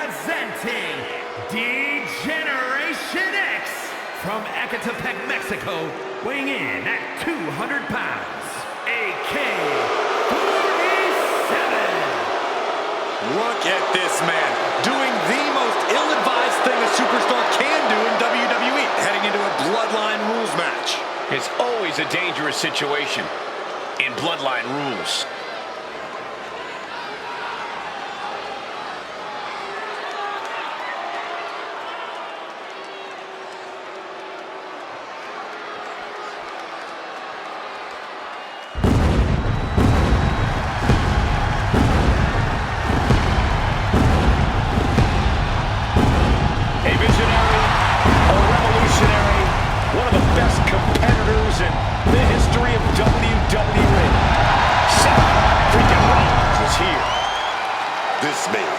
Representing D-Generation X from Ecatepec, Mexico, weighing in at 200 pounds, AK-47. Look at this man, doing the most ill-advised thing a superstar can do in WWE, heading into a Bloodline Rules match. It's always a dangerous situation in Bloodline Rules.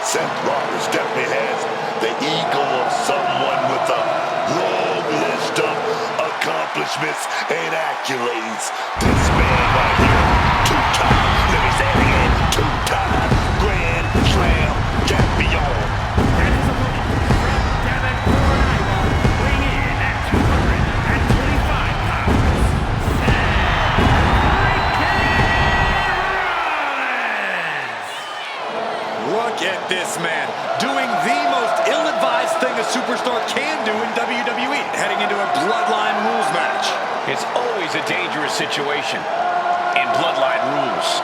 Seth Rollins definitely has the ego of someone with a long list of accomplishments and accolades. This man right here, two-time, let me say it again, two-time Grand Slam champion. And his opponent from Davenport, Iowa, weighing in at 225 pounds, Look at this man, doing the most ill-advised thing a superstar can do in WWE, heading into a Bloodline Rules match. It's always a dangerous situation in Bloodline Rules.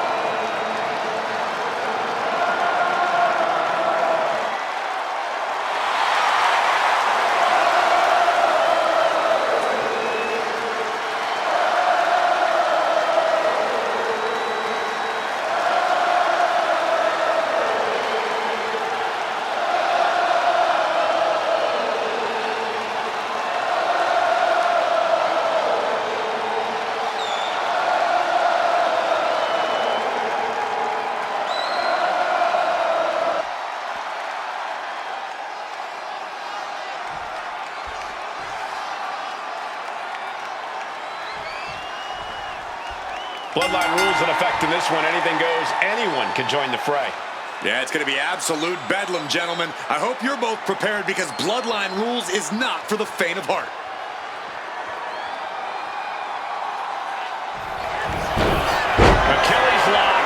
Bloodline rules in effect in this one. Anything goes. Anyone can join the fray. Yeah, it's going to be absolute bedlam, gentlemen. I hope you're both prepared because Bloodline Rules is not for the faint of heart. Achilles lock.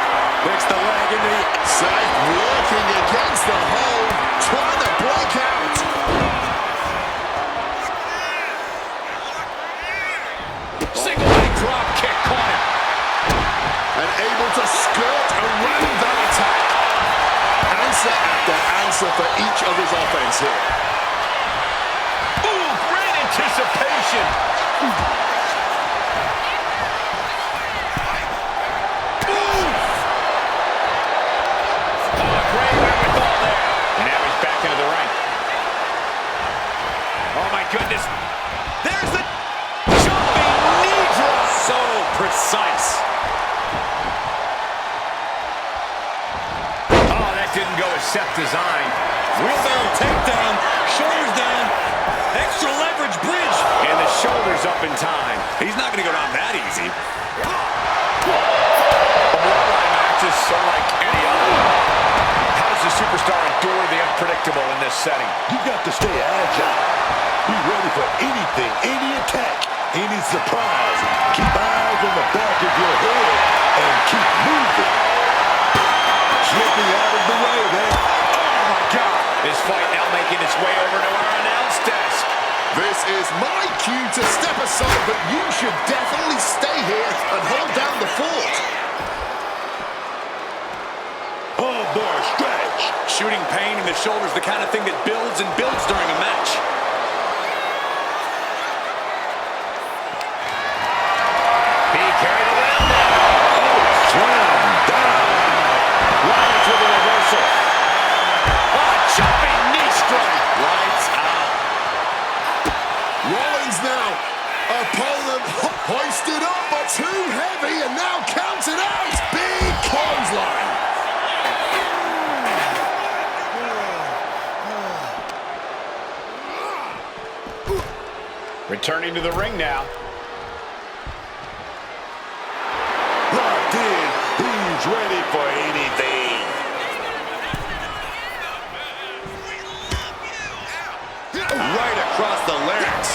Picks the leg into the Seth working against the hold, trying to break out. Single leg drop kick caught him. And able to skirt around that attack. Answer after answer for each other's offense here. Ooh, great anticipation. Oh, great wherewithal there. Now he's back into the ring. Oh, my goodness. There's the jumping knee drop. so precise. Didn't go as Seth designed. Wheelbarrow takedown, shoulders down, extra leverage bridge. And the shoulders up in time. He's not going to go down that easy. A Bloodline match is unlike any other. How does the superstar endure the unpredictable in this setting? You got to stay agile. Be ready for anything, any attack, any surprise. Keep eyes on the back of your head and keep moving. Slipping out of the way there. Oh, my God. This fight now making its way over to our announce desk. This is my cue to step aside, but you should definitely stay here and hold down the fort. Oh, boy, stretch. Shooting pain in the shoulder is the kind of thing that builds and builds during a match. He carried around now. Slam down. Rollins with a reversal. Oh, jumping knee strike. Lights out. Rollins now. Opponent hoisted up, but too heavy, and now counted out. Big clothesline. Returning to the ring now. Locked in. Who's ready for anything? across the larynx.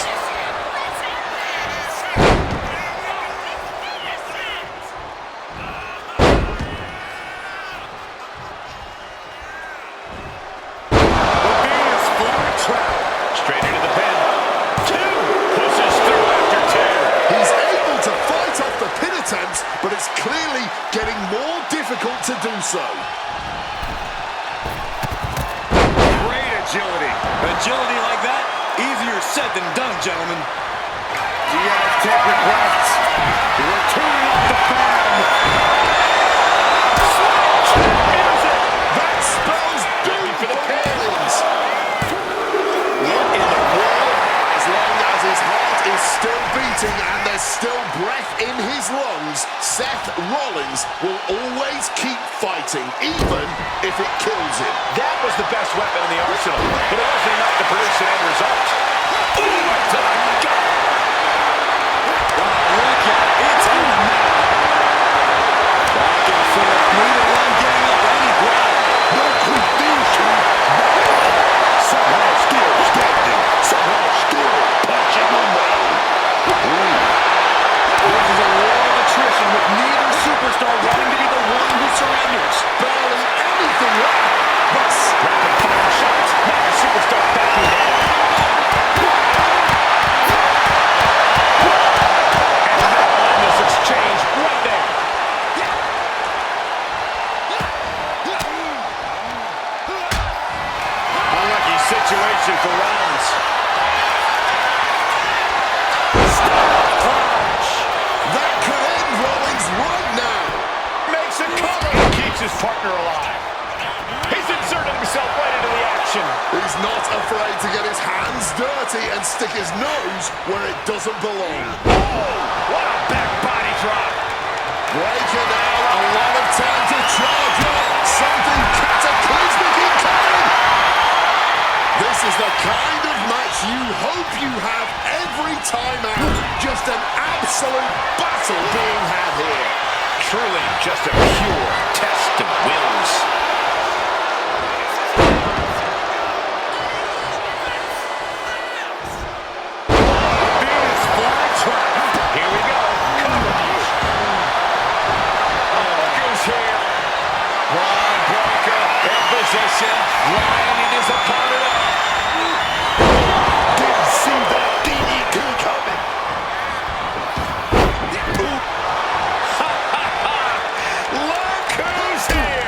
Straight into the pin. 2. Pushes through after 2. He's able to fight off the pin attempts, but it's clearly getting more difficult to do so. Great agility. Agility like that, easier said than done, gentlemen. Take requests. We're tuning up the fan. That spells doom for the Rollins. What in the world? As long as his heart is still beating and there's still breath in his lungs, Seth Rollins will always keep fighting, even if it kills him. That was the best weapon in the arsenal, but it wasn't enough to produce an end result. Ooh, right to the gut. Look at it. It's on now. Back and forth. Neither one getting up any ground. No confusion. Somehow still standing. Somehow still punching away. This is a war of attrition with neither superstar wanting to be the one who surrenders. Barely anything left, but Rapid fire shots. Not a superstar backing down. And that'll end this exchange right there. Unlucky situation for Rollins. that could end Rollins right now. Makes a cover. Keeps his partner alive. He's inserted himself right into the action. He's not afraid to get his hands dirty and stick his nose where it doesn't belong. What a back body drop. Breaking out, a lot of time to charge up. Something cataclysmic incoming. This is the kind of match you hope you have every time out. Just an absolute battle being had here. Truly just a pure test of wills. Here we go. Coverage. Goes here. Ron Breaker in position. Lining his opponent up. Didn't see that DDT coming. Look who's here.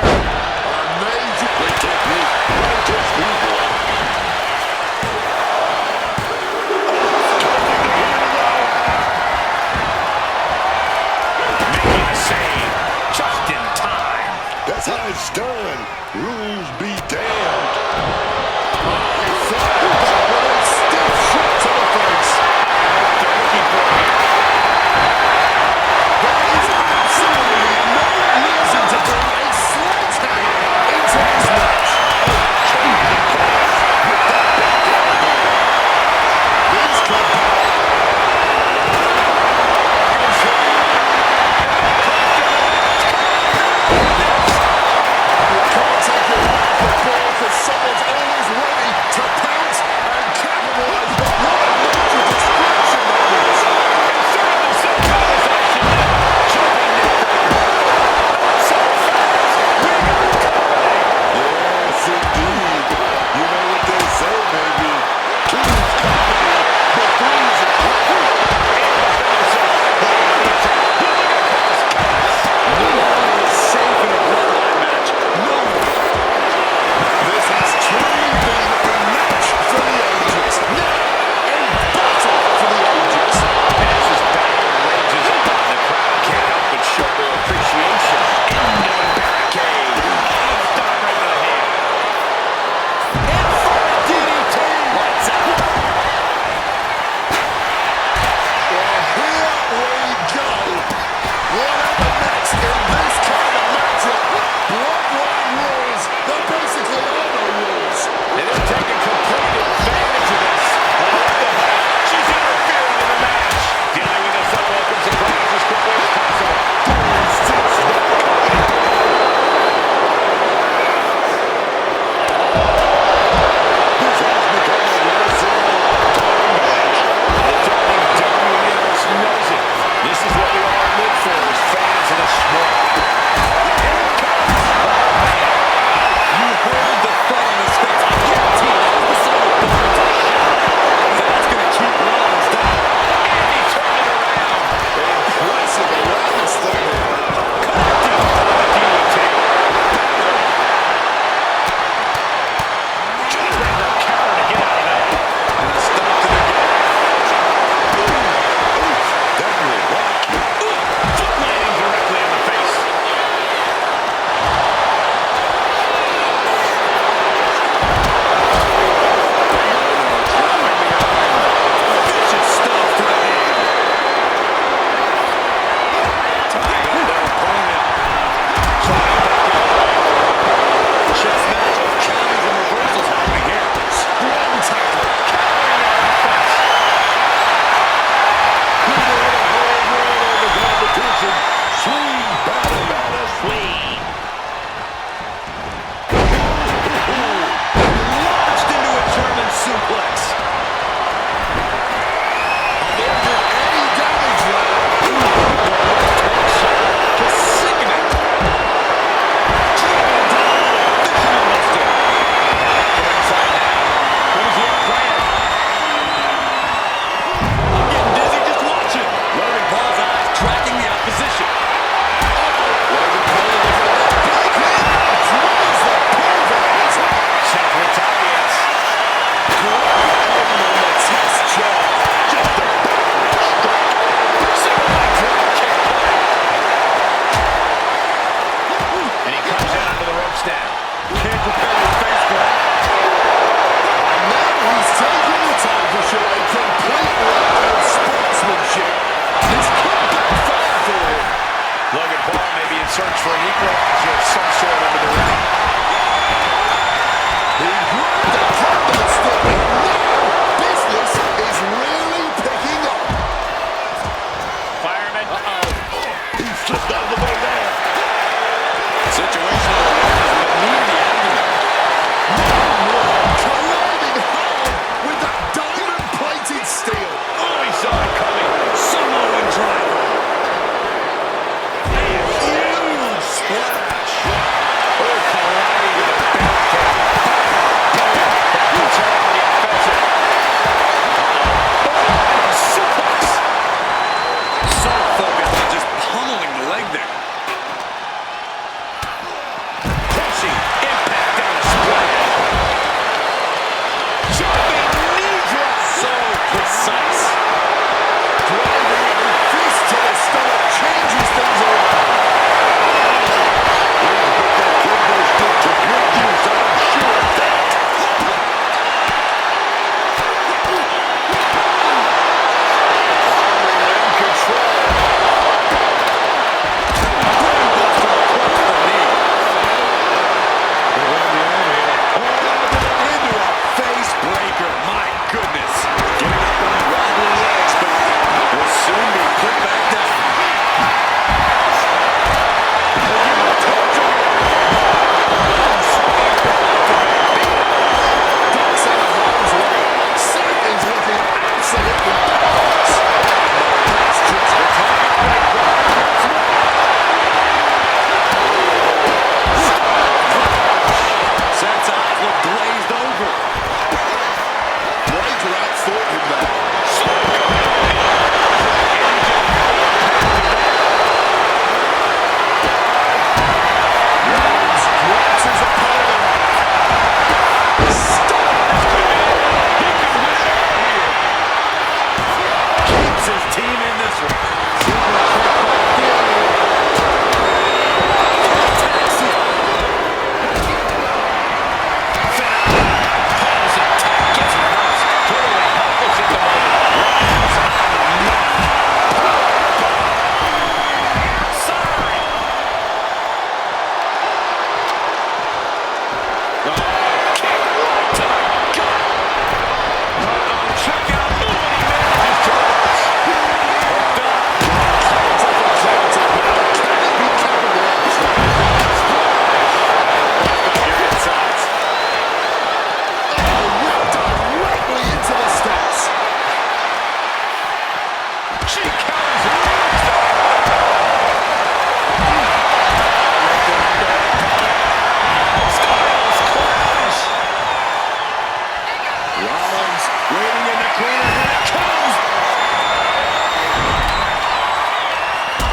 Rollins waiting in the corner. Here it comes.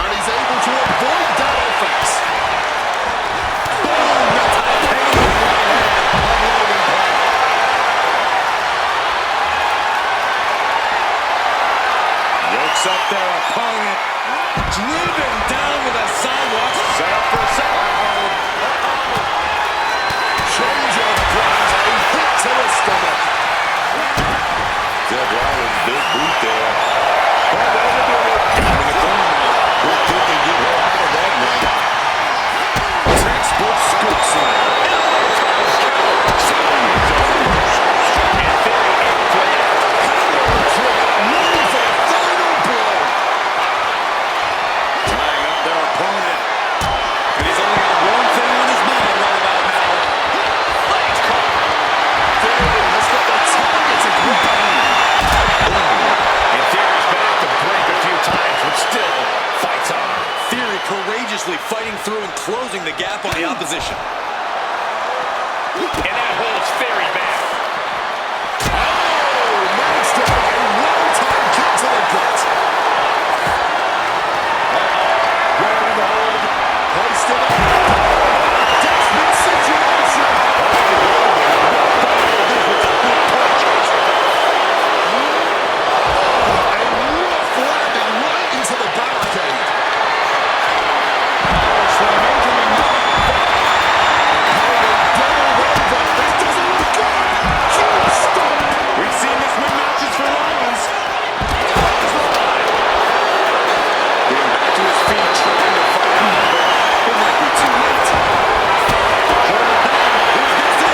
And he's able to avoid that offense. Boom! That's a pain in the right hand. Unloading play. Works up their opponent. Driven down with a sidewalk. Set up for a second. Change of plans. A hit to the stomach. Seth Rollins, big boot there. Well, that'll do it. In the corner now. Quick kick and get her out of that one. Textbook scoop slam. Tying up their opponent. And he's only got one thing on his mind right about now. Let's get the targets agreed. And Theory's been at the brink a few times, but still fights on. Theory courageously fighting through and closing the gap on the opposition. And that holds Theory back. Oh, managed to make a one-time kick to the gut. Grabbing the hold. Placed it up. Desperate situation. A rough landing right into the barricade. This doesn't look good. Huge stop. We've seen this win matches for Rollins. Getting back to his feet, trying to fight out, but it might be too late. Hold it down. Is this it?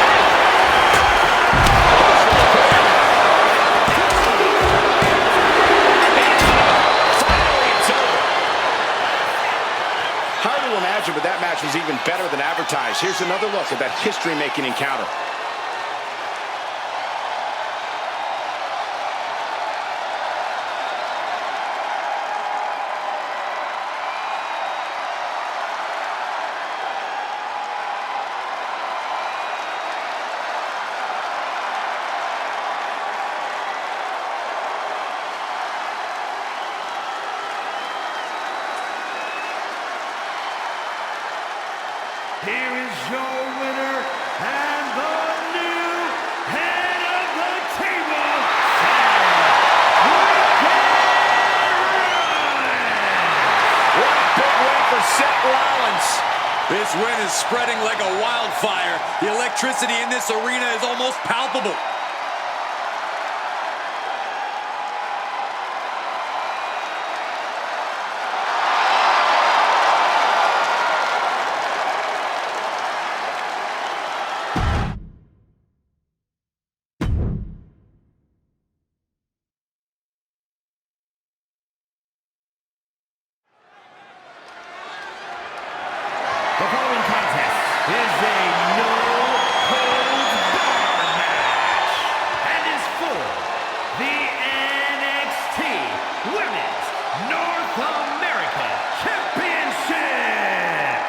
Hard to imagine, but that match was even better than advertised. Here's another look at that history-making encounter. Here is your winner and the new head of the table, What a big win for Seth Rollins. This win is spreading like a wildfire. The electricity in this arena is almost palpable. The following contest is a no-holds-barred match and is for the NXT Women's North America Championship.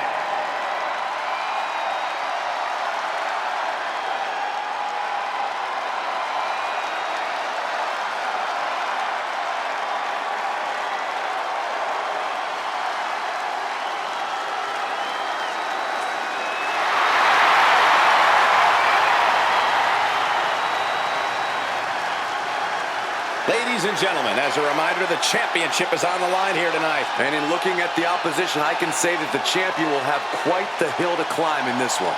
Ladies and gentlemen, as a reminder, the championship is on the line here tonight. And in looking at the opposition, I can say that the champion will have quite the hill to climb in this one.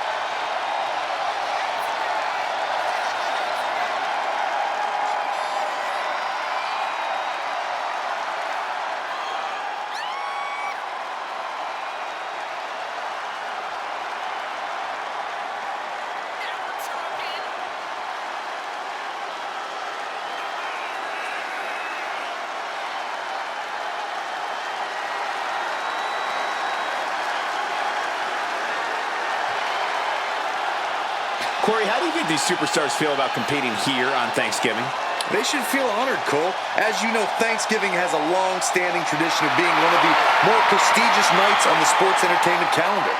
Corey, how do you think these superstars feel about competing here on Thanksgiving? They should feel honored, Cole. As you know, Thanksgiving has a long-standing tradition of being one of the more prestigious nights on the sports entertainment calendar.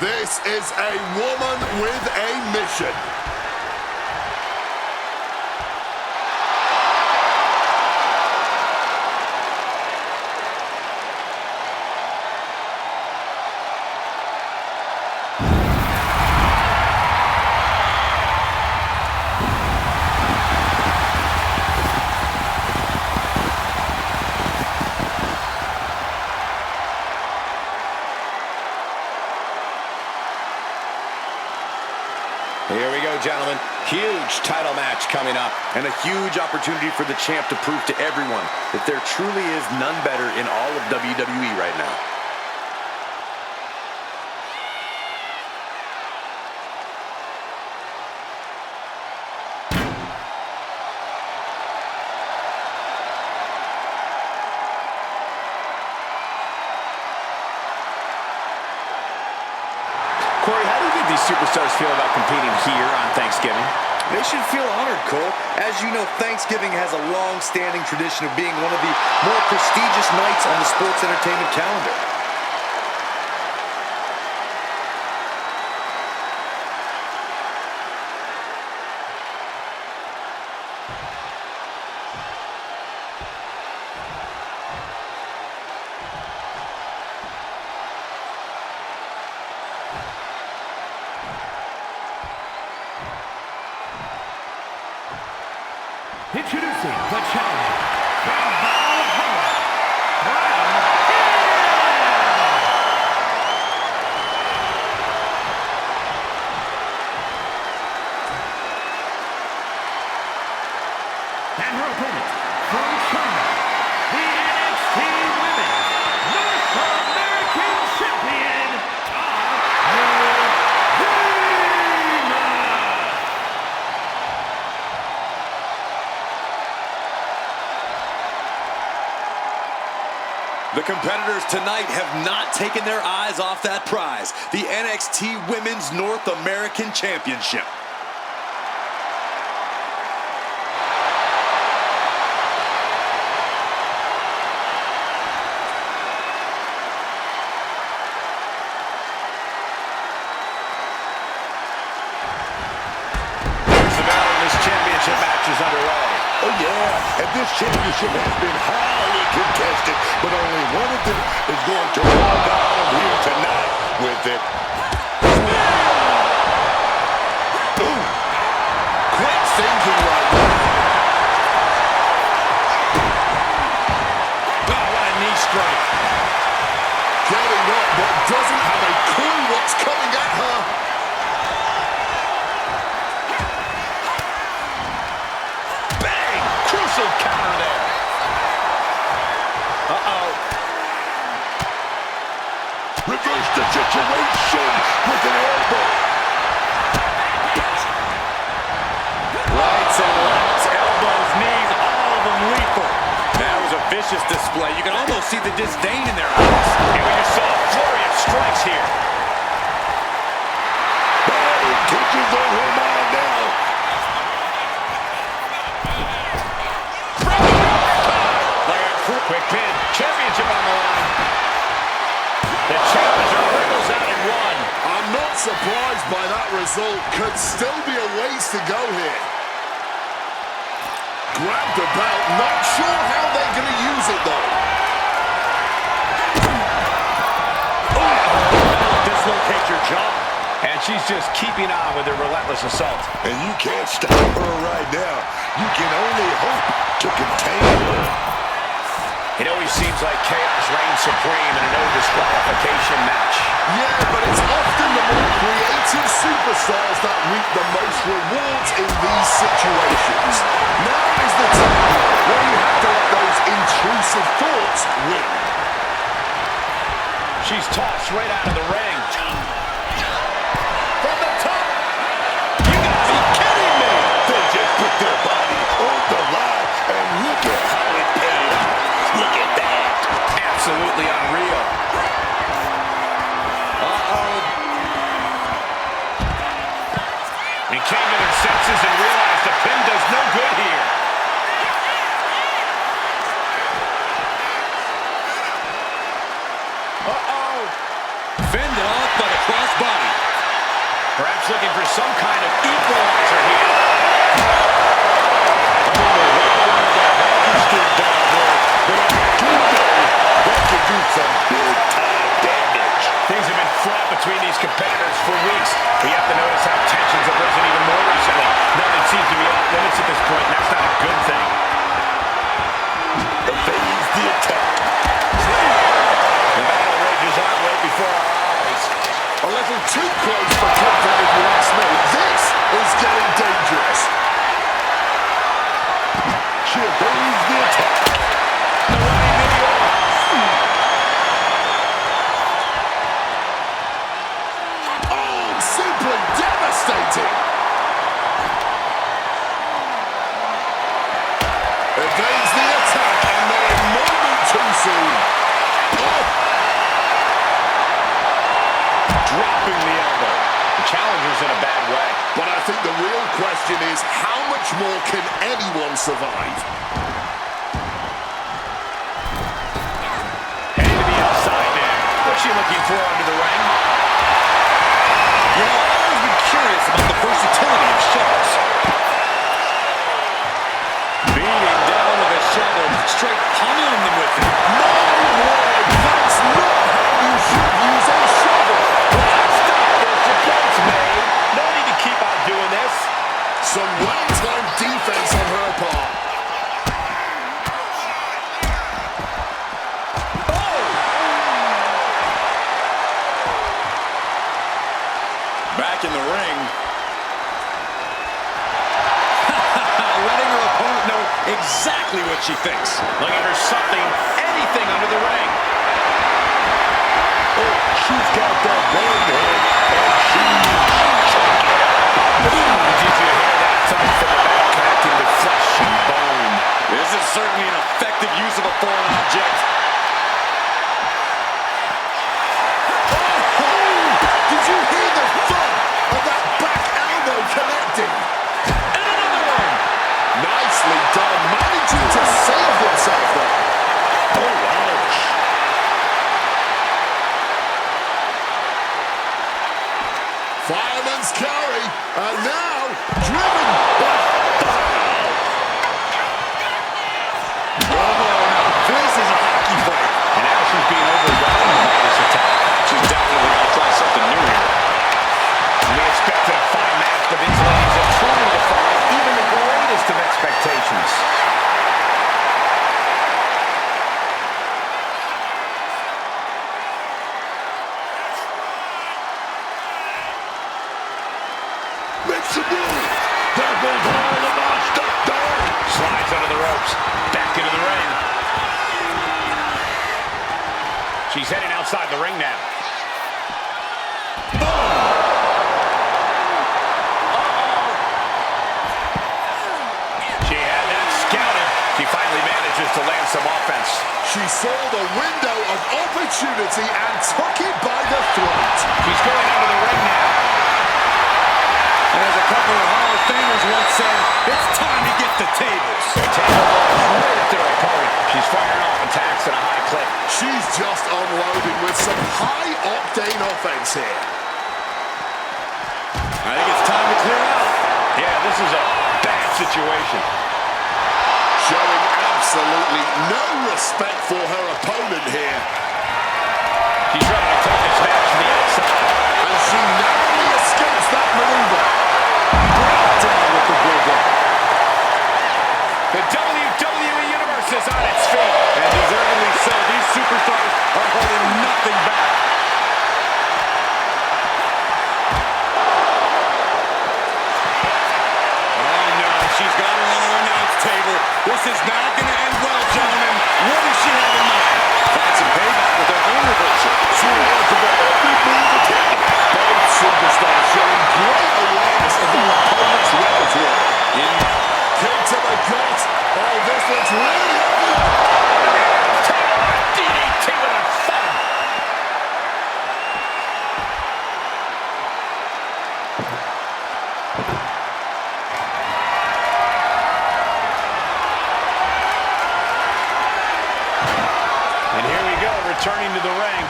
This is a woman with a mission. Here we go, gentlemen. Huge title match coming up. And a huge opportunity for the champ to prove to everyone that there truly is none better in all of WWE right now. Corey, how do you think these superstars feel about competing here on Thanksgiving? They should feel honored, Cole. As you know, Thanksgiving has a long-standing tradition of being one of the more prestigious nights on the sports entertainment calendar. Introducing the challenger from Valhalla, Brown and her opponent from China, the NXT Women's North American Champion, The competitors tonight have not taken their eyes off that prize, the NXT Women's North American Championship. Here's the battle, and this championship match is underway. Oh, yeah, and this championship has been highly contested, but only one of them is going to walk out of here tonight with it. Ooh, quick thinking right now. Oh, what a knee strike. Getting up, but doesn't have a clue what's coming at her. Bang! Crucial counter there. Uh-oh. Reverse the situation with an elbow. Rights and lefts, elbows, knees, all of them lethal. That was a vicious display. You can almost see the disdain in their eyes. And we just saw a flurry of strikes here. Tensions on her mind now. Quick pin. Championship on the line. The challenger wriggles out and one. I'm not surprised by that result. Could still be a ways to go here. Grab the belt. Not sure how they're going to use it, though. Dislocate your jaw. And she's just keeping on with her relentless assault. And you can't stop her right now. You can only hope to contain her. It always seems like chaos reigns supreme in a no disqualification match. Yeah, but it's often the more creative superstars that reap the most rewards in these situations. Now is the time when you have to let those intrusive thoughts win. She's tossed right out of the ring. From the top. You gotta be kidding me. They just put their body on the line, and look at how it paid off. Look at that. Absolutely unreal. Uh-oh. He came to their senses and realized the pin does no good here. Fended off by the crossbody. for some kind of equalizer here. That could do some big-time damage. Things have been fraught between these competitors for weeks. But you have to notice how tensions have risen even more recently. Nothing seems to be off limits at this point, and that's not a good thing. Evades the attack. The battle rages on right before our eyes. A little too close for comfort, if you ask me. This is getting dangerous. She evades the attack. Oh, simply devastating. Evades the attack, and then a moment too soon. Dropping the elbow. The challenger's in a bad way. But I think the real question is, how much more can anyone survive? Heading to the outside now. What's she looking for under the ring? You know, I've always been curious about the versatility of shovels. Beating down with a shovel. Straight pummeling them with it. My word, that's not how you should use a shovel. Stop this. Your point's made. No need to keep on doing this. Some well-timed defense on her part. Back in the ring. Letting her opponent know exactly what she thinks. Looking for something, anything under the ring. Oh, she's got that one head, and she's choking. Did you hear that? Time from the back, connecting with flesh and bone. This is certainly an effective use of a foreign object. Did you hear the thud of that back elbow connecting? And another one. Nicely done, managing to save himself there. Oh, ouch. Fireman's carry, and now driven by fire. This is a hockey fight. And now she's being overwhelmed by this attack. She's definitely going to try something new here. We expected a fine match, but these ladies have truly defied even the greatest of expectations. Makes a move. There goes all the monster dog. Slides under the ropes. Back into the ring. She's heading outside the ring now. She had that scouted. She finally manages to land some offense. She saw the window of opportunity and took it by the throat. She's going under the ring now. And as a couple of Hall of Famers once said, it's time to get the tables. The table balls right at their opponent. She's firing off attacks at a high clip. She's just unloading with some high-octane offense here. I think it's time to clear out. Yeah, this is a bad situation. Showing absolutely no respect for her opponent here. She's ready to take this match to the outside. And she narrowly escapes that maneuver. Brought down with the bulldog. The WWE Universe is on its feet. And deservedly so. These superstars are holding nothing back. Oh no, she's got her on her announce table. This is not going to end well, gentlemen. What does she have in mind? Find some payback with their own reversal. She wants to go every move attack. Both superstars showing great awareness of their opponent's repertoire. Kick to the gut. Oh, this looks really ugly. DDT with a thumb. And here we go, returning to the ring.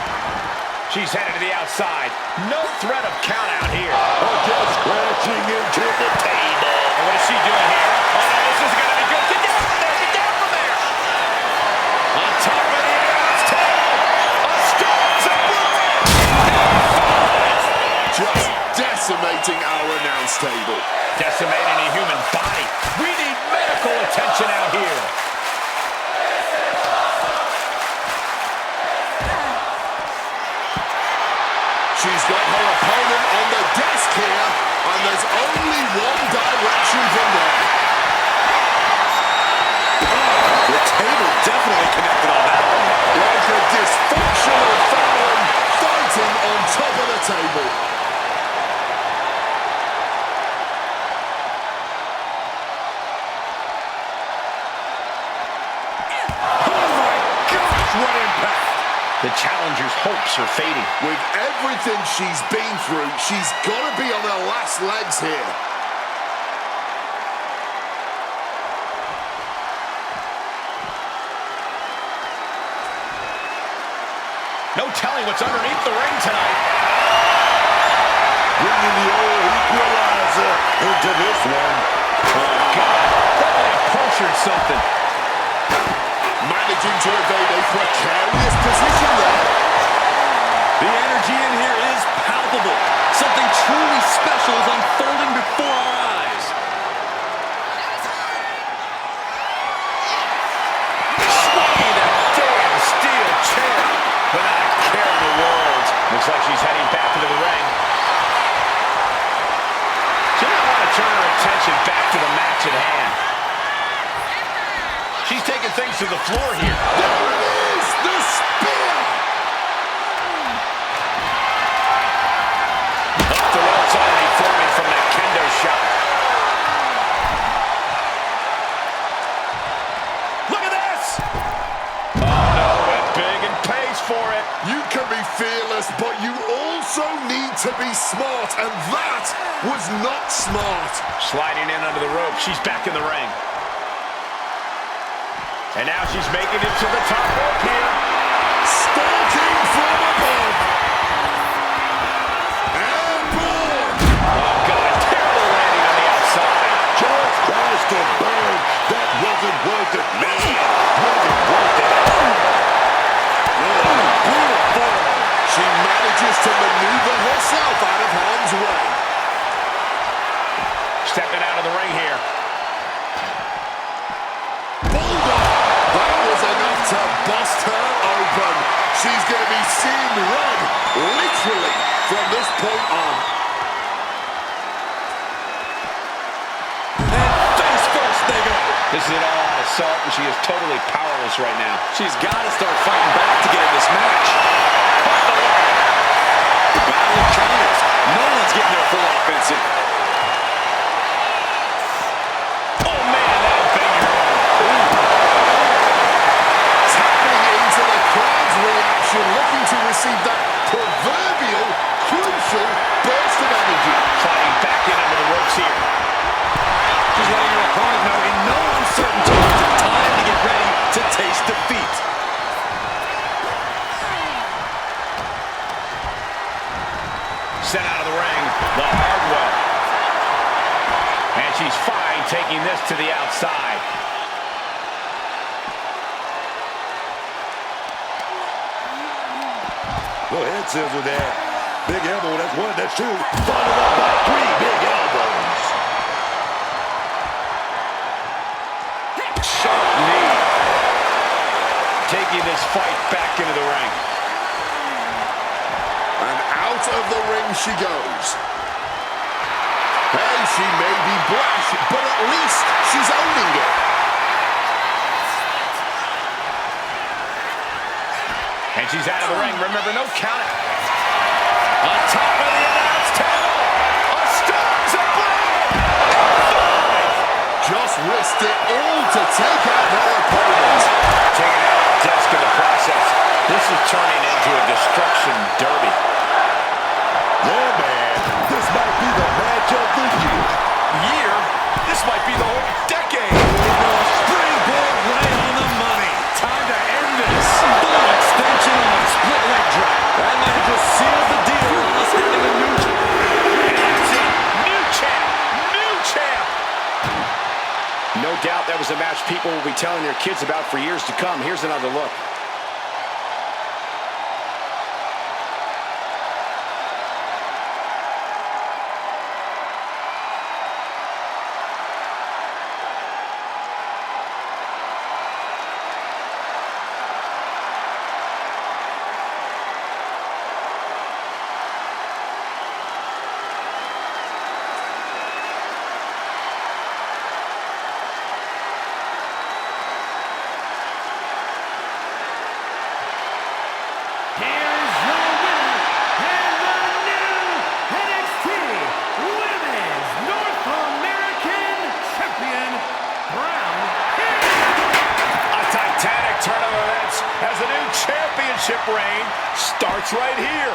She's headed to the outside. No threat of count out here. Against Grand table. Decimating a human body. We need medical attention out here. She's got her opponent on the desk here, and there's only one direction from there. The table definitely connected on that one. Like a dysfunctional Fallon fighting on top of the table. What impact! The challenger's hopes are fading. With everything she's been through, she's got to be on her last legs here. No telling what's underneath the ring tonight. Bringing the old equalizer into this one. Oh, God. That might have punctured something. Managing to evade a precarious position there. The energy in here is palpable. Something truly special is unfolding before our eyes. Swinging that damn steel chair. But not a care in the world. Looks like she's heading back into the ring. She might want to turn her attention back to the match at hand. She's taking things to the floor here. There it is, the spear. Up the ropes already forming from that kendo shot. Look at this! Oh no, went big and pays for it. You can be fearless, but you also need to be smart, and that was not smart. Sliding in under the rope, she's back in the ring. And now she's making it to the top rope here. Stalking from above. And boom. Oh, God, terrible landing on the outside. Just Christ to burn. That wasn't worth it, man. Wasn't worth it. Beautiful. She manages to maneuver herself out of harm's way. Stepping out of the ring here. To bust her open. She's going to be seeing red, literally, from this point on. And face first they go. This is an all-out assault, and she is totally powerless right now. She's got to start fighting back to get in this match. Battle of counters. No one's getting their full offensive. Oh, man, that big Reaction, looking to receive that proverbial crucial burst of energy. Sliding back in under the ropes here. She's letting her opponent know in no uncertainty. Time to get ready to taste defeat. Sent out of the ring the hard way. And she's fine taking this to the outside. Go ahead, Sizzle there. Big elbow, that's one, that's two. Followed up by three big elbows. Sharp knee. Taking this fight back into the ring. And out of the ring she goes. Hey, she may be brash, but at least she's owning it. And she's out of the ring. Remember, no count. On top of the announce table. A Stars Above. Just risked it all to take out her opponent. Taking out the desk in the process. This is turning into a destruction derby. Yeah, man. This might be the match of the year. This might be the whole decade. Springboard right on the money. Time to end this. Full extension on a split leg drop. That might just seal the deal on us having a new champ. And that's it. New champ. New champ. No doubt that was a match people will be telling their kids about for years to come. Here's another look. reign starts right here.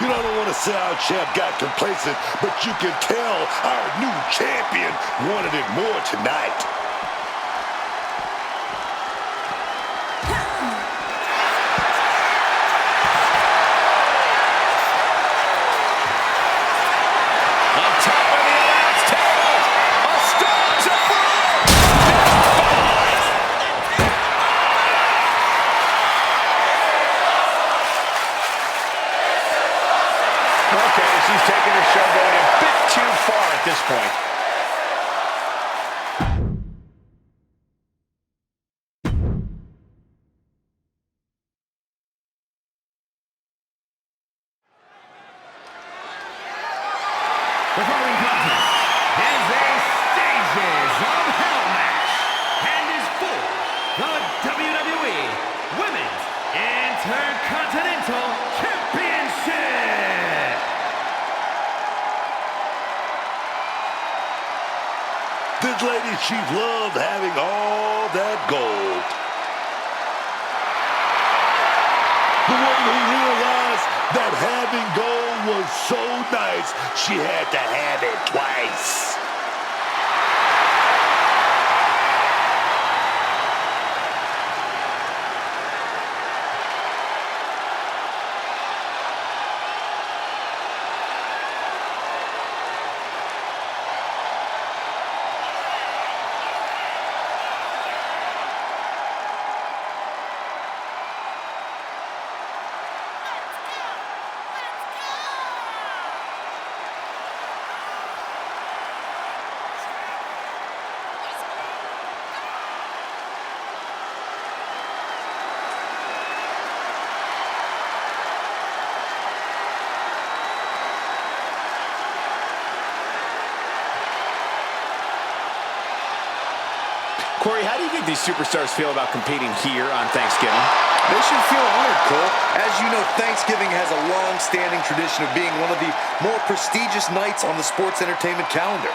You know, I don't want to say our champ got complacent, but you can tell our new champion wanted it more tonight. On top of the announce table, a Stones of Okay, she's taking her show going a bit too far at this point. The following contest is a Stages of Hell match and is for the WWE Women's Intercontinental Championship. This lady, she loved having all that gold. The one who realized that having gold was so nice, she had to have it twice. Corey, how do you think these superstars feel about competing here on Thanksgiving? They should feel honored, Cole. As you know, Thanksgiving has a long-standing tradition of being one of the more prestigious nights on the sports entertainment calendar.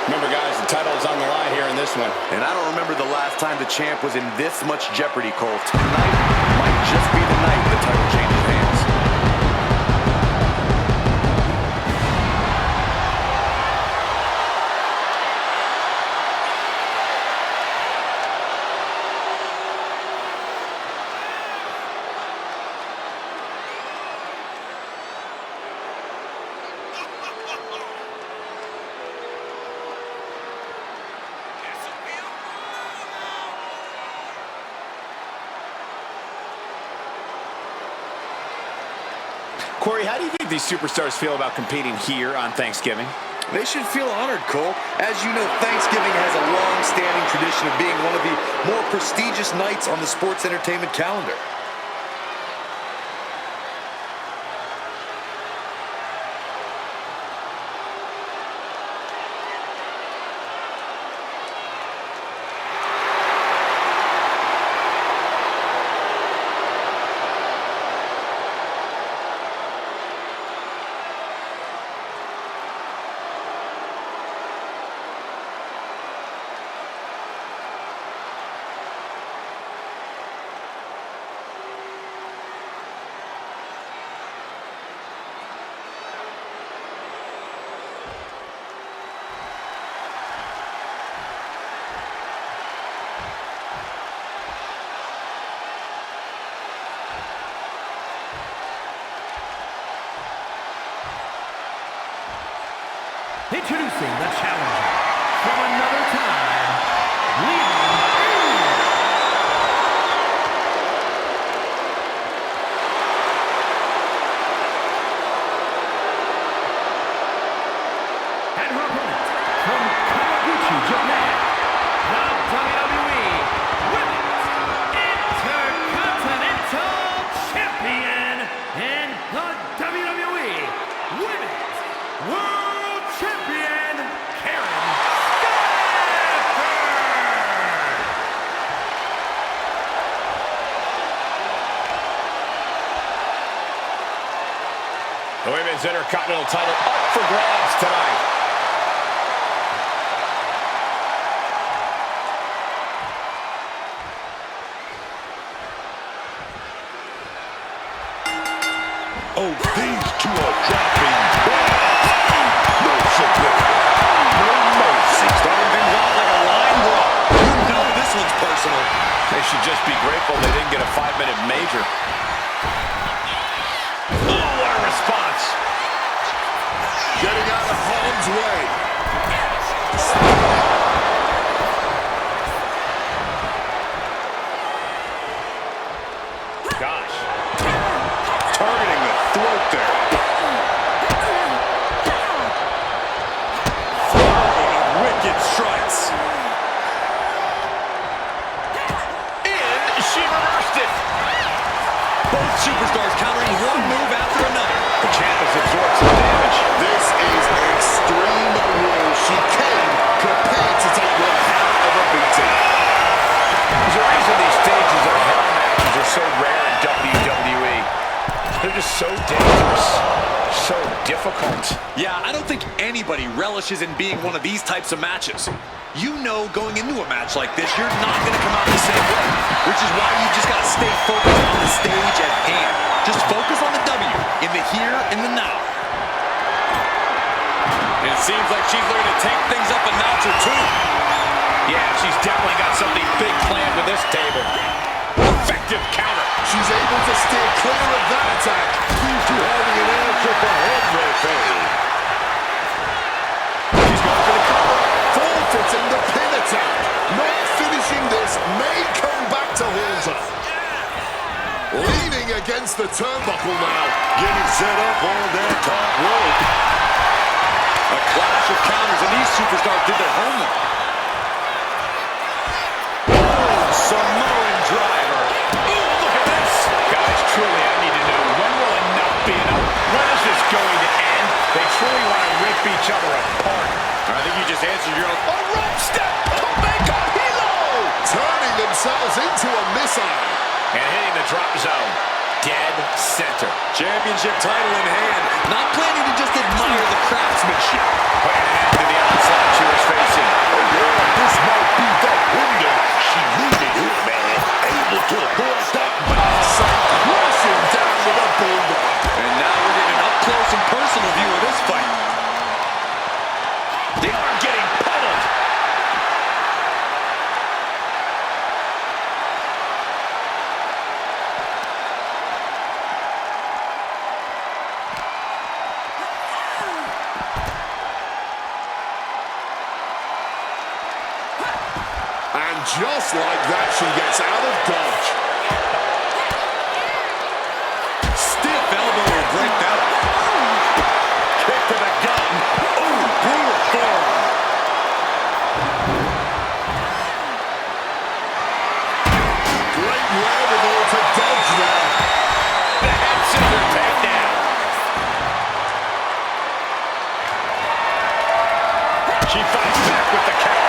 Remember, guys, the title is on the line here in this one. And I don't remember the last time the champ was in this much jeopardy, Cole. Tonight might just be the night the title changes hands. Corey, how do you think these superstars feel about competing here on Thanksgiving? They should feel honored, Cole. As you know, Thanksgiving has a long-standing tradition of being one of the more prestigious nights on the sports entertainment calendar. Introducing the challenger from another time, Leon. And her opponent from Kawaguchi, Japan, the WWE The Women's Intercontinental title up for grabs tonight. Oh, these two are dropping bombs. No significant. No mercy. Starting things off like a line brawl. You know this one's personal. They should just be grateful they didn't get a 5-minute major. Oh, what a response. Getting out of harm's way. Gosh. Targeting the throat there. Wicked strikes. And she reversed it. Both superstars countering one move after another. The champ has absorbed some damage. This is Extreme Rules. She came prepared to take one hell of a beating. There's a reason these stages of hell matches are so rare in WWE. They're just so dangerous, so difficult. Yeah, I don't think anybody relishes in being one of these types of matches. You know going into a match like this, you're not going to come out the same way, which is why you just got to stay focused on the stage at hand. Just focus on the W, in the here and the now. It seems like she's looking to take things up a notch or two. Yeah, she's definitely got something big planned with this table. Effective counter. She's able to steer clear of that attack. These two having an answer for head fade. She's going for the cover. Forfeiting the pin attack. Not finishing this may come back to haunt her. Leaning against the turnbuckle now. Getting set up on that top rope. A clash of counters, and these superstars did their homework. Samoan driver. Ooh, look at this. Guys, truly, I need to know, when will enough be enough? When is this going to end? They truly want to rip each other apart. I think you just answered your own. A rope step. Omega Hilo. Turning themselves into a missile. And hitting the drop zone. Dead center. Championship title in hand. Not planning to just admire the craftsmanship. Put an end to the onslaught she was facing. Oh, yeah, this might be the window. She needed it, man. Able to avoid that Some crashing down with a bulldog. And now we're getting an up-close and personal view of this fight. They are getting pummeled. And just like that, she gets out of dodge. Stiff elbow will break that up. Kick to the gut. Ooh, brutal forearm. Great wherewithal to dodge there. The head scissor takedown. She fights back with the counter.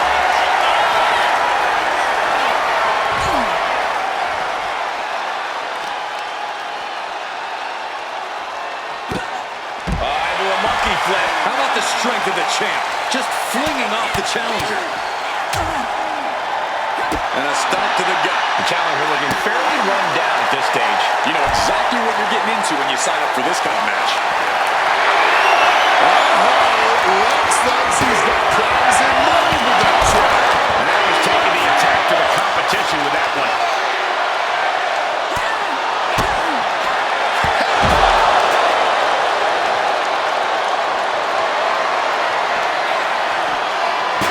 Into a monkey flip. How about the strength of the champ? Just flinging off the challenger. And a stop to the gut. The challenger looking fairly run down at this stage. You know exactly what you're getting into when you sign up for this kind of match. Lex thinks he's got plans in mind with that chair. And now he's taking the attack to the competition with that one.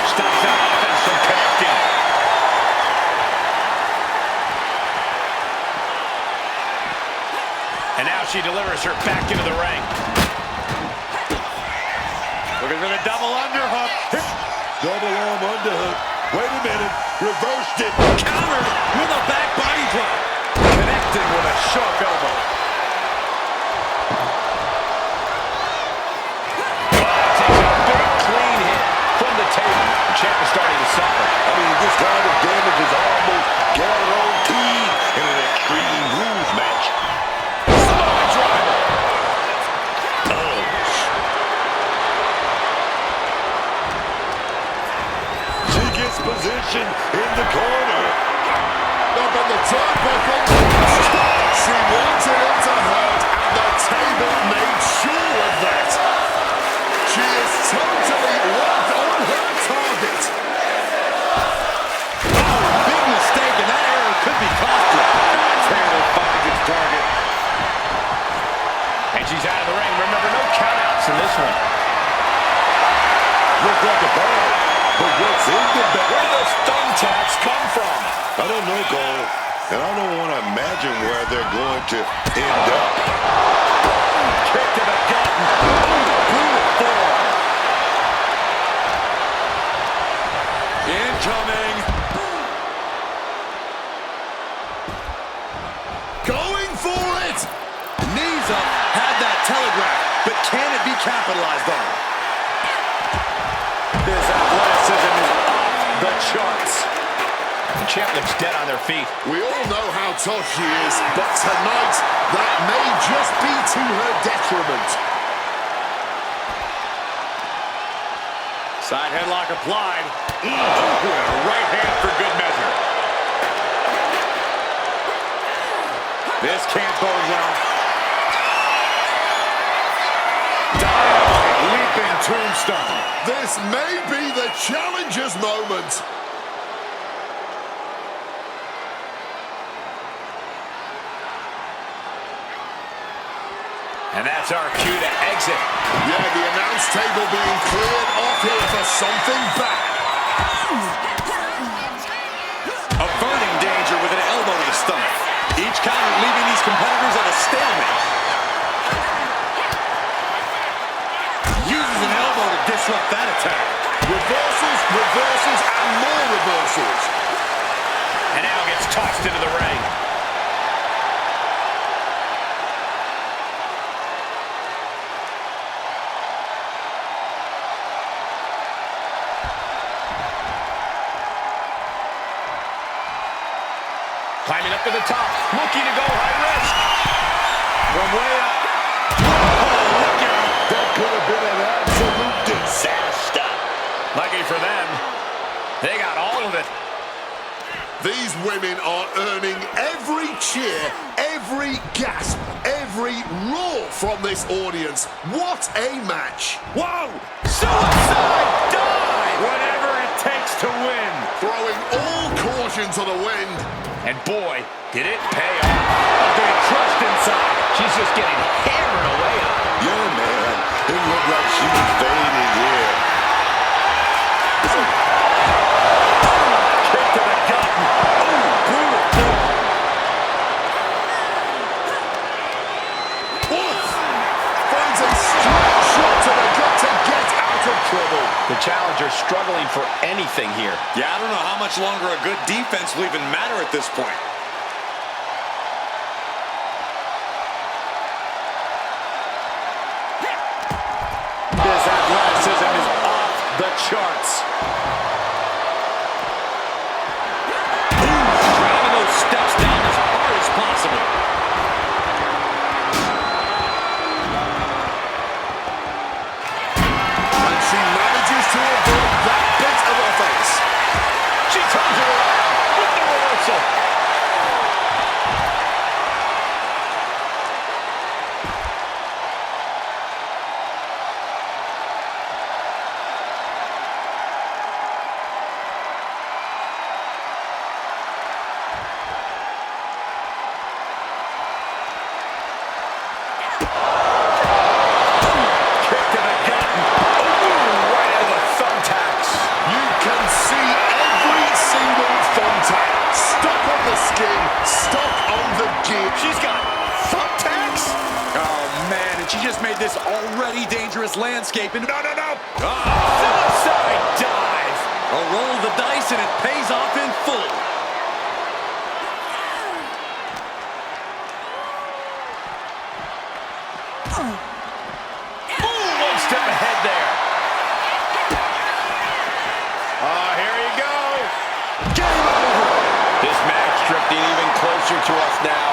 Stops that offense from connecting. And now she delivers her back into the ring. Looking for the double underhook. double arm underhook. Wait a minute. Reversed it. Countered with a back body drop. Connected with a sharp elbow. Takes a big clean hit from the table. The champ is starting to suffer. I mean, this kind of damage is almost guaranteed in an Extreme Rules match. Samoan driver. of the ring. Remember, no countouts in this one. Look like a ball, but what's in the bag? Where do those thumbtacks come from? I don't know, Cole, and I don't want to imagine where they're going to end up. Kick to the gut. Brutal form. Incoming. Going for it! Knees up. Had that telegraph. But can it be capitalized on? This athleticism is off the charts. The champ looks dead on their feet. We all know how tough she is, but tonight, that may just be to her detriment. Side headlock applied. And a right hand for good measure. This can't bode well. Dynamite leaping tombstone. This may be the challenger's moment. And that's our cue to exit. Yeah, the announce table being cleared off here for something bad. Averting danger with an elbow to the stomach. Each counter leaving these competitors at a stalemate. Uses an elbow to disrupt that attack. Reversals, reversals, and more reversals. And now gets tossed into the ring. Climbing up to the top, looking to go high risk. From way up. Oh, look out. That could have been an absolute disaster. Lucky for them, they got all of it. These women are earning every cheer, every gasp, every roar from this audience. What a match. Whoa! Suicide dive! Whatever it takes to win. Throwing all caution to the wind. And boy, did it pay off. Oh, getting crushed inside. She's just getting hammered away on. Yeah, man. It looked like she was fading here. Kick to the gut. Oh, brutal. Oof! Finds a straight shot to the gut to get out of trouble. The challenger struggling for anything here. Yeah, I don't know how much longer a good defense will even matter at this point. This athleticism is off the charts. Driving those steps down as hard as possible. And she manages to avoid that bit of offense. She turns it around with the reversal. Kick to the gut. Oh, right into the thumbtacks. You can see every single thumbtack. Stuck on the skin, stuck on the gear. She's got thumbtacks? Oh, man, and she just made this already dangerous landscape into... No, no, no. Uh-oh. Suicide dive. A roll of the dice, and it pays off in full. Ooh, one step ahead there. Here you go. Game over. This match drifting even closer to us now.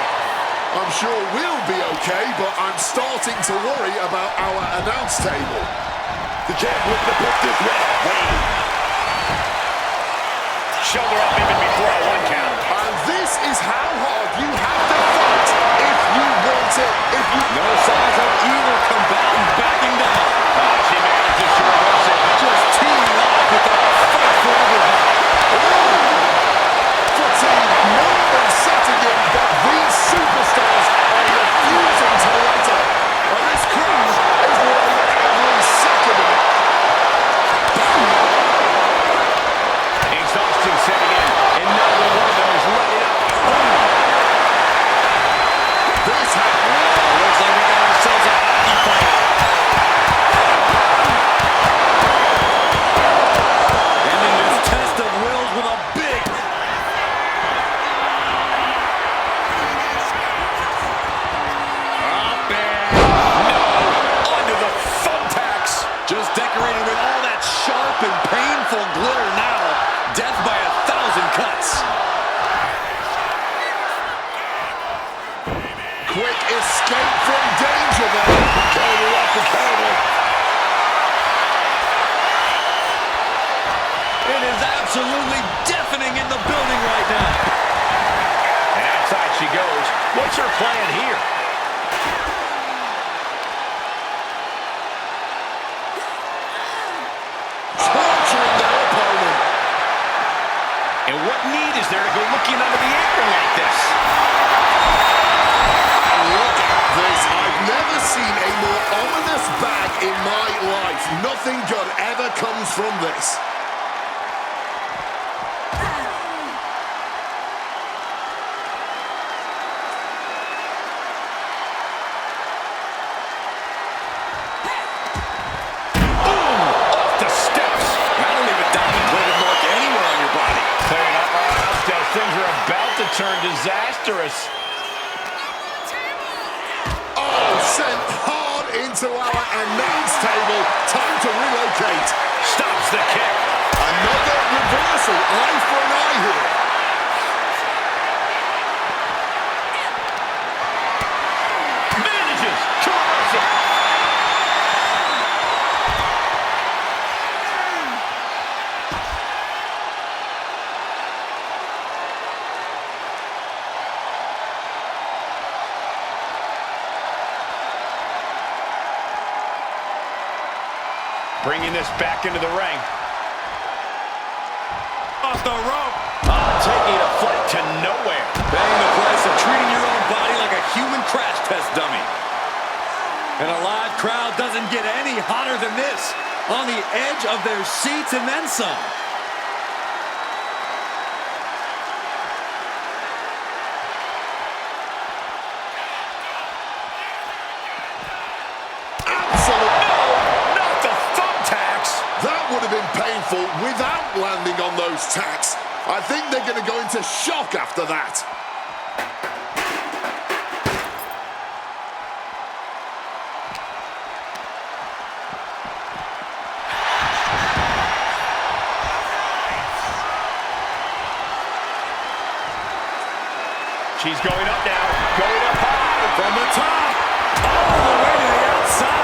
I'm sure we'll be okay, but I'm starting to worry about our announce table. The champ looking to put this one away. Shoulder up even before a one count. And this is how hard you have to fight if you want it. If you No signs of either combatant backing down. She manages to reverse it. Just teeing off with the fight for everything. fatigue more than setting in, but these superstars are refusing to let up. And this crowd is there to go looking under the apron like this? Look at this. I've never seen a more ominous bag in my life. Nothing good ever comes from this. Turn disastrous. Oh, sent hard into our announce table. Time to relocate. Stops the kick. Another reversal. Eye for an eye here. Manages to reverse it. Bringing this back into the ring. Off the rope. Taking a flight to nowhere. Paying the price of treating your own body like a human crash test dummy. And a live crowd doesn't get any hotter than this. On the edge of their seats and then some. Without landing on those tacks. I think they're going to go into shock after that. She's going up now. Going up high. From the top. All the way to the outside.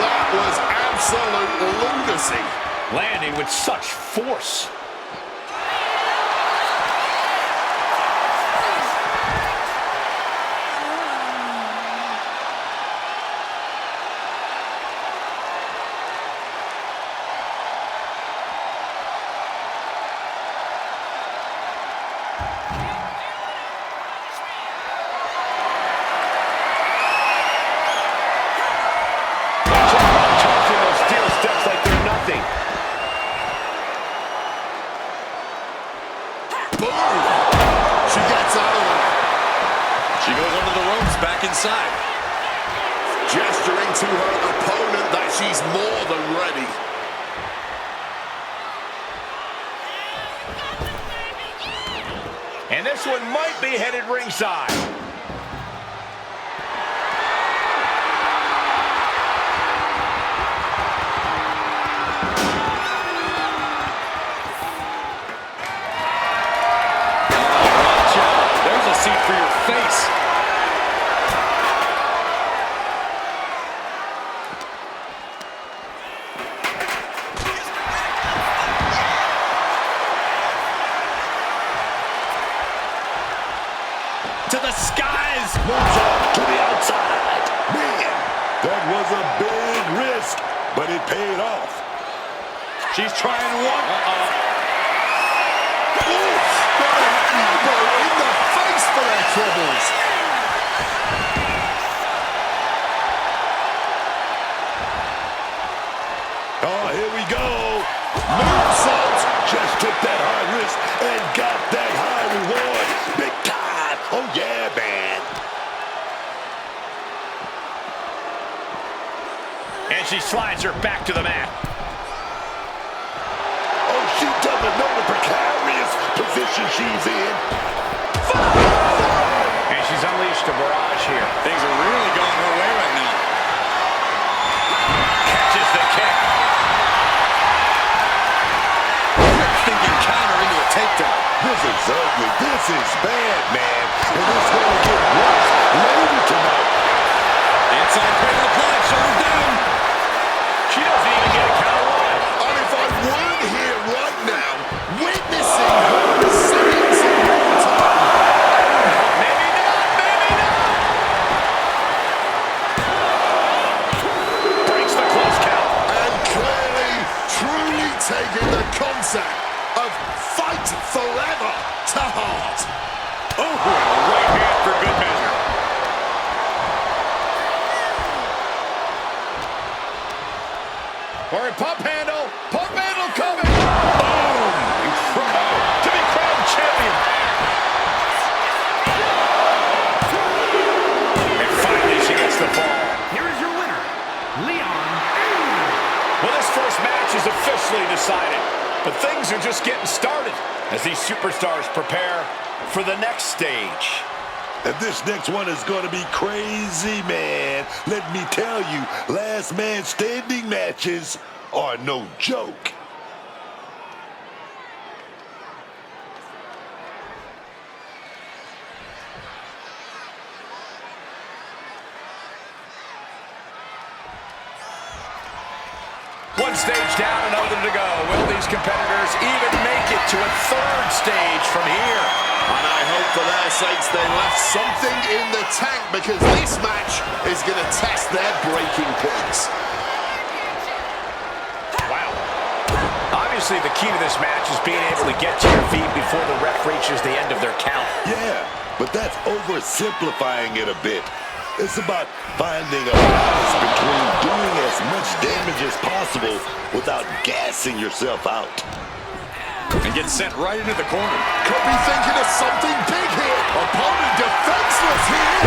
That was absolute lunacy. Landing with such force. Tossing those steel steps like they're nothing. She gets out of it. She goes under the ropes, back inside. Gesturing to her opponent that she's more than ready. And this one might be headed ringside. Seat for your face. To the skies. Moves off to the outside. Man, that was a big risk, but it paid off. She's trying one. Elbow in the face for their troubles. Oh, here we go. Moonsault. Just took that high risk and got that high reward. Big time. Oh, yeah, man. And she slides her back to the mat. Oh, she doesn't know the precarious position she's in. And she's unleashed a barrage here. Things are really going her way right now. Catches the kick. Thinking counter into a takedown. This is ugly. This is bad, man. And it's going to get worse later tonight. Inside cradle applied, shoulders down. She doesn't even get a count of one. And if I weren't here right now, witnessing her saying some more time. Maybe not, maybe not. Breaks the close count. And clearly, truly taking the concept of fight forever to heart. Oh, right hand for good measure. Or a pump handle. Pump handle coming. Boom. Incredible. To be crowned champion. And finally she gets the fall. Here is your winner, Leon. Well, this first match is officially decided, but things are just getting started as these superstars prepare for the next stage. And this next one is going to be crazy, man. Let me tell you, last man standing matches are no joke. One stage down, another to go. Will these competitors even make it to a third stage from here? And I hope for their sakes they left something in the tank, because this match is going to test their breaking points. Wow. Obviously, the key to this match is being able to get to your feet before the ref reaches the end of their count. Yeah, but that's oversimplifying it a bit. It's about finding a balance between doing as much damage as possible without gassing yourself out. And gets sent right into the corner. Could be thinking of something big here. Opponent defenseless here.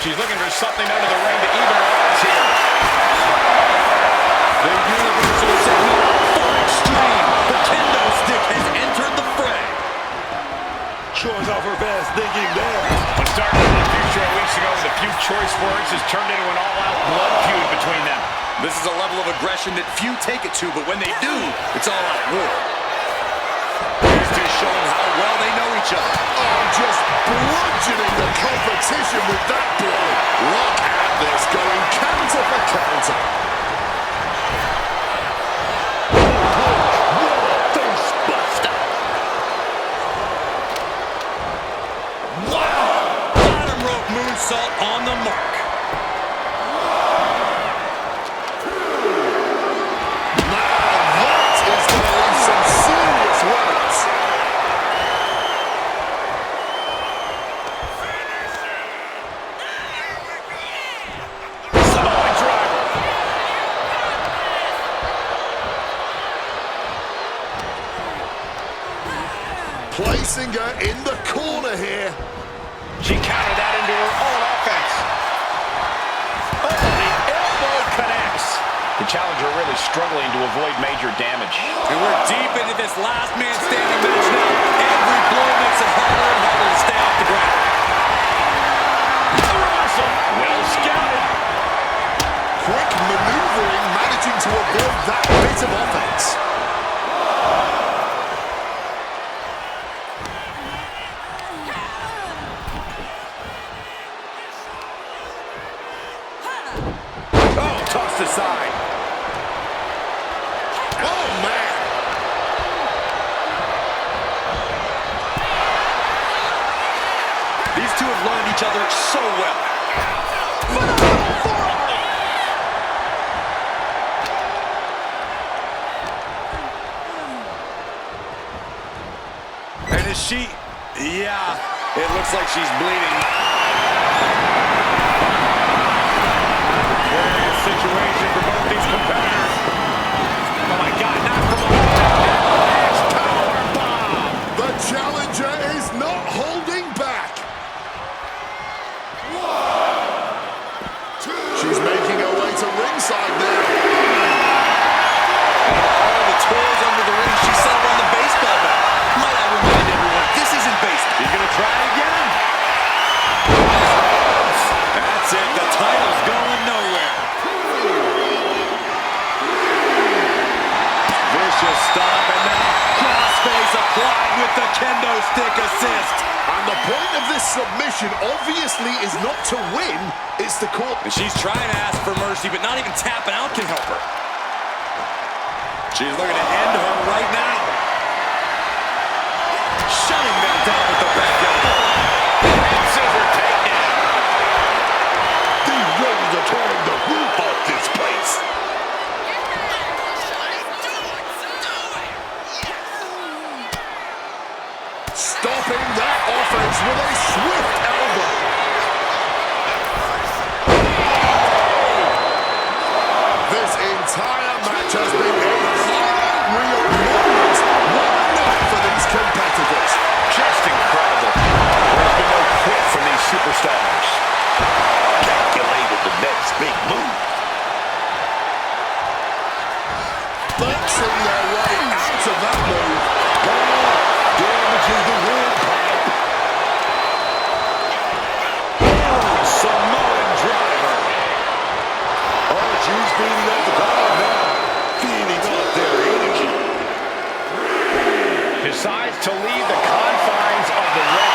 She's looking for something under the ring to even her odds here. The Universal signal for extreme. The kendo stick has entered the fray. Showing off her fast thinking there. What started a few short weeks ago with a few choice words has turned into an all-out blood feud between them. This is a level of aggression that few take it to, but when they do, it's all out war. These two showing how well they know each other. Oh, just bludgeoning the competition with that blow. Look at this, going counter for counter. Face buster. Wow! Bottom rope moonsault on the mark. Placing her in the corner here. She countered that into her own offense. Oh, the elbow connects. The challenger really struggling to avoid major damage. And we're deep into this last man standing match now. Every blow makes it harder and harder to stay off the ground. Awesome. Well scouted. Quick maneuvering, managing to avoid that bit of offense. Tossed aside. Oh, man. These two have learned each other so well. And is she... Yeah, it looks like she's bleeding. Situation for both these competitors. Oh my God, not from behind. Powerbomb. The challenger is not holding back. She's making her way to ringside there. All the toys under the ring, she set around the baseball bat. Might I remind everyone, this isn't baseball. He's gonna try again. That's it, the title's going nowhere. Vicious stop, and now crossface applied with the kendo stick assist. And the point of this submission obviously is not to win, it's to call. And she's trying to ask for mercy, but not even tapping out can help her. She's looking to end her right now. Shutting them down with the back elbow. Scissor takedown. These ready to turn the roof off this place. with a swift elbow. This entire match has been a highlight reel moment. What a night for these competitors. Just incredible. There's been no quit from these superstars. Calculated the next big move. Boxing their way out of that move. Damages the windpipe. Samoan driver. Oh, she's beating up the crowd now. Feeding off their energy. Decides to leave the confines of the ring.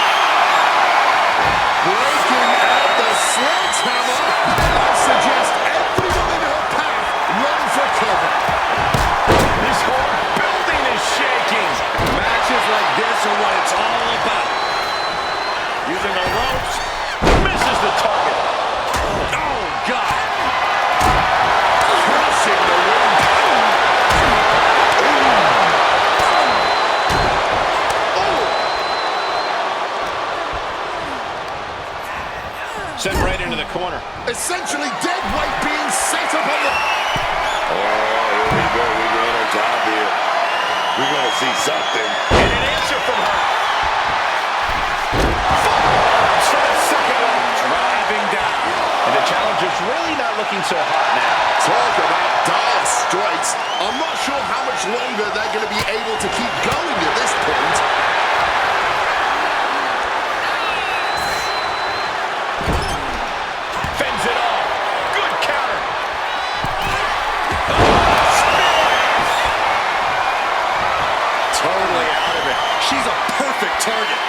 Breaking out the sledgehammer. I suggest everyone in her path run for cover. This whole building is shaking. Matches like this are what it's all about. Using the ropes. Misses the target. Oh, God. Crushing the windpipe. Sent right into the corner. Essentially dead weight being set up on the... Oh, here we go. We're going on top here. We're going to see something. And an answer from her. Forearms for the second one. Driving down. And the challenger's really not looking so hot now. Talk about dire straits. I'm not sure how much longer they're going to be able to keep going at this point. Fends it off. Good counter. Totally out of it. She's a perfect target.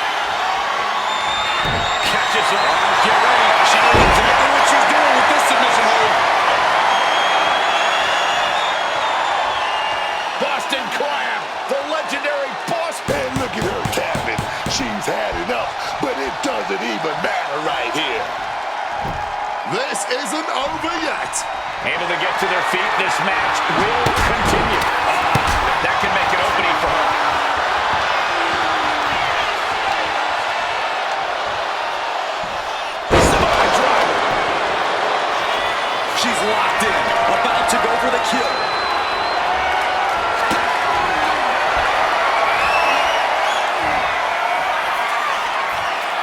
Catches her. Get ready. She knows exactly what she's doing with this submission hold. Boston Crab. The legendary boss. And look at her tapping. She's had enough, but it doesn't even matter right here. This isn't over yet. Able to get to their feet. This match will continue. That can make an opening for her. Samoan driver. She's locked in. About to go for the kill.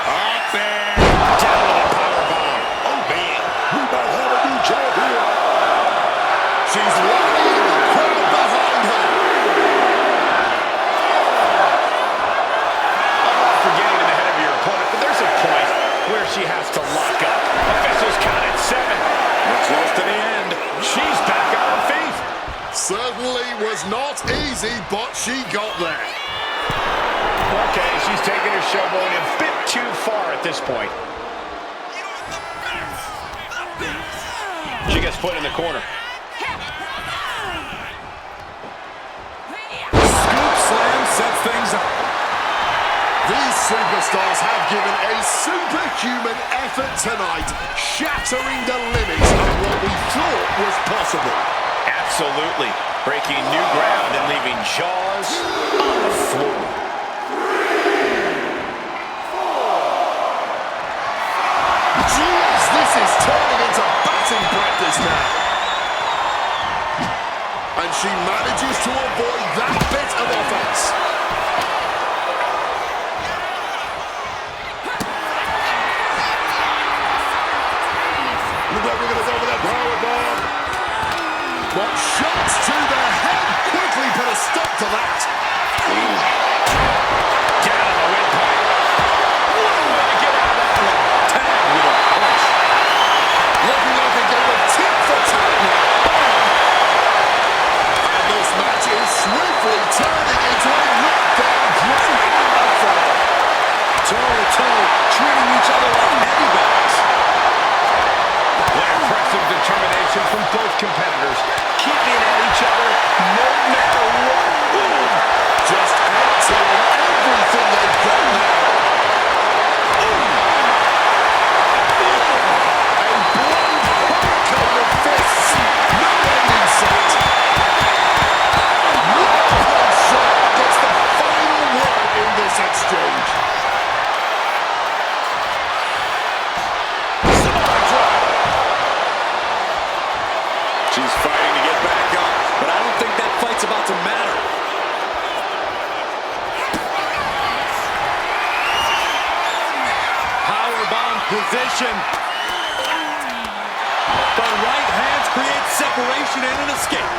Up and down with a powerbomb. Oh, man. We might have a new champion. She's rallying the crowd behind her. I'm not for getting in the head of your opponent, but there's a point where she has to lock up. Officials count at 7. We're close to the end. She's back on her feet. Certainly was not easy, but she got there. Okay, she's taking her show going a bit too far at this point. She gets put in the corner. Scoop slam sets things up. These superstars have given a superhuman effort tonight, shattering the limits of what we thought was possible. Absolutely. Breaking new ground and leaving jaws on the floor. Jeez, this is turning into batting practice now. And she manages to avoid that bit of offense. Look like we're going to go for that powerbomb. But shots to the head quickly put a stop to that. Down on the windpipe. What a way to get out of that one. Tag with a punch. Looking like a game of tit for tat now. And this match is swiftly turning into a position. The right hands create separation and an escape.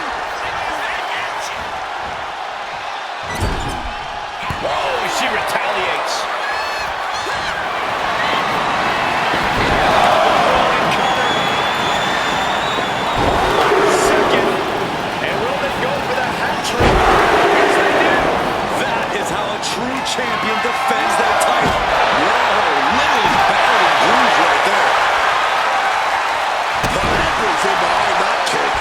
Oh, she retaliates. Second. And will they go for the hat trick? Yes, they do. That is how a true champion defends their title. Whoa, literally battered and bruised right there. The everything behind that kick.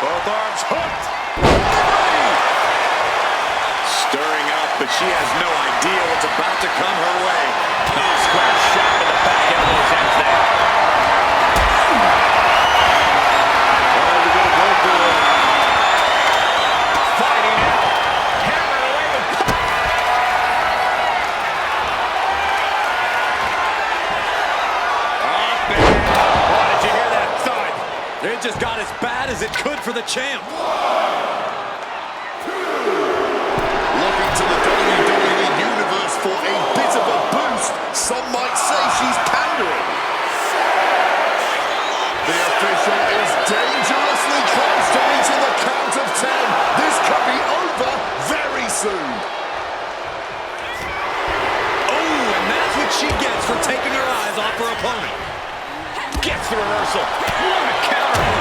Both arms hooked. Stirring up, but she has no idea what's about to come her way. Oh, square shot to the back end of those ends there. Oh, we're going to go for it. Fighting out. Hammering away the... Up and... Oh, did you hear that thud? It just got as bad as it could for the champ. Looking to the WWE Universe for a bit of a boost. Some might say she's pandering. The official is dangerously close to reaching the count of 10. This could be over very soon. Oh, and that's what she gets for taking her eyes off her opponent. Gets the reversal. What a counter.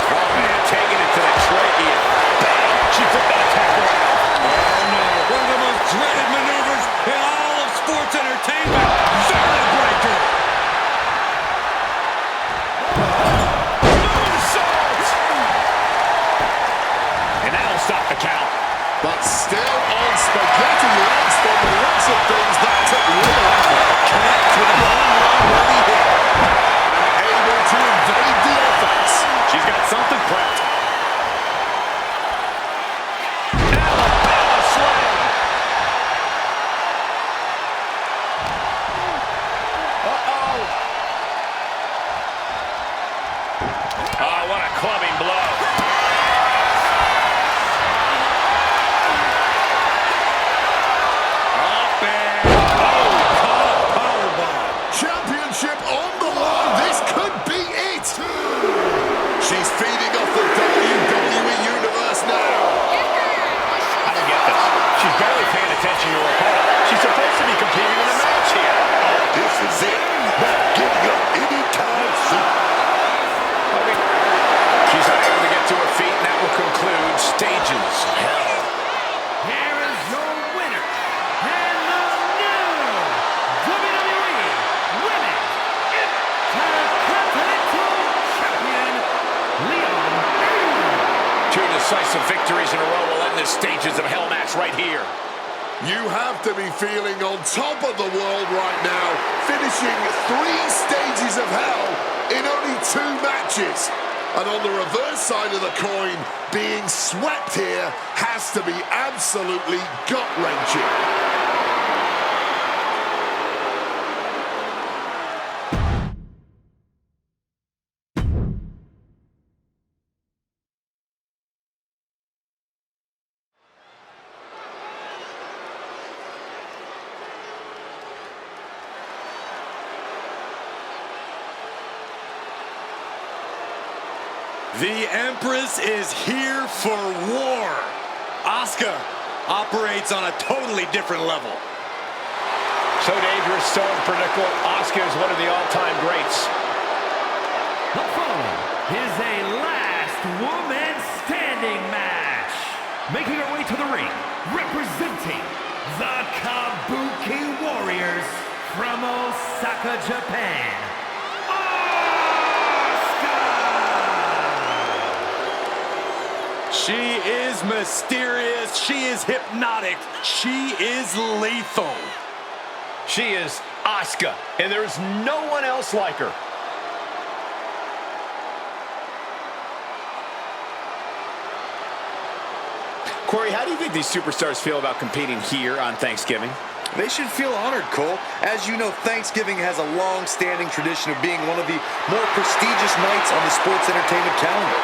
Oh, man, taking it to the trachea. Bang. She put that attack around. Oh, no. One of the most dreaded maneuvers in all of sports entertainment. Solid breaker. Moonsault. And that'll stop the count. But still on spaghetti legs from the looks of things. That took little effort. Connects with a home run worthy hit. Able to evade the offense. She's got something prepped. Alabama slam. Uh-oh. Oh, what a clubbing blow. Up and... Oh, caught a powerbomb. Championship on the line. This could be it. She's feeding off the WWE Universe now. I don't get this. She's barely paying attention to her opponent. She's supposed to be competing in a match here. This is it. Not giving up anytime soon. Okay. She's unable to get to her feet, and that will conclude Stages of Hell. Here is your winner, and the new WWE Women's Intercontinental Champion, Leon. Two decisive victories in a row will end this Stages of Hell match right here. You have to be feeling on top of the world right now, finishing 3 stages of hell in only 2 matches. And on the reverse side of the coin, being swept here has to be absolutely gut-wrenching. The Empress is here for war. Asuka operates on a totally different level. So dangerous, so unpredictable. Asuka is one of the all-time greats. The following is a last woman standing match. Making her way to the ring, representing the Kabuki Warriors from Osaka, Japan. She is mysterious. She is hypnotic. She is lethal. She is Asuka, and there's no one else like her. Corey, how do you think these superstars feel about competing here on Thanksgiving? They should feel honored, Cole. As you know, Thanksgiving has a long-standing tradition of being one of the more prestigious nights on the sports entertainment calendar.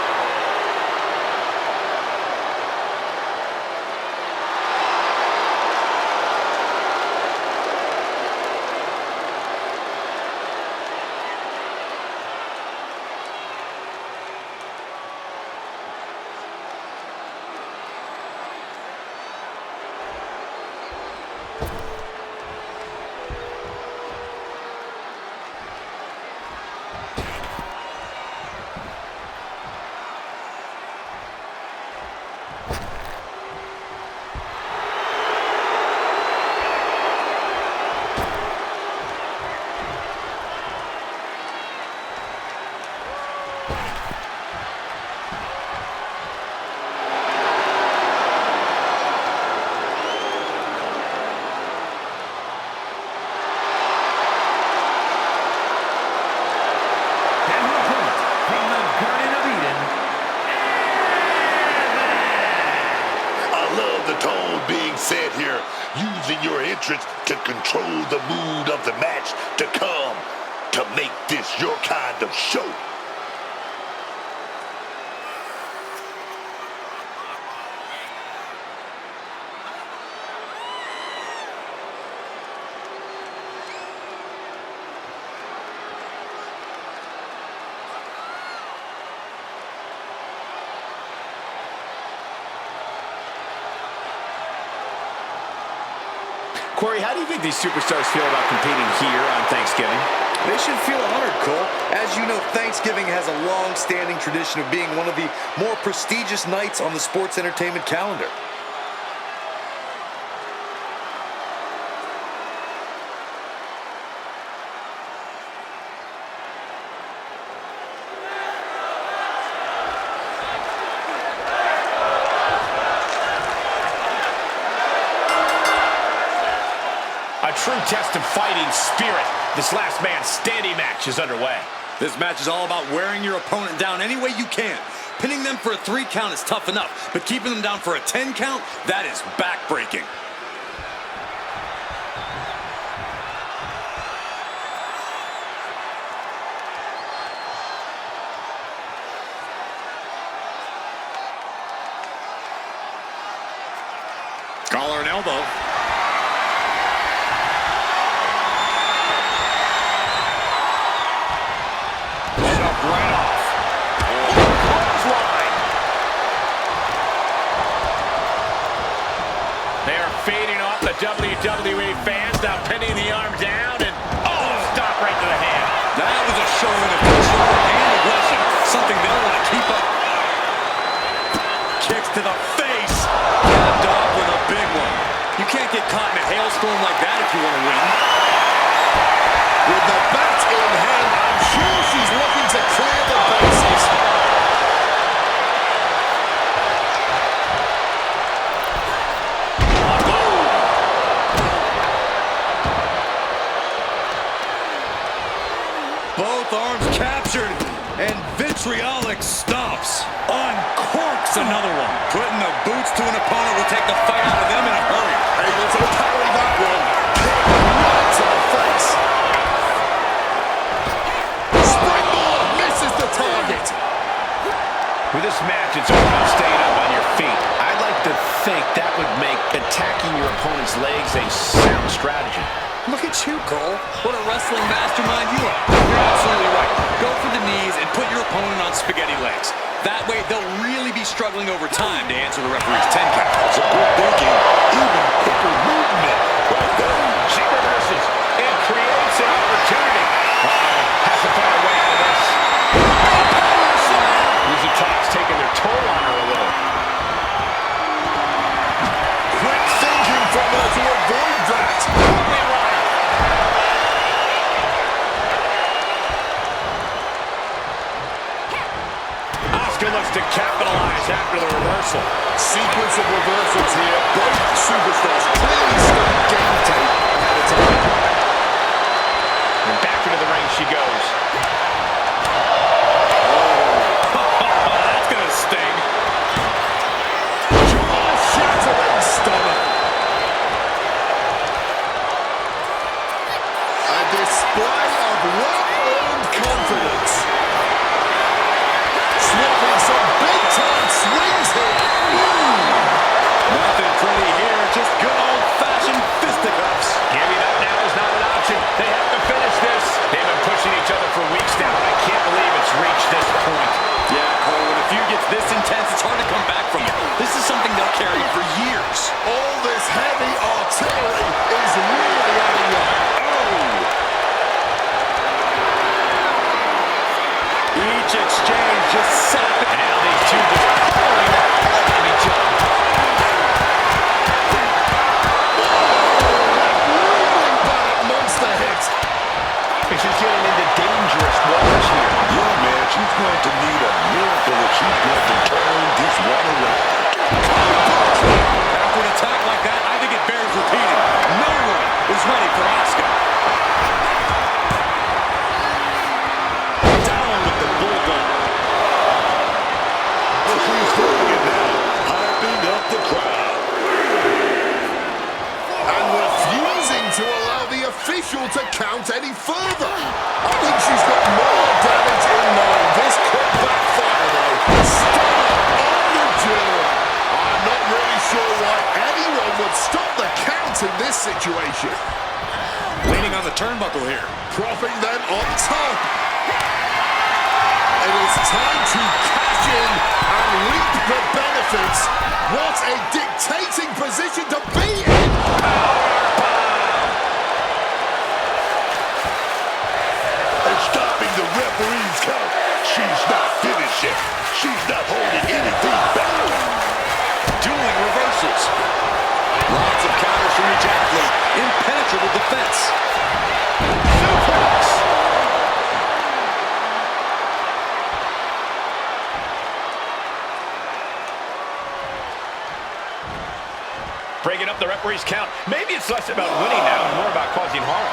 using your entrance to control the mood of the match to come, to make this your kind of show. Corey, how do you think these superstars feel about competing here on Thanksgiving? They should feel honored, Cole. As you know, Thanksgiving has a long-standing tradition of being one of the more prestigious nights on the sports entertainment calendar. A true test of fighting spirit. This last man standing match is underway. This match is all about wearing your opponent down any way you can. Pinning them for a 3 count is tough enough, but keeping them down for a 10 count, that is backbreaking. Collar and elbow. Right off. Clothesline. They are fading off the WWE fans, now pinning the arm down, and stop right to the hand. That was a showing of control and aggression, something they'll want to keep up. Kicks to the face. Capped off with a big one. You can't get caught in a hailstorm like that if you want to win. With the bat in hand, I'm sure she's looking to clear the bases. Both arms captured, and vitriolic stomps. Uncorks another one. Putting the boots to an opponent will take the fight out of them in a hurry. Able to parry that one. Kick right to the face. Springboard misses the target. With this match, it's all about staying up on your feet. I'd like to think that would make attacking your opponent's legs a sound strategy. Look at you, Cole. What a wrestling mastermind you are. You're absolutely right. Go for the knees and put your opponent on spaghetti legs. That way, they'll really be struggling over time to answer the referee's 10 count. Some good thinking, even quicker movement right there. She reverses and creates an opportunity. Has to find a way out of this. These attacks taking their toll on her a little. Quick thinking from her to avoid that. Asuka looks to capitalize after the reversal. Sequence of reversals here. Both superstars clearly stuck game tape ahead of time. And back into the ring she goes. That's going to sting. Jaw-shattering stunner. A display of well-earned confidence. Swapping some big-time swings here. Nothing official to count any further. I think she's got more damage in mind. This could backfire, though. Stunner on the jaw. I'm not really sure why anyone would stop the count in this situation. Leaning on the turnbuckle here. Propping them on top. It is time to cash in and reap the benefits. What a dictating position to be in. And stopping the referee's count. She's not finished yet. She's not holding anything back. Dueling reversals. Lots of counters from each athlete. Impenetrable defense. Suplex. Breaking up the referee's count. Maybe it's less about winning now and more about causing harm.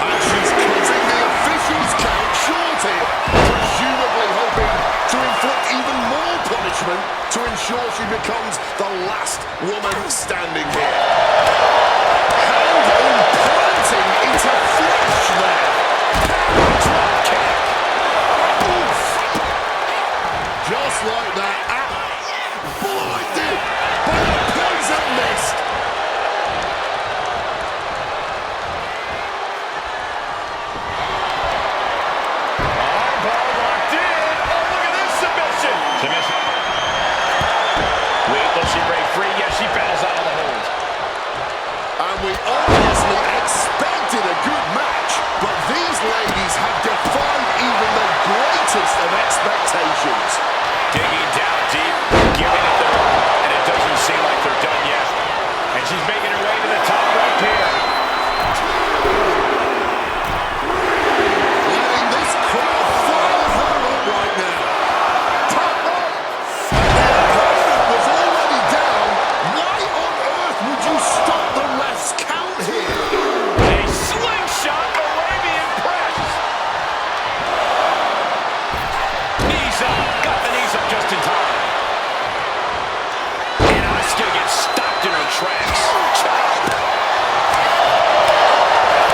And she's cutting the official's count short here, presumably hoping to inflict even more punishment to ensure she becomes the last woman standing here. Hand implanting into flesh there. Drop kick. Oof. Just like that. Blinded by the poison mist. Armbar locked in. Oh, look at this submission. Submission. Wait, will she break free? Yes, she battles out of the hold. And we obviously expected a good match, but these ladies have defied even the greatest of expectations. Digging down deep, giving it their all, and it doesn't seem like they're done yet. And she's making her way to the top rope here. Letting this crowd fire her up right now. Top rope. And their opponent was already down. Why on earth would you stop the ref's count here? A slingshot Arabian press. Knees up. Got the knees up just in time. And Asuka gets stopped in her tracks. Chop.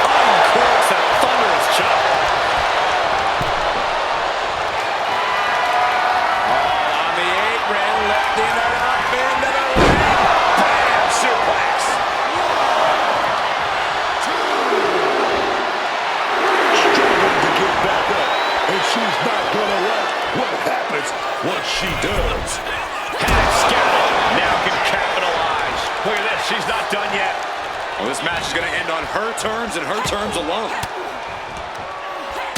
Uncorks a thunderous chop. All on the apron, lifting her up into the ring. Bam! Suplex. Struggling to get back up. And she's not gonna like what happens once she does. Had it scouted. Now can capitalize. Look at this. She's not done yet. Well, this match is going to end on her terms and her terms alone.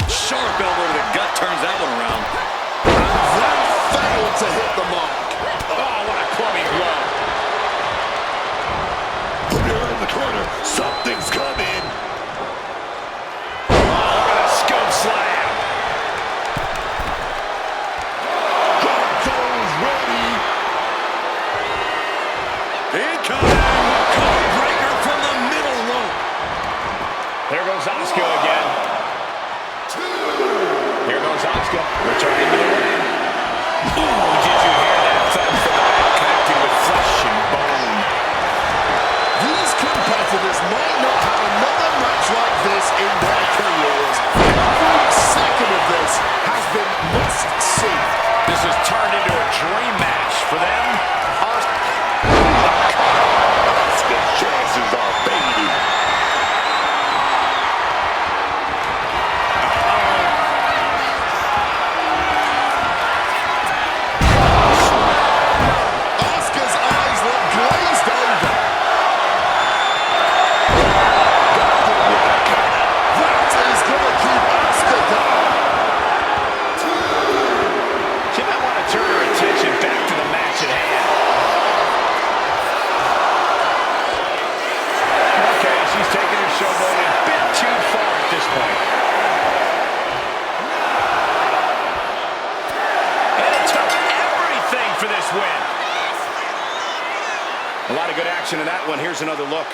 Sharp elbow to the gut turns that one around. That failed to hit the mark. Oh, what a clubbing blow. Put her in the corner. Something's coming. Oh, look at the scope slam. Gonzo's ready. Incoming. Code breaker from the middle rope. There goes Asuka again. Here goes Asuka. Returning to the ring. Ooh, did you hear that thud from the back? Connecting with flesh and bone. These competitors might not have another match like this in their careers. Every second of this has been must-see. This has turned into a dream match for them. Asuka's chances are fading. Asuka's eyes look glazed over. That is going to keep Asuka down. She might want to turn her attention back to the match at hand. Okay, she's taking her showboat a bit too far at this point. And it took everything for this win. A lot of good action in that one. Here's another look.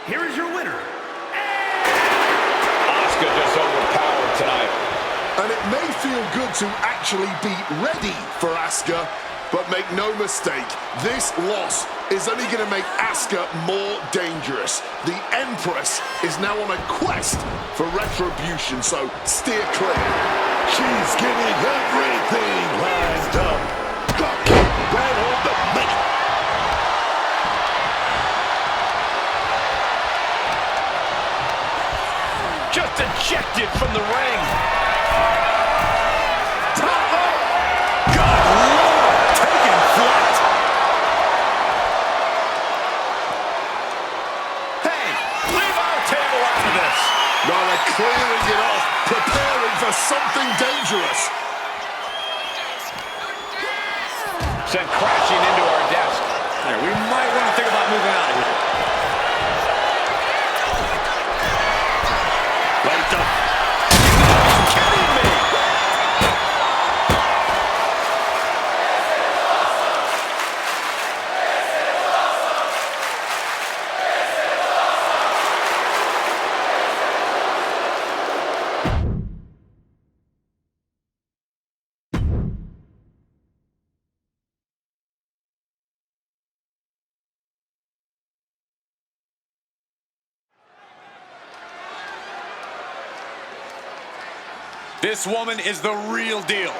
here is your winner. Asuka just overpowered tonight. And it may feel good to actually be ready for Asuka, but make no mistake, this loss is only going to make Asuka more dangerous. The Empress is now on a quest for retribution, so steer clear. She's getting everything lined up. Drop kick right on the money. Just ejected from the ring. Good Lord, taking flight. Hey, leave our table after this. Now they're clearing it off, preparing for something dangerous. Sent crashing into our desk. There, we might want to think about moving out of here. Right up. You're kidding me. This woman is the real deal.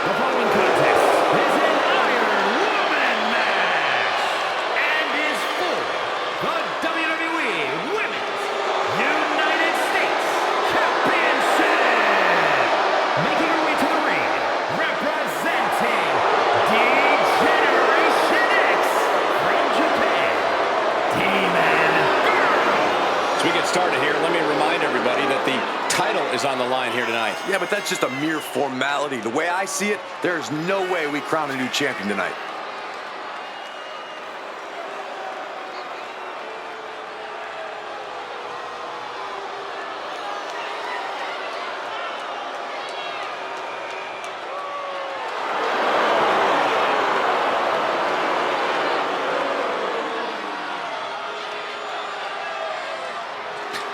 The following contest is an Iron Woman match and is for the WWE Women's United States Championship. Making her way to the ring, representing D-Generation X from Japan, Demon Girl. As we get started here, let me remind everybody that the title is on the line here tonight. Yeah, but that's just a mere formality. The way I see it, there's no way we crown a new champion tonight.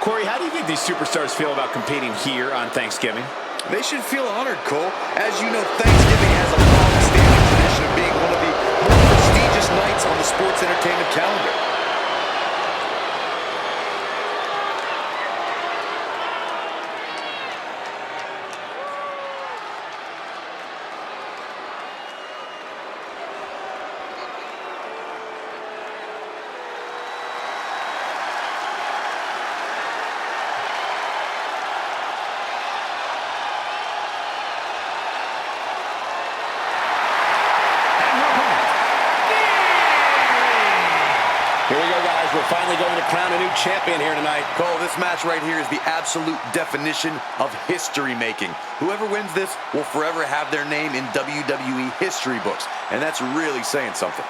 Corey, how do you think these superstars feel about competing here on Thanksgiving? They should feel honored, Cole. As you know, Thanksgiving has a long-standing tradition of being one of the more prestigious nights on the sports entertainment calendar. Here we go, guys. We're finally going to crown a new champion here tonight. Cole, this match right here is the absolute definition of history making. Whoever wins this will forever have their name in WWE history books, and that's really saying something.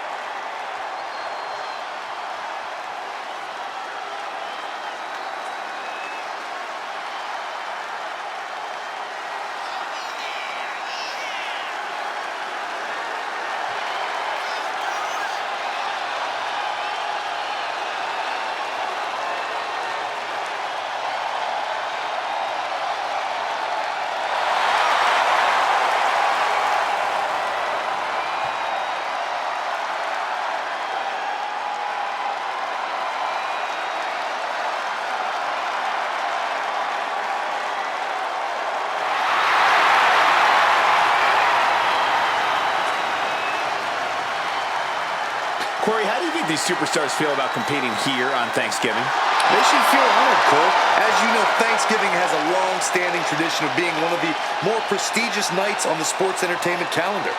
Corey, how do you think think these superstars feel about competing here on Thanksgiving? They should feel honored, Cole. As you know, Thanksgiving has a long-standing tradition of being one of the more prestigious nights on the sports entertainment calendar.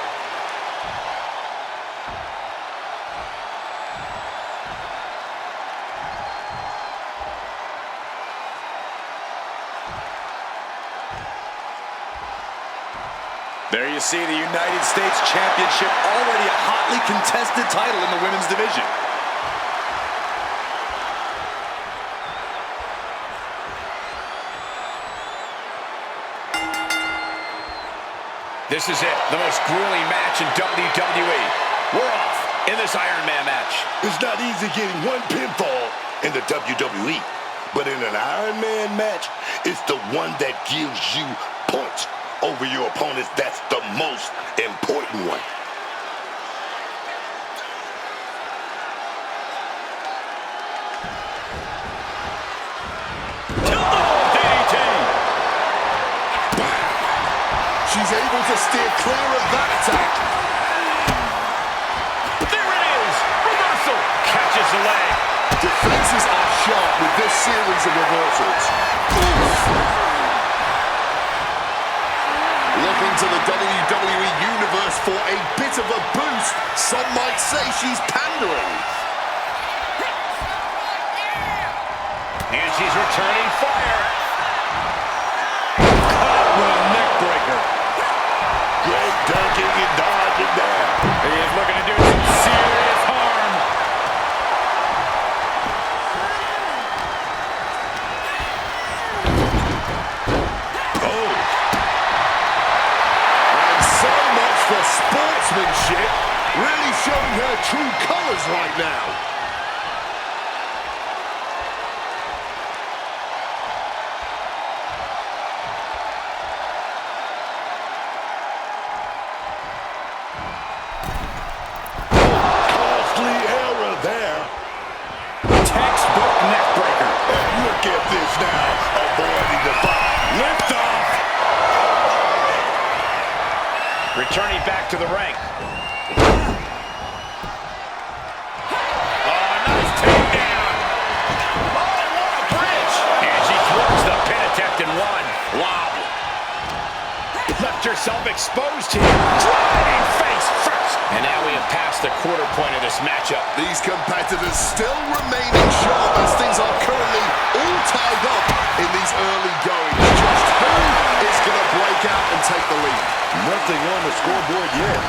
There you see the United States Championship, already a hotly contested title in the women's division. This is it, the most grueling match in WWE. We're off in this Iron Man match. It's not easy getting one pinfall in the WWE, but in an Iron Man match, it's the one that gives you points over your opponents. That's the most important one. She's able to steer clear of that attack. There it is! Reversal! Catches the leg. Defenses are sharp with this series of reversals. Looking to the WWE Universe for a bit of a boost. Some might say she's pandering. And she's returning fire. Caught with a neck breaker. Great ducking and dodging there. He is looking to do some serious harm. Oh, And so much for sportsmanship. Really showing her true colors right now. costly error there. Textbook neck breaker. And look at this now, avoiding the fight. Lift off. Returning back to the ring. Oh, nice takedown. Oh, what a bridge. And she throws the pin attempt in one. Wow. Left herself exposed here. Driving face first. And now we have passed the quarter point of this matchup. These competitors still remaining sharp as things are currently all tied up in these early goings. Just who is going to break out and take the lead? Nothing on the scoreboard yet.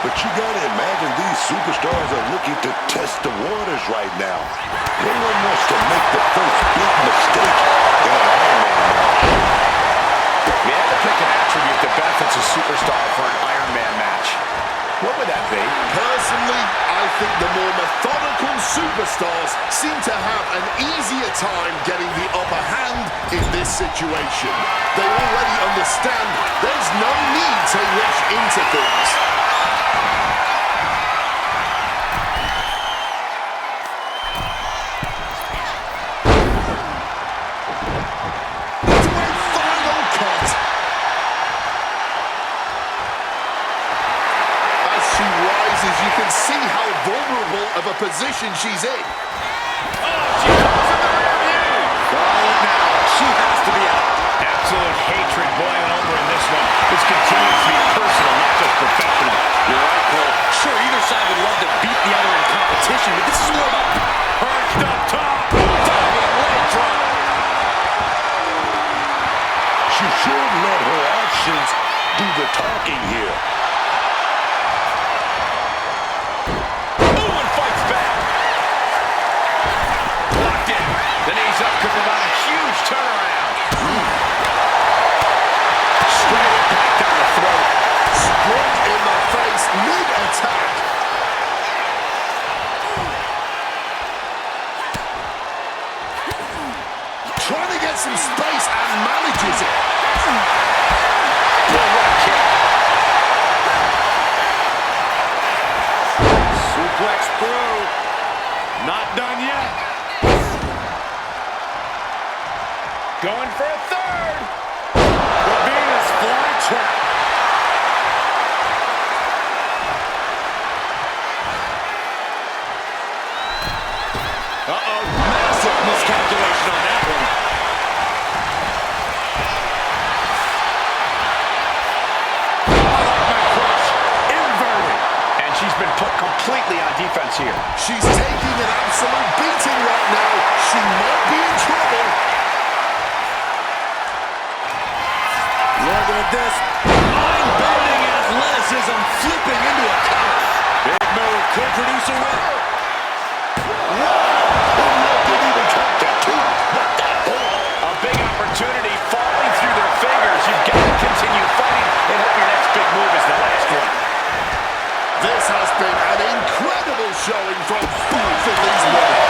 But you gotta imagine these superstars are looking to test the waters right now. No one wants to make the first big mistake in an Iron Man match. We have to pick an attribute that benefits a superstar for an Iron Man match. What would that be? Personally, I think the more methodical superstars seem to have an easier time getting the upper hand in this situation. They already understand there's no need to rush into things. To a final cut. As she rises, you can see how vulnerable of a position she's in. Oh, she comes in the rear view. Right now, she has to be out. Absolute hatred boiling over in this one. This continues to be personal, not just professional. You're right, Cole. Sure, either side would love to beat the other in competition, but this is more about perched up top. Diving leg drop. She should let her actions do the talking here. Ooh, and fights back. Locked in. The knees up could provide a huge turnaround. Straight impact on the throat. Struck in the face mid-attack. Trying to get some space and manages it. Well, what a kick. put completely on defense here. She's taking an absolute beating right now. She might be in trouble. Look at this. Mind-bending athleticism flipping into a counter. Big move could produce a win. A big opportunity falling through their fingers. You've got to continue fighting and hope your next big move is the last one. This has been an incredible showing from both of these women.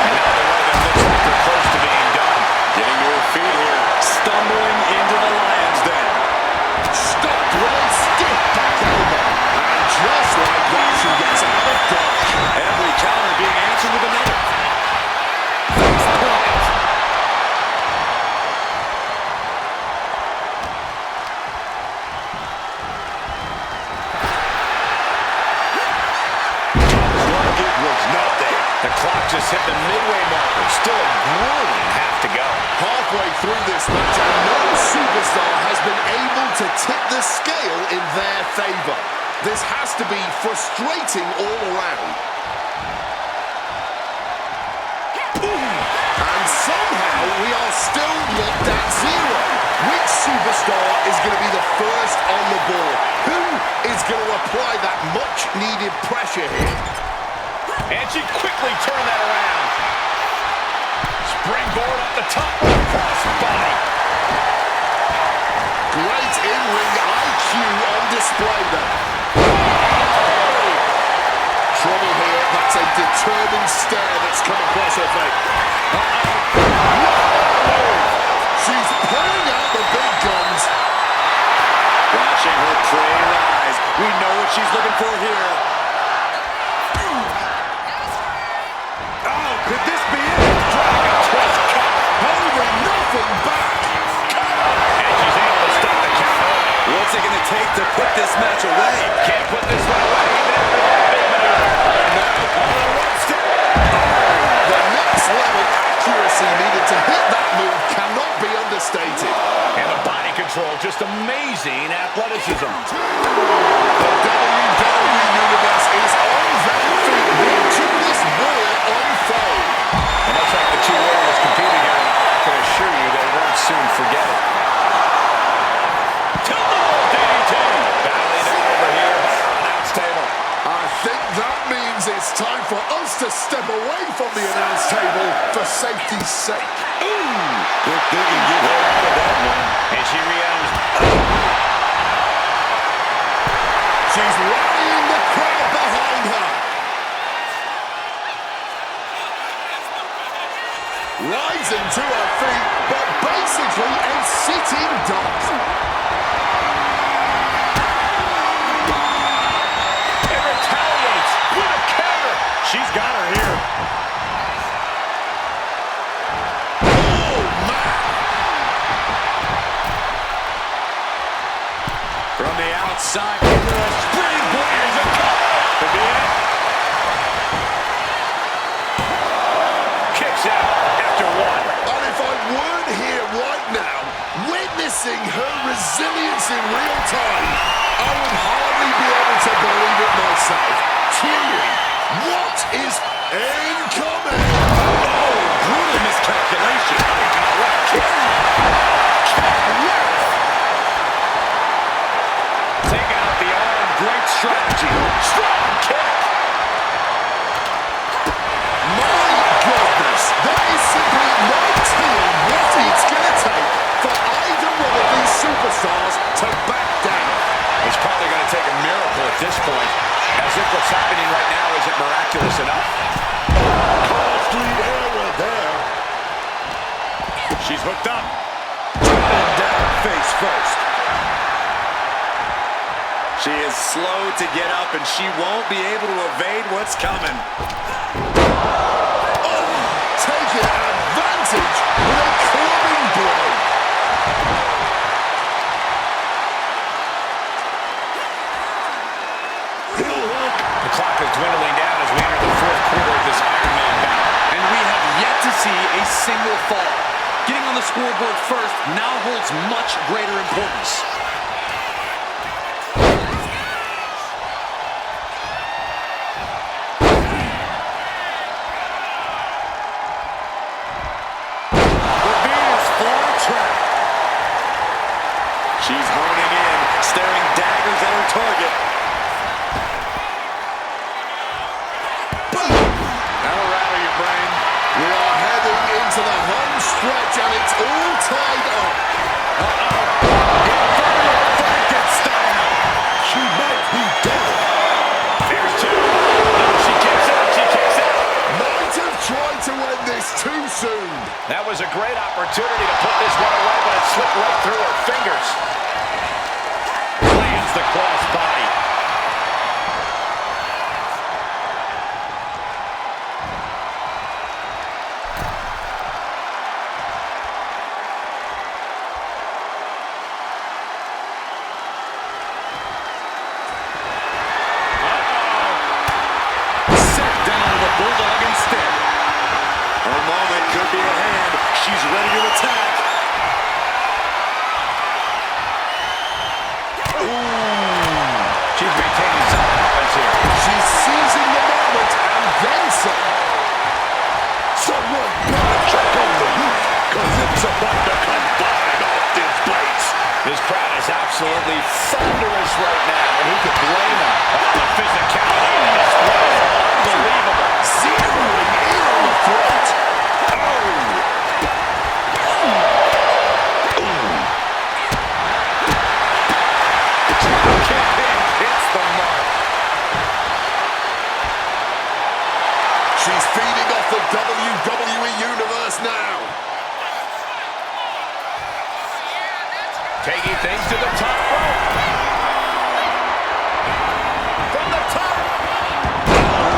Another one that looks like they're close to being done. Getting to her feet here. Stumbling into the Lions Den. Stopped with a stiff back elbow. And just like that, she gets out of dodge. Every counter being answered with another. The clock just hit the midway marker. Still a grueling half to go. Halfway through this match, and no superstar has been able to tip the scale in their favor. This has to be frustrating all around. And somehow we are still locked at zero. Which superstar is going to be the first on the board? Who is going to apply that much-needed pressure here? And she quickly turned that around. Springboard up the top. Cross body. Great in-ring IQ on display there. Trouble here. That's a determined stare that's come across her face. She's pulling out the big guns. Watching her prey rise. We know what she's looking for here. Could this be it? Dragon twist cut. Holding nothing back. And she's able to stop the counter. What's it going to take to put this match away? Can't put this one away even after that big maneuver. The next level accuracy needed to hit that move cannot be understated. And the body control, just amazing athleticism. The WWE Universe is on their feet watching this war unfold. And much like the two warriors competing here, I can assure you they won't soon forget it. DDT. Battling out over here by our announce table. I think that means it's time for us to step away from the announce table for safety's sake. If they can get her out of that one. And she re-enters. She's rallying the crowd behind her. Rising to her feet, but basically a sitting duck. And retaliates with a counter. She's got her here. Oh, man. From the outside, with a springboard. Here's a cover. Could be it. Kicks out after one. And if I weren't here right now, witnessing her resilience in real time, I would hardly be able to believe it myself. Cheering. What is incoming? Oh, brutal miscalculation. What kick? Taking out the arm. Great strategy. Strong kick. My goodness, there is simply no telling what it's going to take for either one of these superstars to back down. It's probably going to take a miracle at this point, as if what's happening right now isn't miraculous enough. Costly error there. She's hooked up. And down face first. She is slow to get up, and she won't be able to evade what's coming. Taking advantage with a clubbing blow. The clock is dwindling down as we enter the fourth quarter of this Iron Man battle. And we have yet to see a single fall. Getting on the scoreboard first now holds much greater importance. could be a hand. She's ready to attack. She's maintaining some offense here. She's seizing the moment and then some. Someone gotta check on the roof, cause it's about to come flying off this place. This crowd is absolutely thunderous right now, and who could blame them? The physicality in this place is unbelievable. Zeroing in on the throat. Hits the mark. She's feeding off the WWE Universe now. Taking things to the top rope. From the top.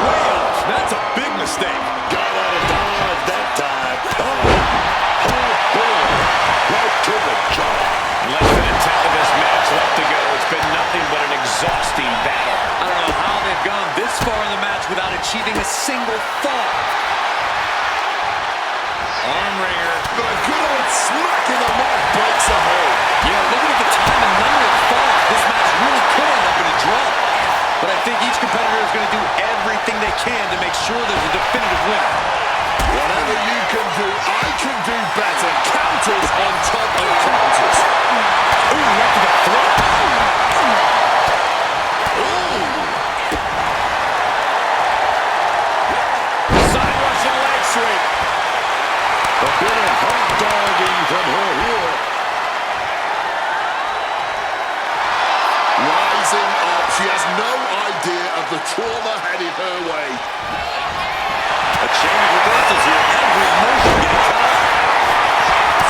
Way off. That's a big mistake. Got out of dodge that time. Oh boy. Right to the jaw. Less than a tenth of this match left to go. It's been nothing but an exhausting battle. I don't know how they've gone this far in the match without achieving a single fall. Arm wringer. But a good old smack in the mouth breaks the hold. You know, looking at the time and number of falls, this match really could end up in a draw. But I think each competitor is going to do everything they can to make sure there's a definitive winner. Whatever you can do, I can do better. Counters on top of counters. Ooh, right to the throat. Side Russian leg sweep. A bit of hot dogging from her here. Rising up, she has no idea of the trauma headed her way. A chain of reversals here. Every motion getting cut off.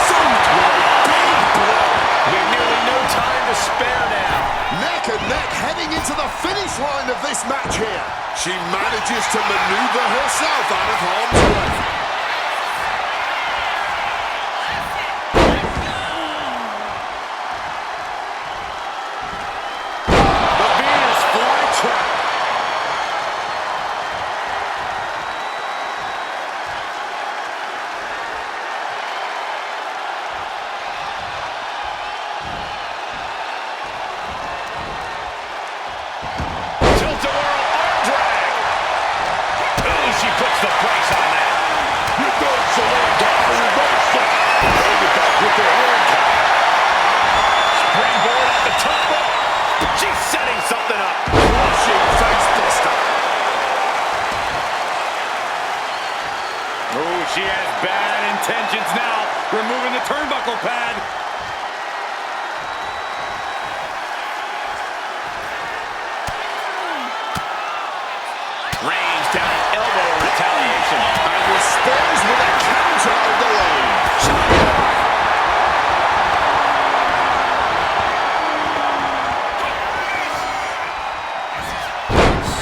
Thumped with a big blow. We have nearly no time to spare now. Neck and neck heading into the finish line of this match here. She manages to maneuver herself out of harm's way. The Venus flytrap. Tilt-a-whirl arm drag. Ooh, she puts the brakes on that. Reversal on top of reversal. Hold it back with their hand count. Springboard at the top rope. She's setting something up. Crushing face buster. Oh, she has bad intentions now. Removing the turnbuckle pad. Range down an elbow in retaliation. And responds with a counter of their own.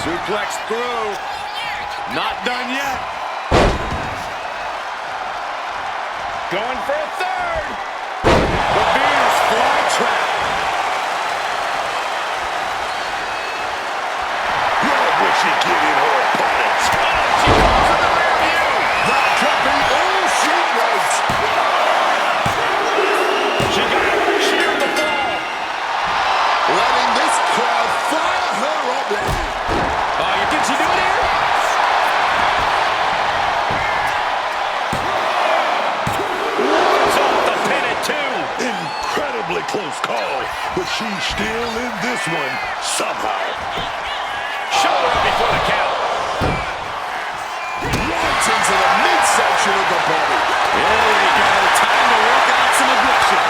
Suplex through. Not done yet. Going for a third. The Venus flytrap. Where would she get in her opponents? She goes in the rear view. That could be all she wrote. She got it. Sheared the fall. Letting this crowd fire her up. Oh, you think she do it here? It's off the pin at two. Incredibly close call, but she's still in this one somehow. Shoulder up before the count. Right into the midsection of the body. There we go. Time to work out some aggression.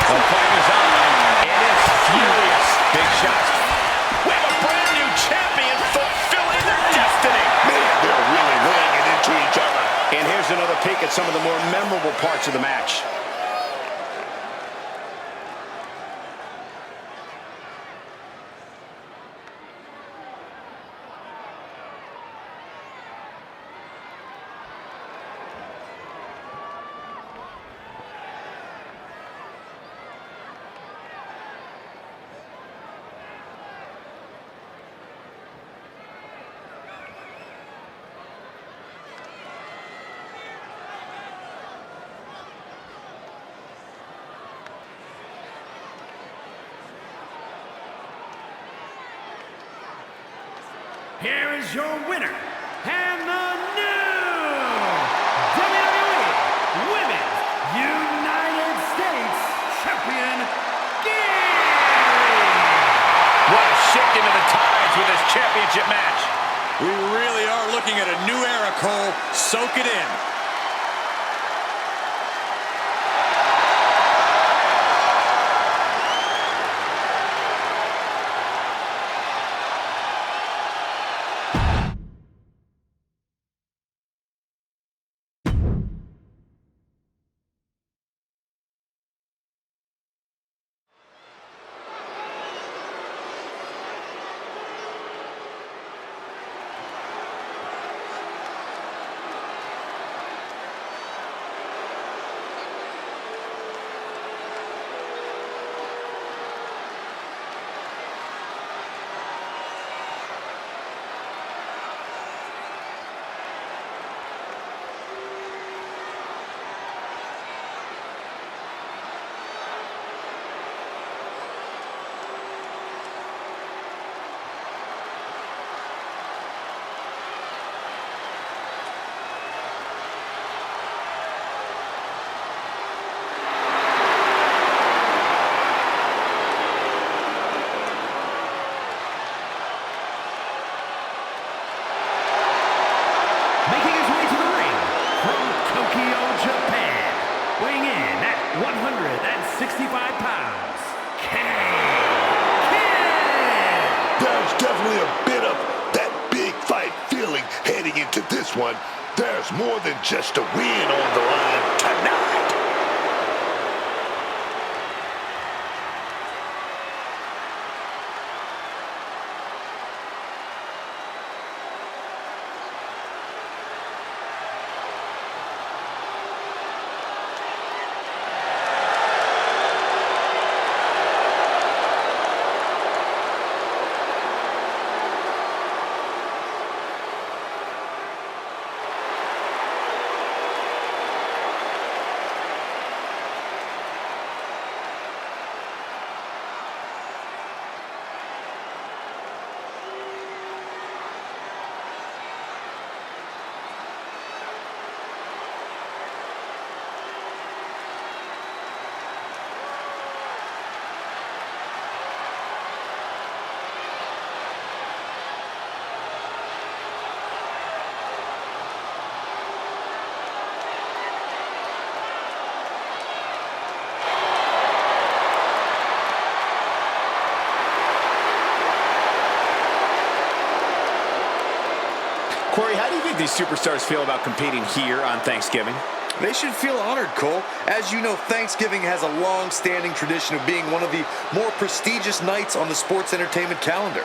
The fight is on. It is furious. Big shots. We have a brand new champion fulfilling their destiny. Man, they're really laying it into each other. And here's another peek at some of the more memorable parts of the match. here is your winner, and the new WWE Women's United States Champion, Gary! What a shift into the tides with this championship match. We really are looking at a new era, Cole. Soak it in. Making his way to the ring from Tokyo, Japan, weighing in at 165 pounds, There's definitely a bit of that big fight feeling heading into this one. There's more than just a win on the line tonight. Corey, how do you think these superstars feel about competing here on Thanksgiving? They should feel honored, Cole. As you know, Thanksgiving has a long-standing tradition of being one of the more prestigious nights on the sports entertainment calendar.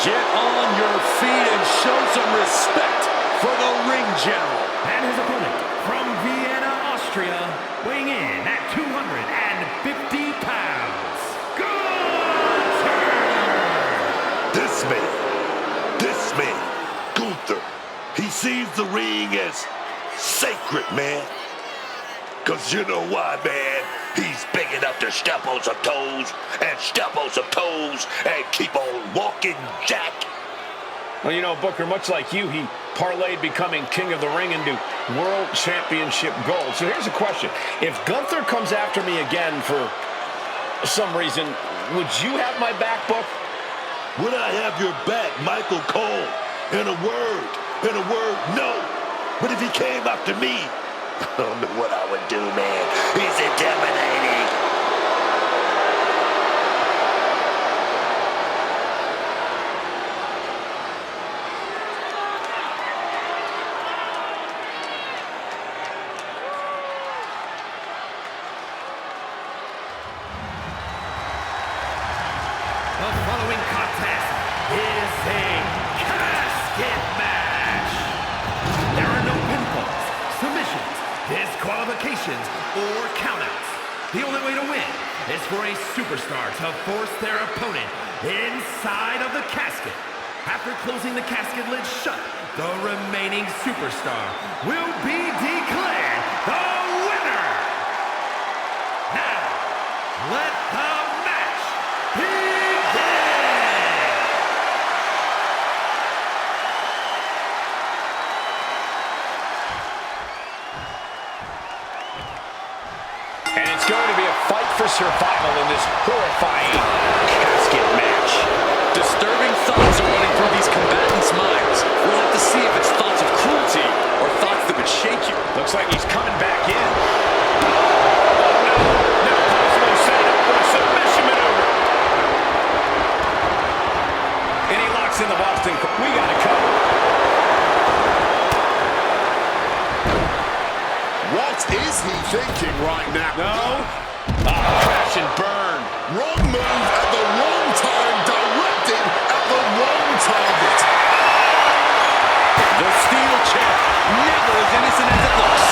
Get on your feet and show some respect for the ring general. And his opponent from Vienna, Austria, weighing in at 250 pounds, Gunther! This man, Gunther, he sees the ring as sacred, man. Cause you know why, man? He's big enough to step on some toes and step on some toes and keep on walking, Jack. Well, you know, Booker, much like you, he parlayed becoming king of the ring into world championship gold. So here's a question. If Gunther comes after me again for some reason, would you have my back, Book? Would I have your back, Michael Cole? In a word, no. But if he came after me, I don't know what I would do, man. He's intimidating. The following contest is a casket match. There are no pinfalls, submissions, disqualifications, or countouts. The only way to win is for a superstar to force their opponent inside of the casket. After closing the casket lid shut, the remaining superstar will be declared the winner. Now, let the match begin! And it's going to be a fight for survival in this horrifying casket match. Disturbing thoughts are running through these combatants' minds. We'll have to see if it's thoughts of cruelty or thoughts that would shake you. Looks like he's coming back in. Oh, no. Now possibly setting up for a submission maneuver. And he locks in the Boston. We got it covered. What is he thinking right now? No. Crash and burn. Wrong move at the wrong time, directed at the wrong target. The steel chair, never as innocent as it looks.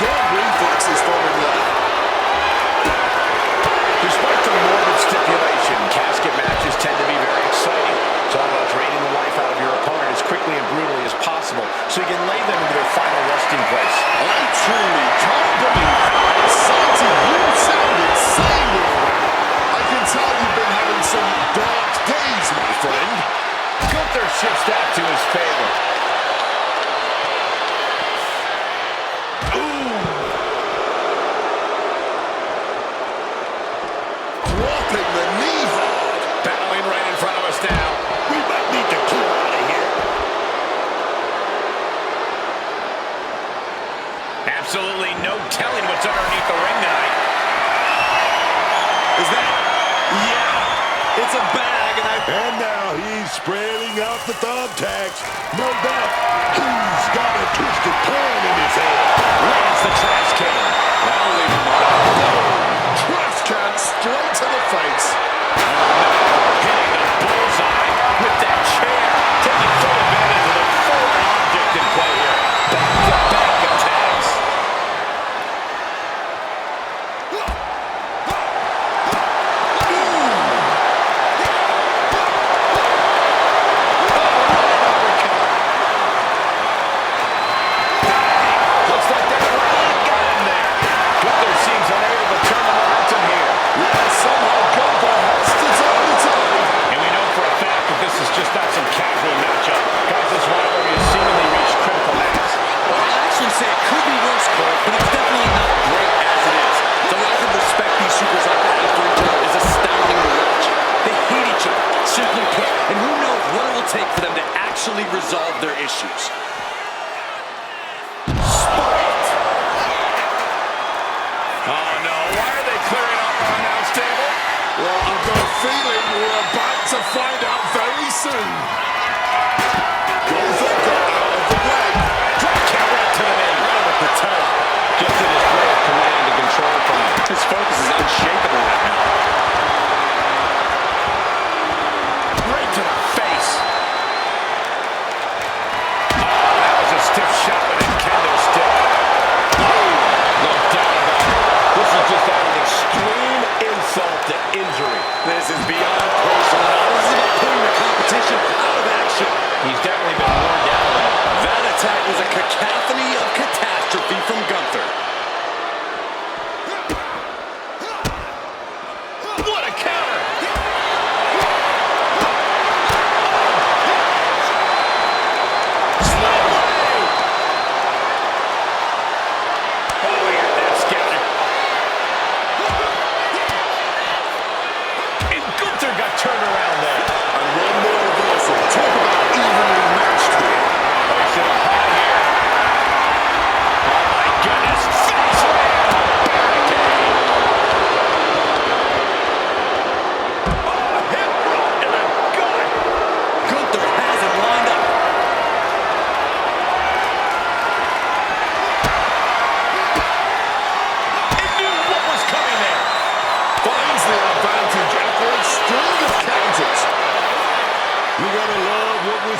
Good reflexes from him there. Despite the morbid stipulation, casket matches tend to be very exciting. It's all about draining the life out of your opponent as quickly and brutally as possible so you can lay them into their final resting place. I truly can't believe how excited you sounded saying all that. I can tell you've been having some dark days, my friend. Gunther shifts that to his favor. Dropping the knee hard. Battling right in front of us now. We might need to clear out of here. Absolutely no telling what's underneath the ring tonight. Is that? Yeah, it's a bag, And now he's spreading out the thumbtacks. No doubt he's got a twisted plan in his head. Lands the trash can. That'll leave him alone. Trash can straight to the face. Hitting the bullseye with that chair. Taking full advantage of the foreign object in play here. Back-to-back attacks. Looks like that right got him there. Gunther seems unable to turn the momentum here. Yeah, somehow Gunther has to turn the tide. And we know for a fact that this is just not some casual matchup. Guys, this rivalry has seemingly reached critical mass. Well, I'd actually say it could be worse, Cole, but it's definitely not great as it is. The lack of respect these superstars have for each other is astounding to watch. They hate each other, simply put, and who knows what it will take for them to actually resolve their issues. Oh, no. Why are they clearing up our announce table? Well, I've got a feeling we're about to find out very soon. Gunther got out of the way. Drop kick right to the knee. Right on the patella. Gets in his way of command and control from him. His focus is unshakable right now. Right to the face. Oh, that was a stiff shot with a kendo stick. No doubt about it. This is just adding extreme insult to injury. This is beyond personal. This is about putting the competition out of action. He's definitely been worn down. That attack was a cacophony of catastrophe from Gunther. What a counter! Slow play! Oh, look at that scatter. And Gunther got turned around there. And one more reversal. Talk about evenly matched here. Oh,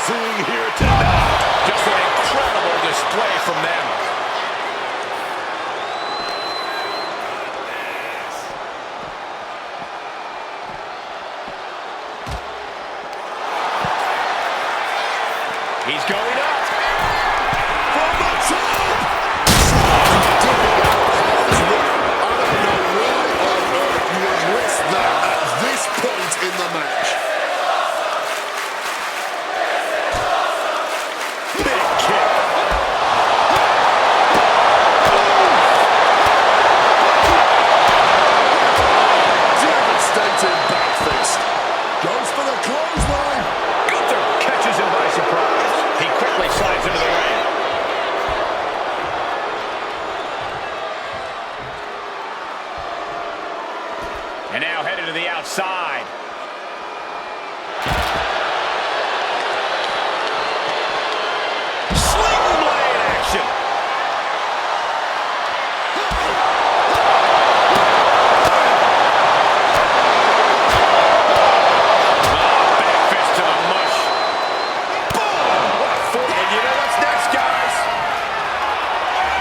seeing here tonight? Just an incredible display from them. He's going up. From the top! Dipping out Harlow's whip. I don't know why on earth you would risk that at this point in the match. Big kick. Devastating back fist. Goes for the clothesline. Gunther catches him by surprise. He quickly slides into the ring. And now headed to the outside. Sling blade action. Back fist to the mush. Boom! What a foot. And you know what's next, guys?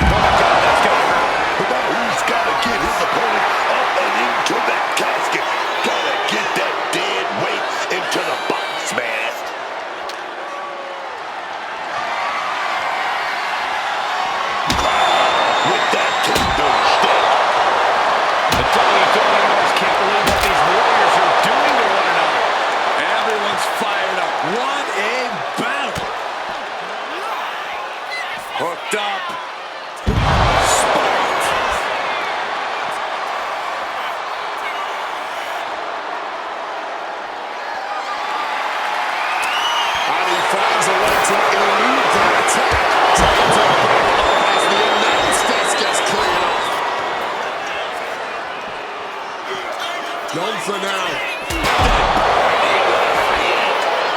Oh my God, that's gonna hurt. But now he's got to get his opponent up and into that casket. Got to get that dead weight into the box, man. With that tombstone stick. The WWE can't believe what these Warriors are doing to one another. Everyone's fired up. What a battle. Hooked up. Spiked. And he finds a way to elude that attack. Time to break up as the announce desk gets cleared off. Gunther now.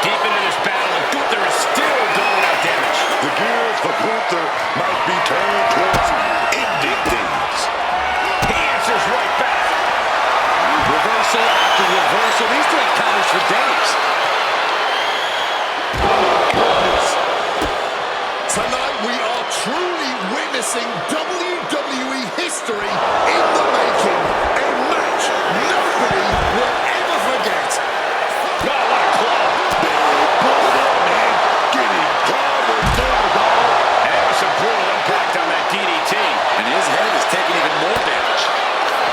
Deep into this battle, and Gunther is still doling out damage. The gears for Gunther might be turned towards ending things. He answers right back. Reversal after reversal. These two have counters for days. Tonight we are truly witnessing WWE history in the making. A match nobody will ever forget. Oh, what a club. Pull it up, man. Get him covered there, dog. And there was some brutal impact on that DDT. And his head is taking even more damage.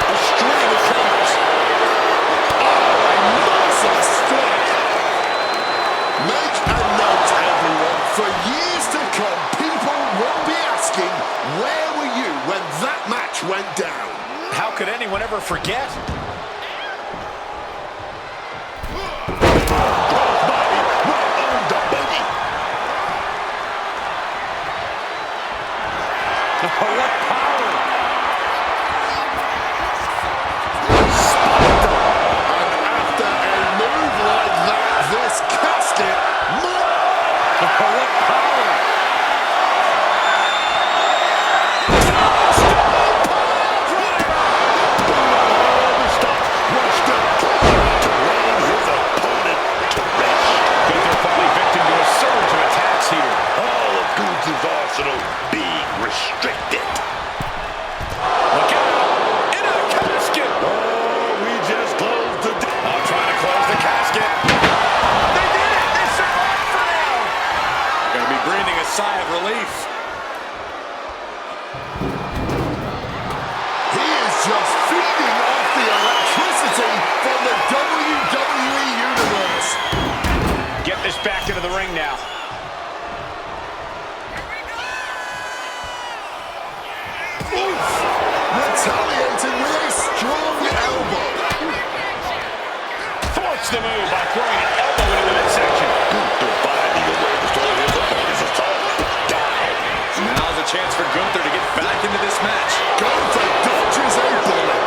A string of counters. A merciless strike. Make a note, everyone. For years to come, people will be asking, where were you when that match went down? How could anyone ever forget? Crossbody right on the money. What power. And after a move like that, this casket What power. Rushed up to lay his opponent to rest. Gunther falling victim to a surge of attacks here. All of Gunther's arsenal being restricted. Look out. Into the casket. Oh, we just closed the door. I'm trying to close the casket. They did it. They survived for now. Gonna be breathing a sigh of relief. He is just feeding off the electricity from the WWE Universe. Get this back into the ring now. Oof! Retaliating with a strong elbow. Thwarts the move by throwing an elbow into the midsection. Gunther finding a way to destroy his opponent's assault. Dive. Now's a chance for Gunther to get back into this match. Gunther dodges a bullet.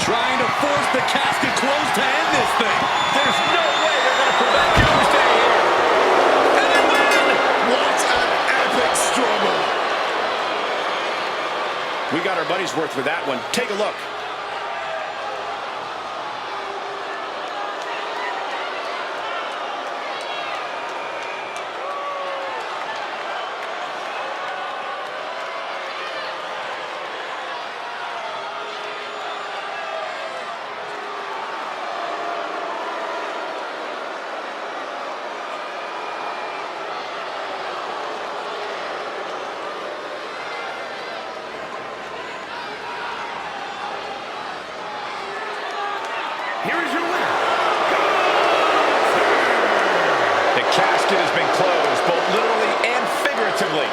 Trying to force force the casket closed to end this thing. There's no way they're going to prevent Doomsday here. And they win! What an epic struggle. We got our money's worth with that one. Take a look. Here is your winner. The casket has been closed, both literally and figuratively.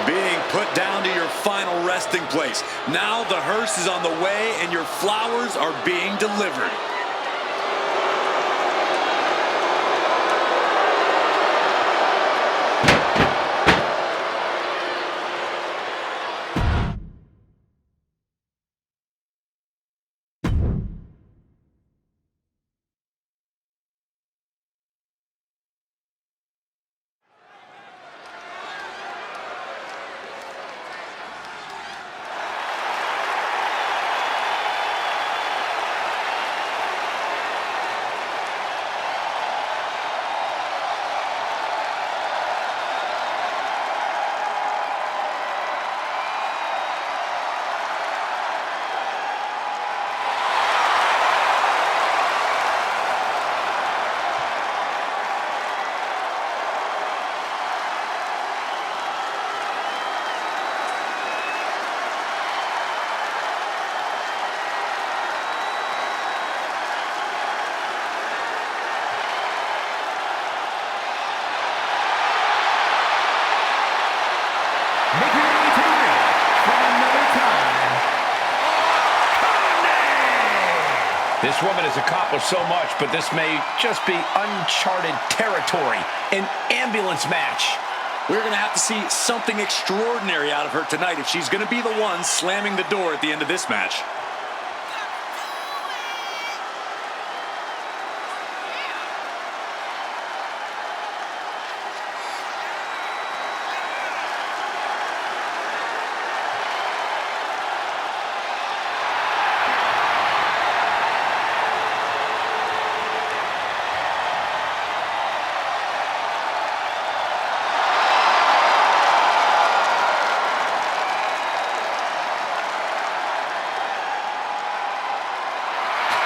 Being put down to your final resting place. Now the hearse is on the way and your flowers are being delivered. Making her way to the ring from another time. This woman has accomplished so much, but this may just be uncharted territory. An ambulance match. We're going to have to see something extraordinary out of her tonight if she's going to be the one slamming the door at the end of this match.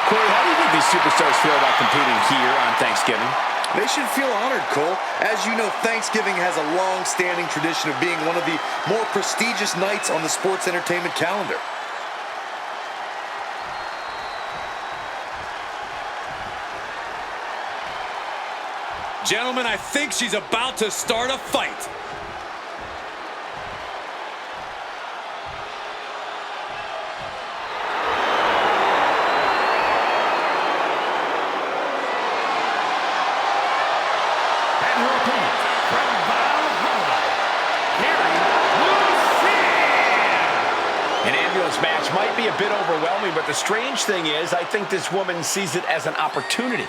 Corey, how do you think these superstars feel about competing here on Thanksgiving? They should feel honored, Cole. As you know, Thanksgiving has a long-standing tradition of being one of the more prestigious nights on the sports entertainment calendar. Gentlemen, I think she's about to start a fight. An ambulance match might be a bit overwhelming, but the strange thing is, I think this woman sees it as an opportunity.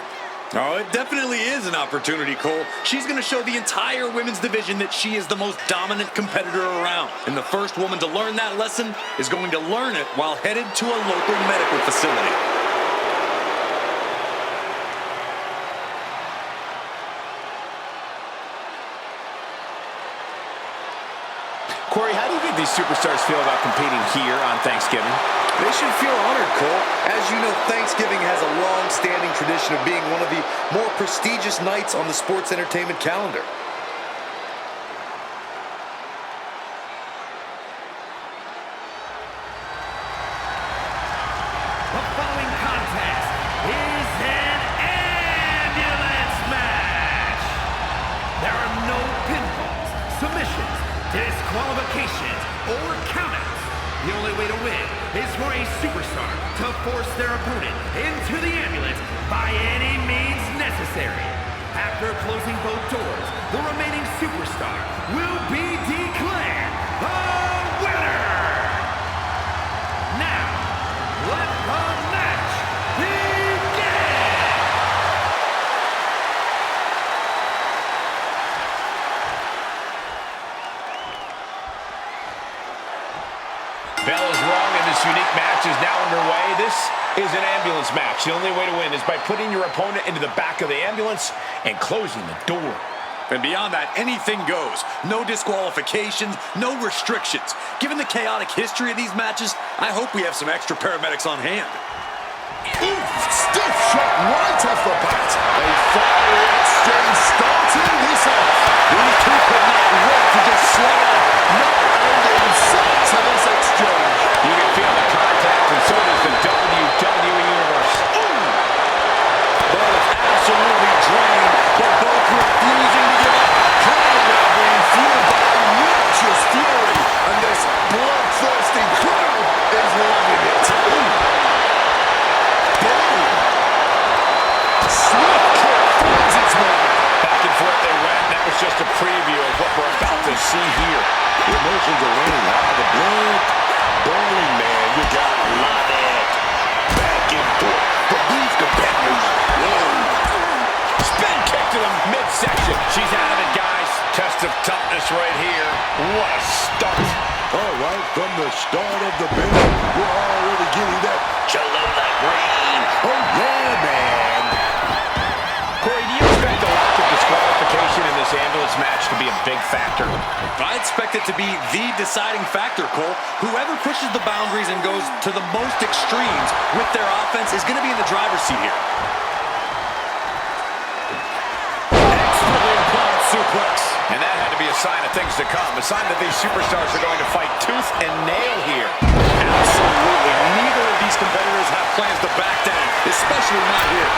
Oh, it definitely is an opportunity, Cole. She's going to show the entire women's division that she is the most dominant competitor around. And the first woman to learn that lesson is going to learn it while headed to a local medical facility. Corey, how do you think these superstars feel about competing here on Thanksgiving? They should feel honored, Cole. As you know, Thanksgiving has a long-standing tradition of being one of the more prestigious nights on the sports entertainment calendar. The following contest is an ambulance match. There are no pinfalls, submissions, disqualifications, or countouts. The only way to win is for a superstar to force their opponent into the ambulance by any means necessary. After closing both doors, the remaining superstar will be declared the winner. Now, let the match begin. is an ambulance match. The only way to win is by putting your opponent into the back of the ambulance and closing the door. And beyond that, anything goes. No disqualifications, no restrictions. Given the chaotic history of these matches, I hope we have some extra paramedics on hand. Ooh, stiff shot right off the bat. A fiery exchange starting this off. These two could not wait to just slide out. No end in sight to this exchange. You can feel the contact, and so does the WWE Universe. Ooh! Both absolutely drained, but both refusing to give up. Clearly now being fueled by righteous fury, and this bloodthirsty crowd is loving it. Ooh! Boom! Swift kick finds its mark. Back and forth they went. That was just a preview of what we're about to see here. The emotions are running high. The blood boiling, man. You gotta love it. Back and forth. But these competitors, whoa. Spin kick to the midsection. She's out of it, guys. Test of toughness right here. What a start. All right, from the start of the build, we're already getting that Cholula green. Oh, yeah, man. Corey, do you expect a lack of disqualification in this ambulance match to be a big factor? I expect it to be the deciding factor, Cole. Whoever pushes the boundaries and goes to the most extremes with their offense is going to be in the driver's seat here. Expertly applied suplex. And that had to be a sign of things to come. A sign that these superstars are going to fight tooth and nail here. Absolutely. Neither of these competitors have plans to back down, especially not here.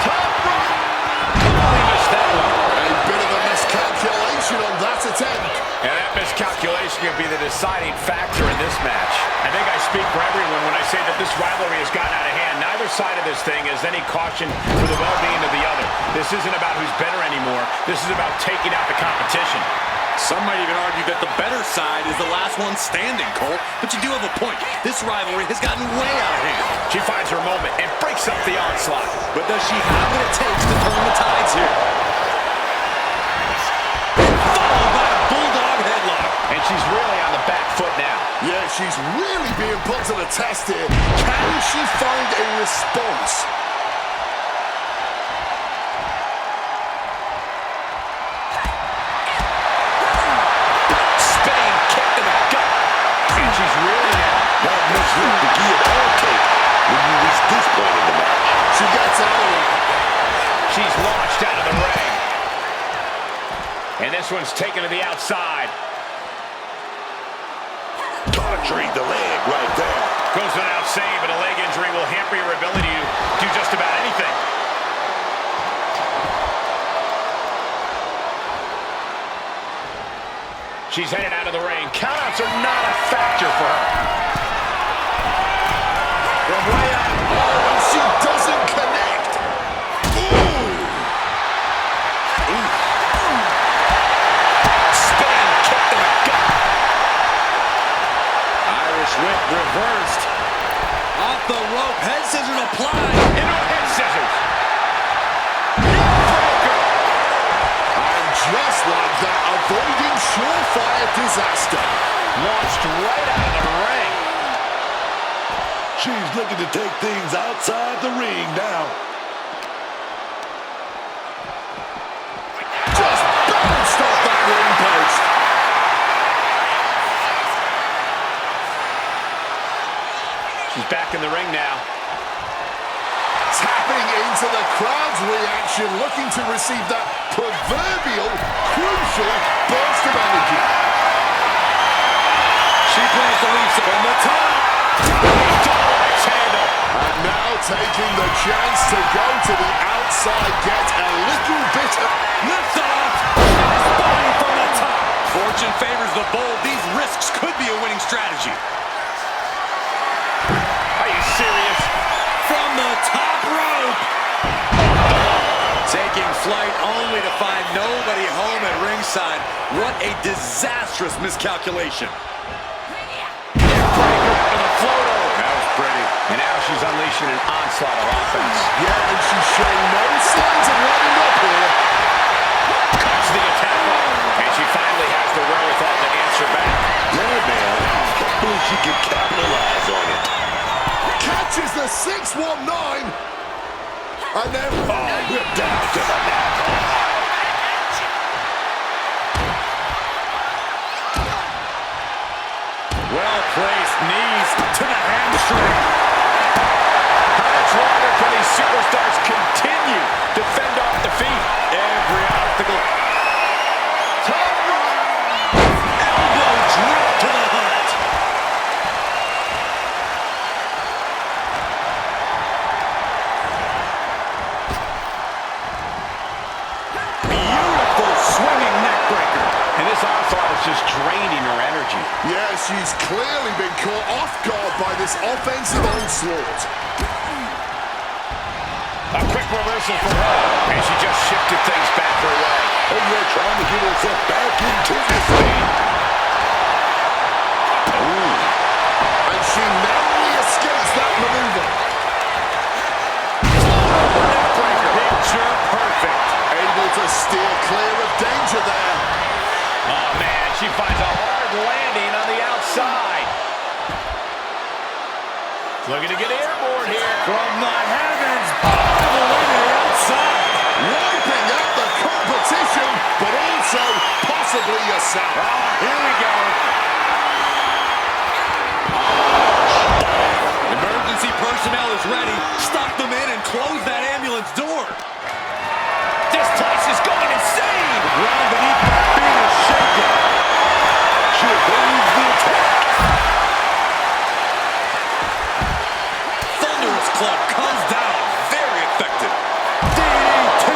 Totally missed that one. A bit of a miscalculation on that attempt. And that miscalculation could be the deciding factor in this match. I think I speak for everyone when I say that this rivalry has gotten out of hand. Neither side of this thing has any caution for the well-being of the other. This isn't about who's better anymore. This is about taking out the competition. Some might even argue that the better side is the last one standing, Cole. But you do have a point. This rivalry has gotten way out of hand. She finds her moment and breaks up the onslaught. But does she have what it takes to turn the tides here? Followed by a bulldog headlock. And she's really on the back foot now. Yeah, she's really being put to the test here. Can she find a response? Spinning kick to the gut. And she's really now. Not much room to give or take when you reach this point in the match. She gets out of it. She's launched out of the ring. And this one's taken to the outside. Conjuring the leg right there. Goes without saying, but a leg injury will hamper your ability to do just about anything. She's headed out of the ring. Countouts are not a factor for her. From way out. Oh, and she doesn't connect. Ooh. Spinning kick to the gut. Irish whip reversed. Off the rope. Head scissors applied. Into a head scissors. And just like that, avoiding surefire disaster. Launched right out of the ring. She's looking to take things outside the ring now. Just bounced off that ring post. She's back in the ring now. Tapping into the crowd's reaction, looking to receive that proverbial, crucial burst of energy. She plans to leave from the top. And now taking the chance to go to the outside, get a little bit of Lift off. Spotting from the top. Fortune favors the bold. These risks could be a winning strategy. Are you serious? From the top rope. Taking flight only to find nobody home at ringside. What a disastrous miscalculation. Breaker to the floater. That was pretty. And now she's unleashing an onslaught of offense. Yeah, and she's showing no signs of letting up here. Cuts the attack off. And she finally has the wherewithal to answer back. Yeah, man. Hopefully she can capitalize on it. catches the 619. And then, Whipped down to the mat. Well-placed knees to the hamstring. How much longer can these superstars continue to fend off defeat? Every obstacle. Top rope. Elbow drop to the heart. Beautiful swinging neck breaker. And this onslaught is just draining her energy. yeah, she's clearly been caught off guard by this offensive onslaught. A quick reversal for her. And she just shifted things back her way. And you're trying to get herself back into this thing. And she narrowly escapes that maneuver. Picture perfect. Able to steer clear of danger there. Oh, man, she finds a hard landing on the outside. Looking to get airborne here. From the heavens, all the way to the outside. Wiping out the competition, but also possibly yourself. Here we go. Emergency personnel is ready. Stop them in and close that ambulance door. This place is going insane. The ground beneath my feet is shaking. She avoids the attack. Thunderous club comes down. Very effective. DDT.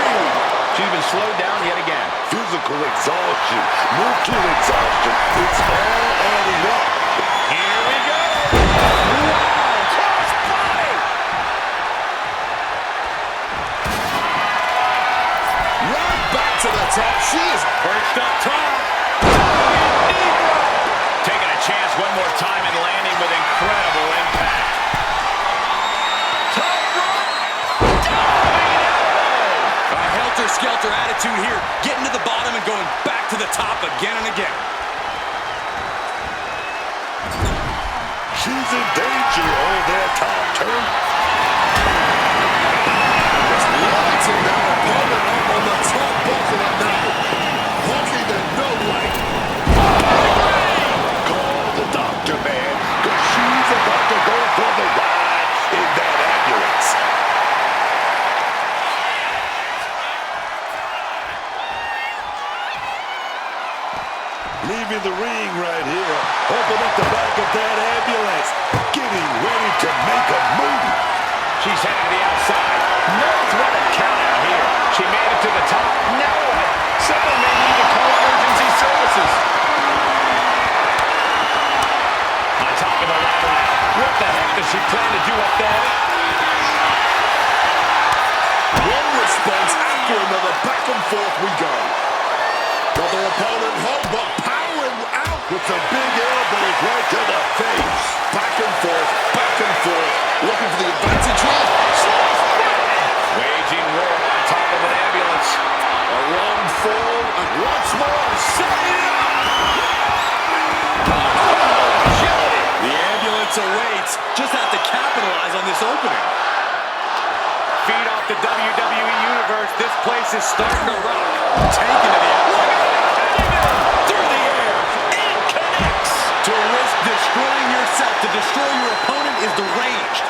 She's been slowed down yet again. Physical exhaustion, mental exhaustion. It's all adding up. Here we go. Wow, cross body. Right back to the top. She is Perched up top. Taking a chance one more time and landing with incredible impact. Top rope. Diving elbow. A helter-skelter attitude here. Getting to the bottom and going back to the top again and again. She's in danger on that top turn. just lighting their opponent up on the top bottom of now. Hooking them no way. Call the doctor, man, because she's about to go for the ride in that ambulance. Leaving the ring right here. Open up the back of that ambulance. Getting ready to make a move. She's heading to the outside. Knows where to count out here. She made it to the top. Now what? Someone may need to call emergency services. On top of the ladder now. What the heck does she plan to do up there? One response after another. Back and forth we go. Got their opponent home, but powering out With some big elbows right to the face. back and forth, looking for the advantage here. Waging war on top of an ambulance. A long fall, and once more, setting it up. Agility. The ambulance awaits. Just have to capitalize on this opening. Feed off the WWE Universe. This place is starting to rock. Taken to the outside. Through the air. It connects. To risk destroying yourself to destroy your opponent is deranged.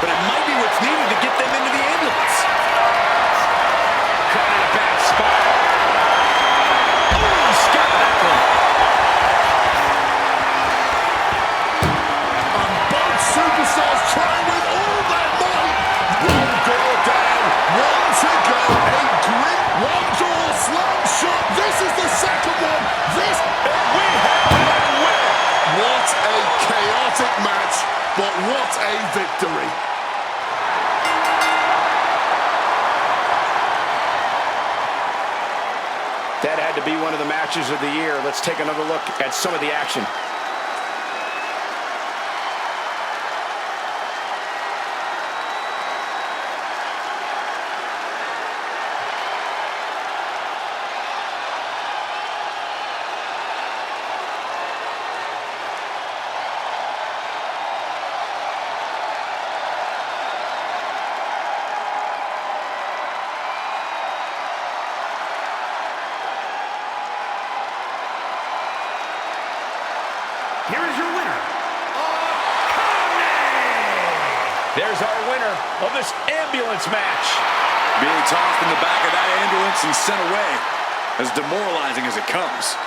But it might be what's needed to get them into the ambulance. Caught in a bad spot. Oh, skipped that one. And both superstars trying with all their might. One door down, one to go. A grip, one door slammed shut. This is the second one. This, We have a winner. what a chaotic match, but what a victory. That had to be one of the matches of the year. Let's take another look at some of the action. winner of this ambulance match. Being tossed in the back of that ambulance and sent away, as demoralizing as it comes.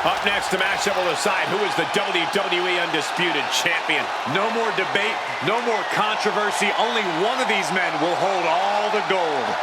Up next, the matchup will decide who is the WWE Undisputed Champion. No more debate, no more controversy. Only one of these men will hold all the gold.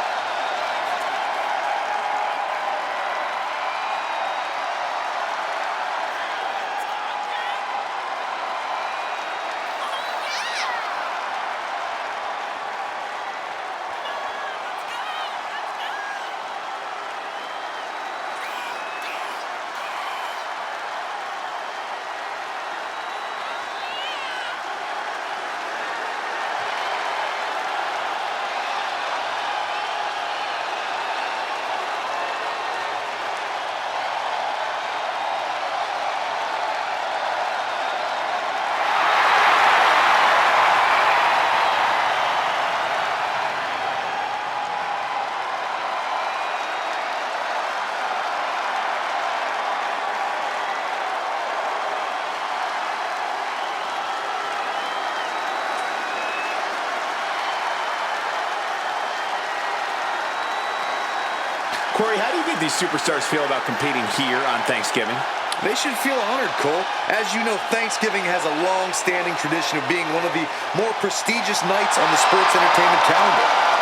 Corey, how do you think these superstars feel about competing here on Thanksgiving? They should feel honored, Cole. As you know, Thanksgiving has a long-standing tradition of being one of the more prestigious nights on the sports entertainment calendar.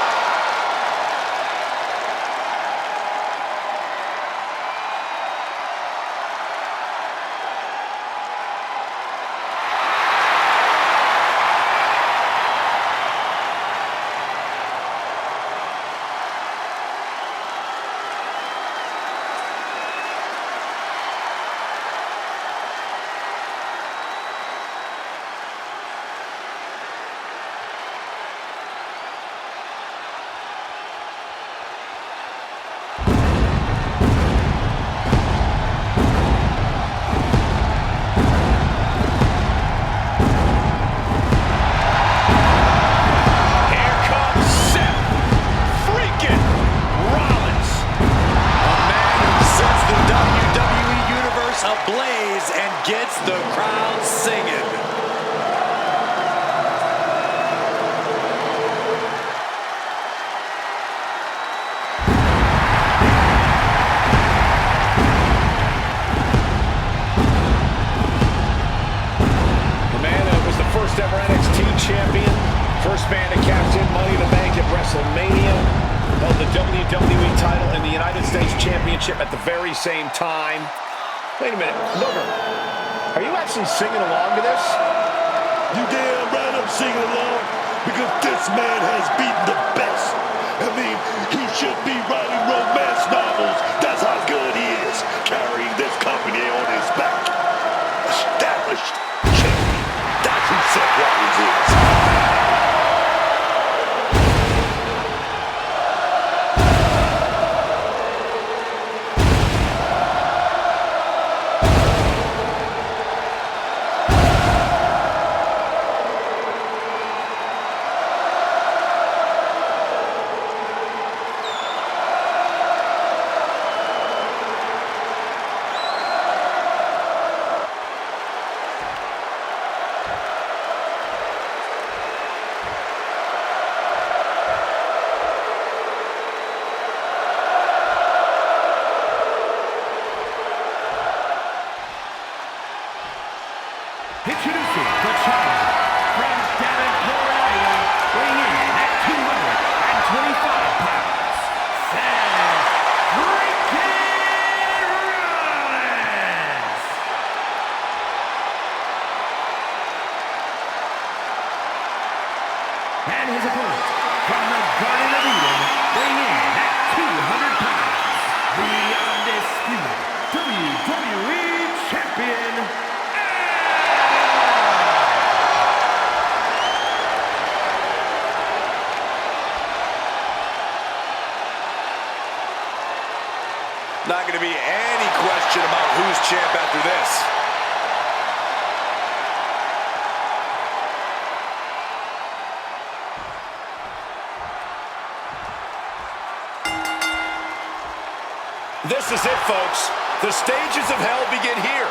gets the crowd singing. Ever NXT champion, first man to cash in Money in the Bank at WrestleMania, held the WWE title and the United States Championship at the very same time. Wait a minute, Booker, are you actually singing along to this? You damn right I'm singing along, because this man has beaten the best. I mean, he should be writing romance novels. That's how good he is, carrying this company on his back. Established champion. That's who Seth Rollins is. Introducing the challenger from Davenport, Iowa, weighing in at 225 pounds, Seth freaking Rollins! And his opponent from the Garden of Eden, weighing in at 200 pounds, the undisputed WWE Champion, Not going to be any question about who's champ after this. This is it, folks. The stages of hell begin here.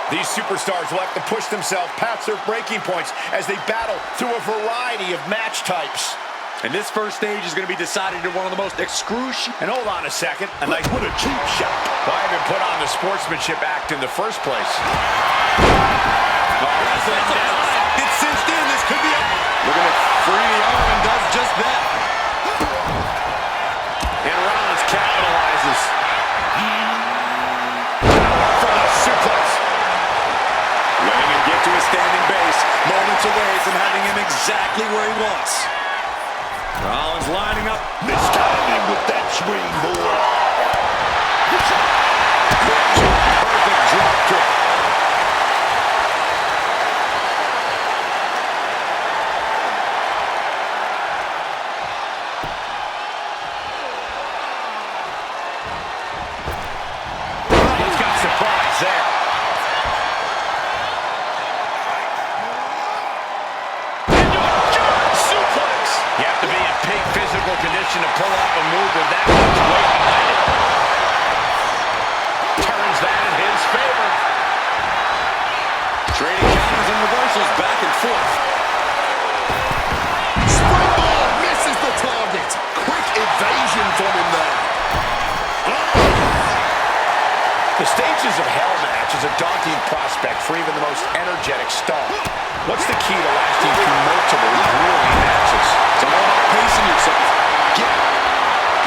These superstars will have to push themselves past their breaking points as they battle through a variety of match types. And this first stage is going to be decided in one of the most excruciating. And hold on a second. A nice What a cheap shot. Why even put on the sportsmanship act in the first place? It's cinched in. This could be a... Looking to free the arm and does just that. And Rollins capitalizes. For the suplex. Letting him get to a standing base. Moments away from having him exactly where he wants. Rollins lining up. Mistiming with that swing, boy. Perfect drop kick. Rollins got surprise there. You have to be in peak physical condition to pull off a move with that much weight behind it. Turns that in his favor. Trading counters and reversals back and forth. Springboard misses the target. Quick evasion from him there. The stages of hell match is a daunting prospect for even the most energetic star. What's the key to lasting through multiple grueling matches? It's all about pacing yourself.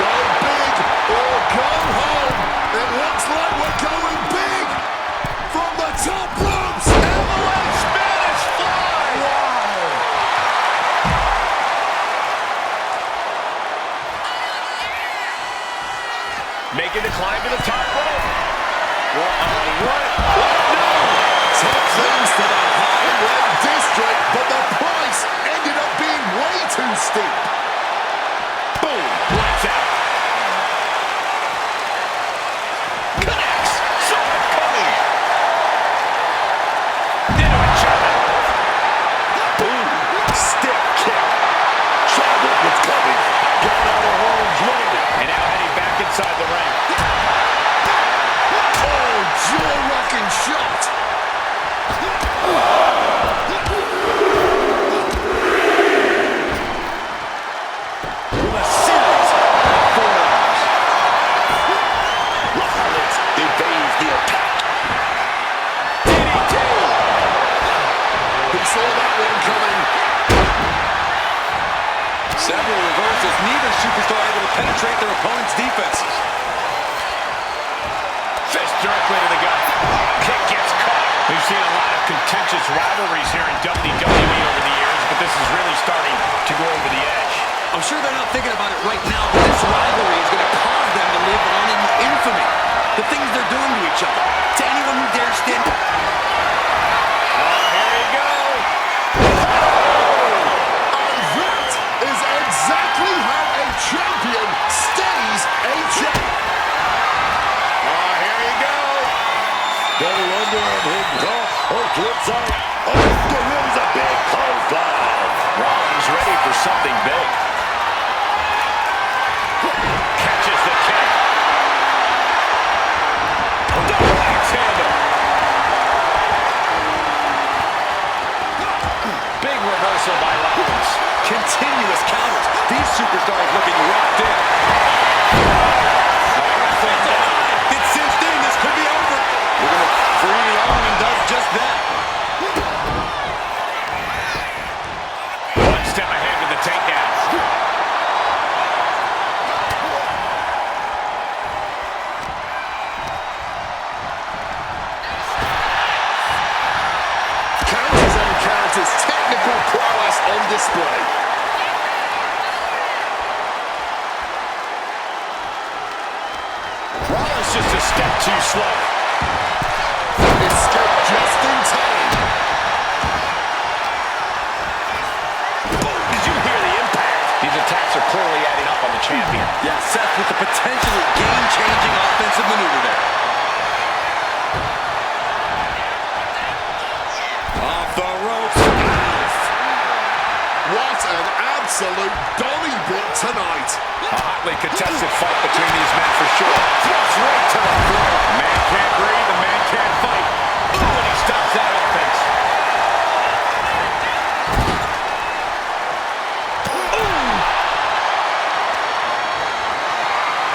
Go big or go home. It looks like we're going big. From the top ropes. Avalanche Spanish fly. Wow. Making the climb to the top rope. What? No. Took things to the high red district, but the price ended up being way too steep. Boom. Lights out. Connects. Saw it coming. Into a German. Boom. Stiff kick. Chadwick was coming. Got out of harm's way. And now heading back inside the ring. Oh, jaw-rocking shot. with a series of forearms. Rollins evades the attack. DDT. He saw that one coming. Several reversals. Neither superstar able to penetrate their opponent's defenses. Fist directly to the gut. Kick gets caught. We've seen a lot of contentious rivalries here in WWE over the years, but this is really starting to go over the edge. I'm sure they're not thinking about it right now, but this rivalry is going to cause them to live on in infamy. The things they're doing to each other. To anyone who dares stand... Here we go. And that is exactly how a champion stays a champion. Here you go. Double underarm hit call. Oh, flip side. Oh, there is a big clothesline. Rollins ready for something big. Catches the kick. Double axe handle. Big reversal by Rollins. Continuous counters. These superstars looking locked in. It's cinched in. This could be over. We're going to free the arm and does just that. One step ahead with the takedown. Counters and counters. Technical prowess on display. Rollins just a step too slow. Escape just in time. Did you hear the impact? These attacks are clearly adding up on the champion. Yeah, Seth with the potentially game-changing offensive maneuver there. Off the ropes. What an absolute Donnybrook tonight. A hotly contested fight between these men for sure. Throws right to the floor. Man can't breathe, the man can't fight. Ooh, and he stops that offense. Ooh.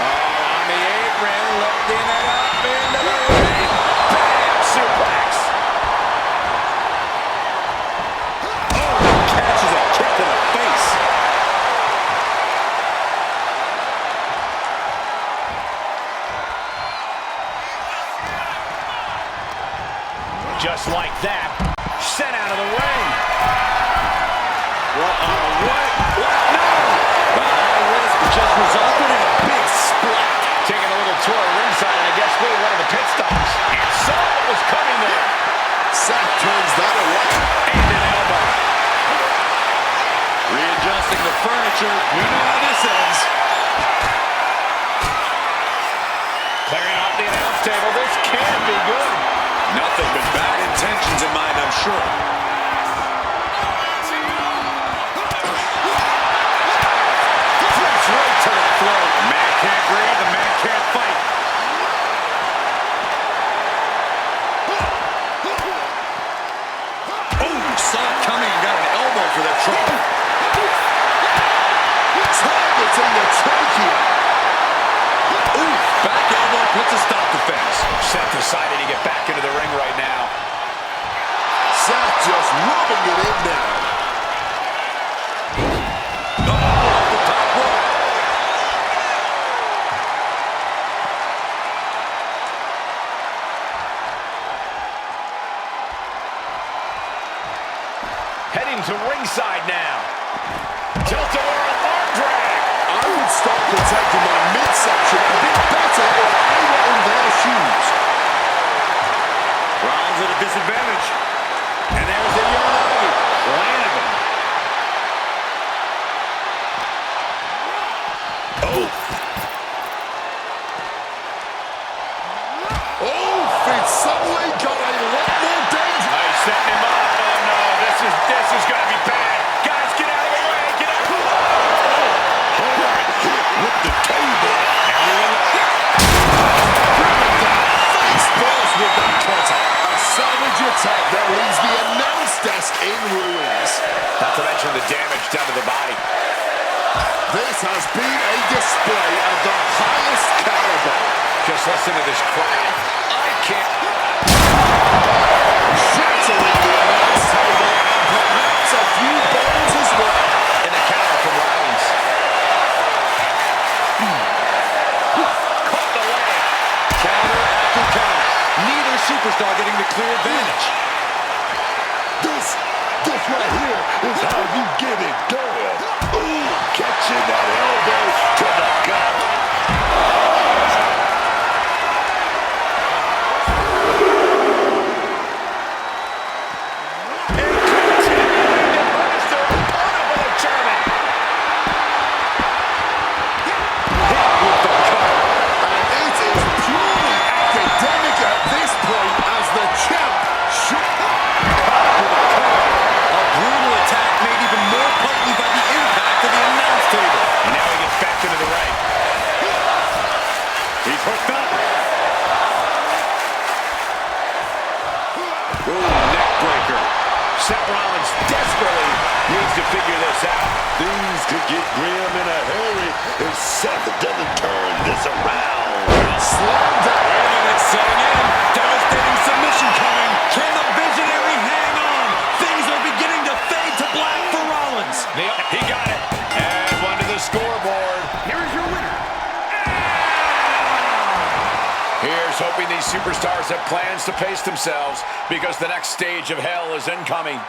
On the apron, lifting it up into the ring. Bam, suplex. Oh, catches a kick to the face. Just like that, sent out of the ring. What? No! This just resulted in a big splat. Taking a little tour ringside, and I guess really one of the pit stops. And saw what was coming there. Seth turns that away. And an elbow. Readjusting the furniture. We know how this ends. Clearing off the announce table. This can be good. Nothing but bad intentions in mind, I'm sure. Flips right to the floor. Man can't breathe, the man can't fight. Oh, saw it coming and got an elbow for that trouble. Targeting the trachea. Ooh, back elbow puts a stop defense. Seth decided to get back into the ring right now. Seth just rubbing it in now. Oh, off the top rope. Heading to ringside now. Tilt-a-whirl arm drag. I would start protecting my midsection a bit better if I were in their shoes. Rollins at a disadvantage. And there's the Uranagi. Landed him. Oh, it's suddenly got a lot more danger. He's setting him up. Oh no, this is gonna be bad. Guys, get out of the way. Get out. Hard hit with the table. Face first with that cutter. A savage attack that leaves the announce desk in ruins. Not to mention the damage done to the body. This has been a display of the highest caliber. Just listen to this crowd. I can't. Shattering the announce table and perhaps a few bones as well. And the counter from Rollins. Caught the leg. Counter after counter. Neither superstar getting the clear advantage. This right here is how you get it done. Ooh, catching that elbow to the gut. And continuing to punish their opponent with a German. Hit with the cover. And it is purely academic at this point as the champ should. Brutal attack made even more potent by the impact of the announce table. And now he gets back into the ring. He's hooked up. Ooh, neck breaker. Seth Rollins desperately needs to figure this out. Things could get grim in a hurry if Seth doesn't turn this around. Slam down. And it's setting in. Devastating submission coming. Can the visionary hang on? Things are beginning to fade to black for Rollins. He got it. And one to the scoreboard. Here's your winner. Here's hoping these superstars have plans to pace themselves because the next stage of hell is incoming.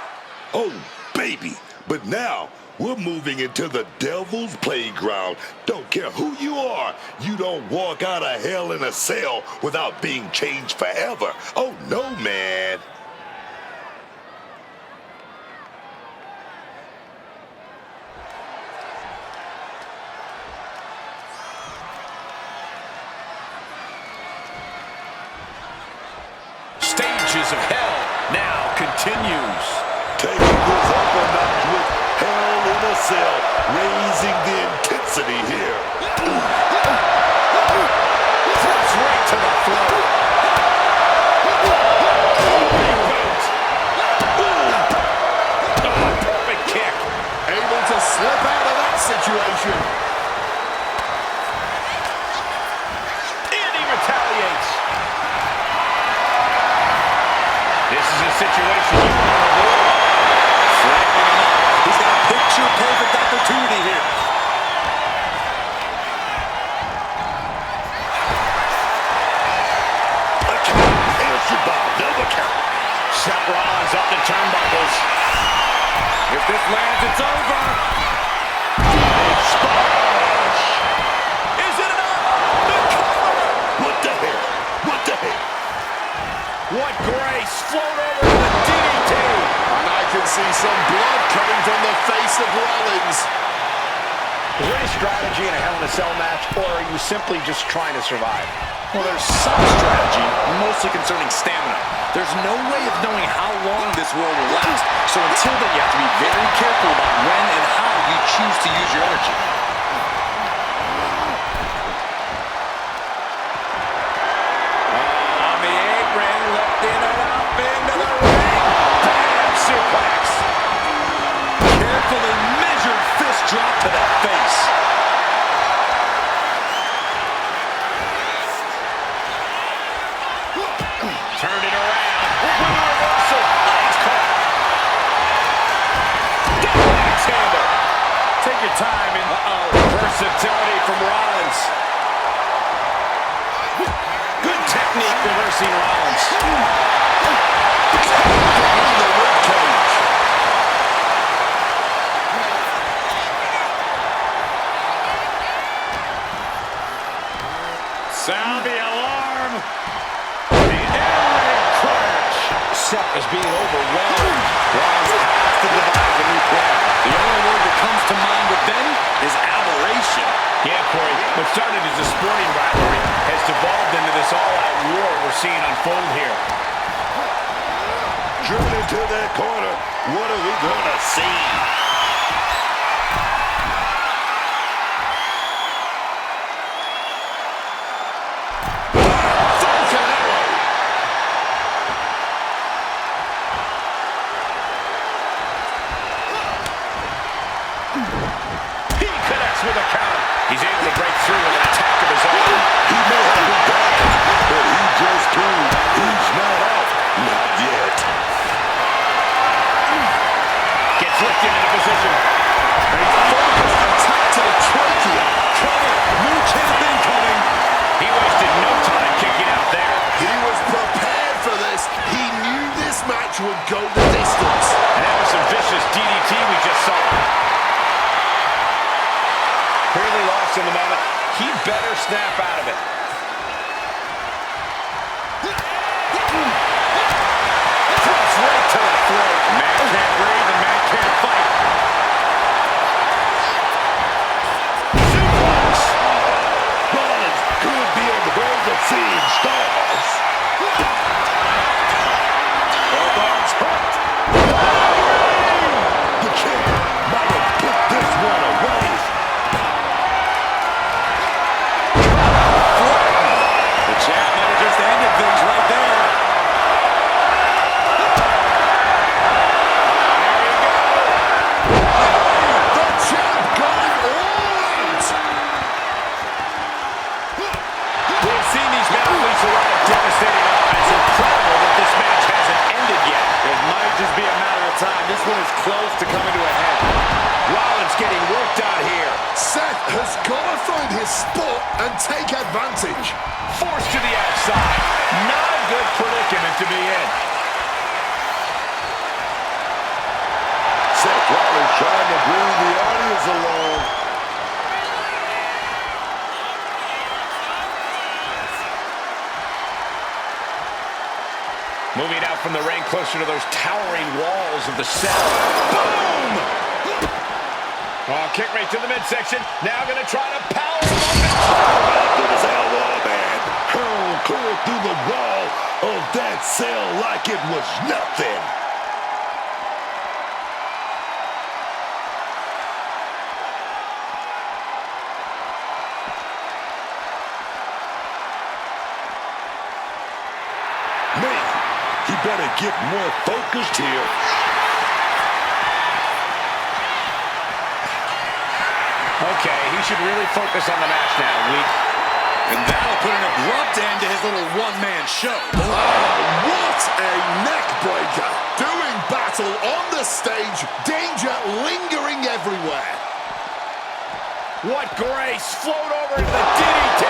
Oh, baby. But now we're moving into the devil's playground. Don't care who you are. You don't walk out of hell in a cell without being changed forever. Oh, no, man. Stages of hell now continues. Taking this up a notch with hell in a cell, raising the intensity here. Flips right to the floor. Oh, perfect kick. Able to slip out of that situation. And he retaliates. This is a situation you want to avoid. Flattening him up. He's got a picture-perfect opportunity here. A count, answered by another count. Seth Rollins up the turnbuckles. If this lands, it's over. Splash! Is it enough? The cover! What the hell? What the hell? What grace! Float over to the DDT! And I can see some blood coming from the face of Rollins. Is there any strategy in a Hell in a Cell match, or are you simply just trying to survive? Well, there's some strategy, mostly concerning stamina. There's no way of knowing how long this world will last. So until then, you have to be very careful about when and how you choose to use your energy. On the apron, lifting it up into the ring. Bam! Suplex. Carefully measured fist drop to the face. Turned it around. With a reversal. It's caught. Double axe handle. Take your time and versatility from Rollins. Good technique reversing Rollins. In the ribcage. Sound the alarm. The air crash. Seth is being overwhelmed. Rollins has to devise a new plan. The only word that comes to mind with them is aberration. Yeah, Corey, what started as a sporting rivalry has devolved into this all-out war we're seeing unfold here. Driven into that corner. What are we gonna see? He connects with a counter. go the distance. And that was some vicious DDT we just saw. Clearly lost in the moment. He better snap out of it. Cross right to the throat. Man can't breathe, the man can't fight. Suplex. Rollins could be on the verge of seeing stars. Rollins hurt. The champ might have put this one away. The champ might have just ended things right there. The champ going all out. We've seen these athletes arrive devastating odds. It's incredible that this match hasn't ended yet. It might just be a matter of time. This one is close to coming to a head. Rollins getting worked out here. Seth has got to find his spot and take advantage. Forced to the outside. Not a good predicament to be in. Seth Rollins trying to bring the audience along. Moving out from the ring closer to those towering walls of the cell. Boom! Oh, kick right to the midsection. Now going to try to power him up. With his elbow, man. Hurled clear through the wall of that cell like it was nothing. Man, he better get more focused here. Okay, he should really focus on the match now. And that'll put an abrupt end to his little one-man show. What a neck breaker. Doing battle on the stage. Danger lingering everywhere. What grace! Float over to the DDT!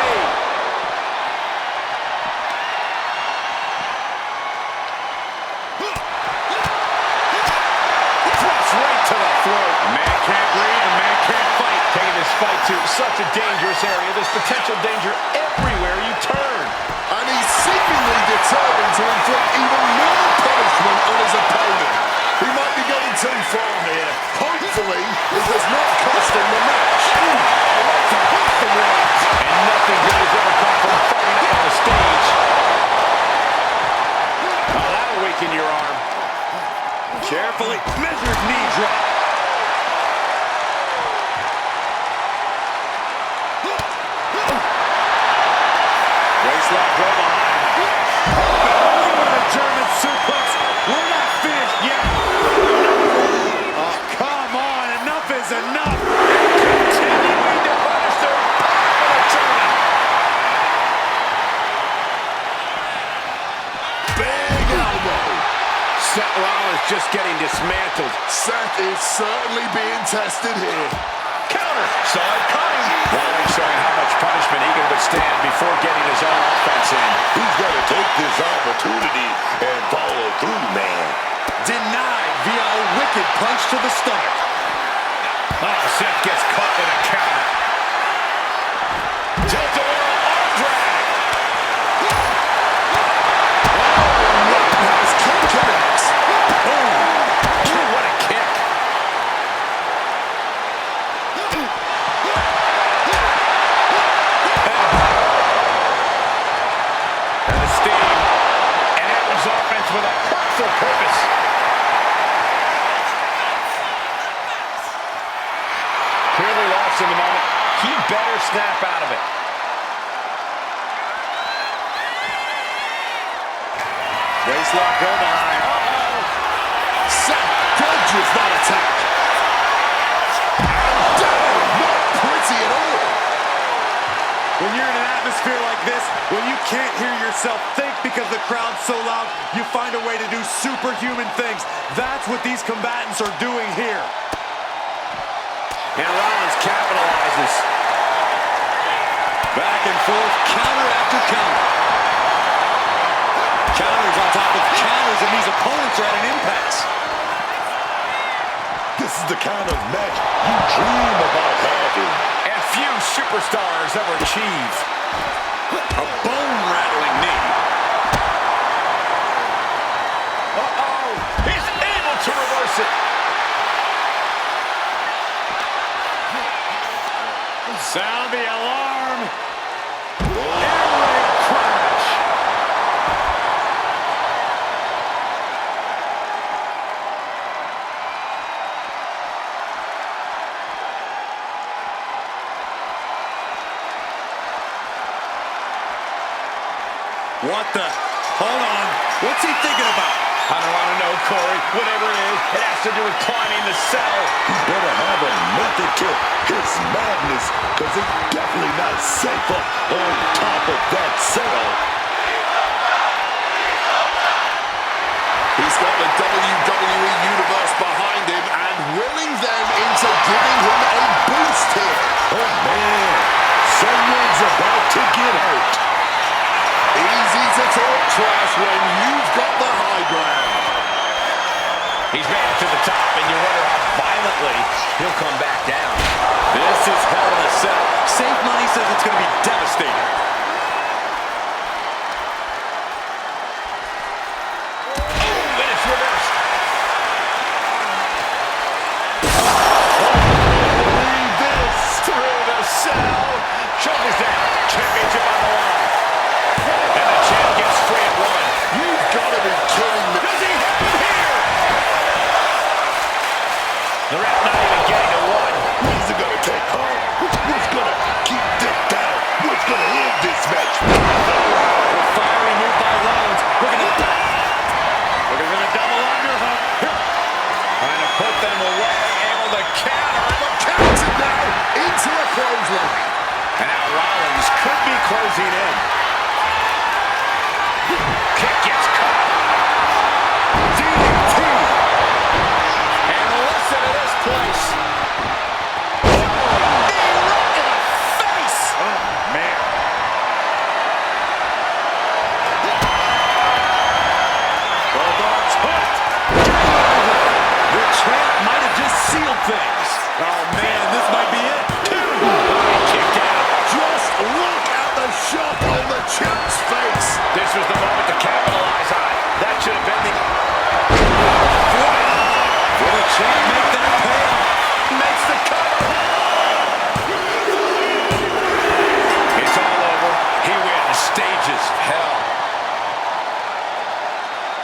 Cross right to the throat. Man can't breathe, the man can't fight. Taking this fight to such a dangerous area. There's potential danger everywhere you turn. And he's seemingly determined to inflict even more punishment on his opponent. He might be going too far here. Hopefully, it does not cost him the match. And nothing good has ever come from fighting up on the stage. Oh, that'll weaken your arm. Carefully measured knee drop. Waistlock go behind. German suplex. We're not finished yet. Oh, come on. Enough is enough. Continuing to punish their opponent. Big elbow. Seth Rollins just getting dismantled. Seth is certainly being tested here. Counter. Saw it coming. Rollins showing how much punishment he can withstand before getting his own offense in. He's got to take this opportunity and follow through, man. Denied via a wicked punch to the stomach. Oh, Seth gets caught with a counter. Tilt-a-whirl arm drag. Roundhouse kick connects. Boom. Ooh, what a kick. And the steam. And Edwards' offense with a hurtful purpose. Clearly lost in the moment. He better snap out of it. Waistlock go behind. Seth dodges that attack. Down, not pretty at all. When you're in an atmosphere like this, when you can't hear yourself think because the crowd's so loud, you find a way to do superhuman things. That's what these combatants are doing here. And Rollins capitalizes. Back and forth, counter after counter. Counters on top of counters, and these opponents are at an impasse. This is the kind of match you dream about having. And few superstars ever achieve. A bone-rattling knee. Uh-oh! He's able to reverse it. Sound the alarm. Air crash. What the? Hold on. What's he thinking about? I don't want to know, Corey. Whatever it is, it has to do with climbing the cell. He better have a method to his madness, because it's definitely not safe up on top of that cell. He's got the WWE Universe behind him and willing them into giving him a boost here. Oh, man. Someone's about to get hurt. Easy to talk trash when you've got the high ground. He's made it to the top, and you wonder how violently he'll come back down. This is hell in a cell. Safe money says it's going to be devastating. Oh, and it's reversed. Leave this. Through the cell. Shoulders down. Championship on the line. And the champ gets free at one. You've got to be kidding me. Does he have him here? The ref not even getting to one. Who's it going to take home? Who's going to keep this down? Who's going to end this match? The fiery move by Rollins. Looking for the double underhook. Trying to put them away. Able to counter. Counted now into a clothesline. And now Rollins could be closing in. Kick gets caught. DDT. And listen to this place. Knee right in the face. Oh, man. Bulldogs hooked. The champ might have just sealed things. Oh, man, this might be it. Kicked out. Just look at the shock on the champ's face. This was the moment to capitalize on. That should have been the... Will the champ make that pay off? Makes the cover. It's all over. He wins. Stages hell.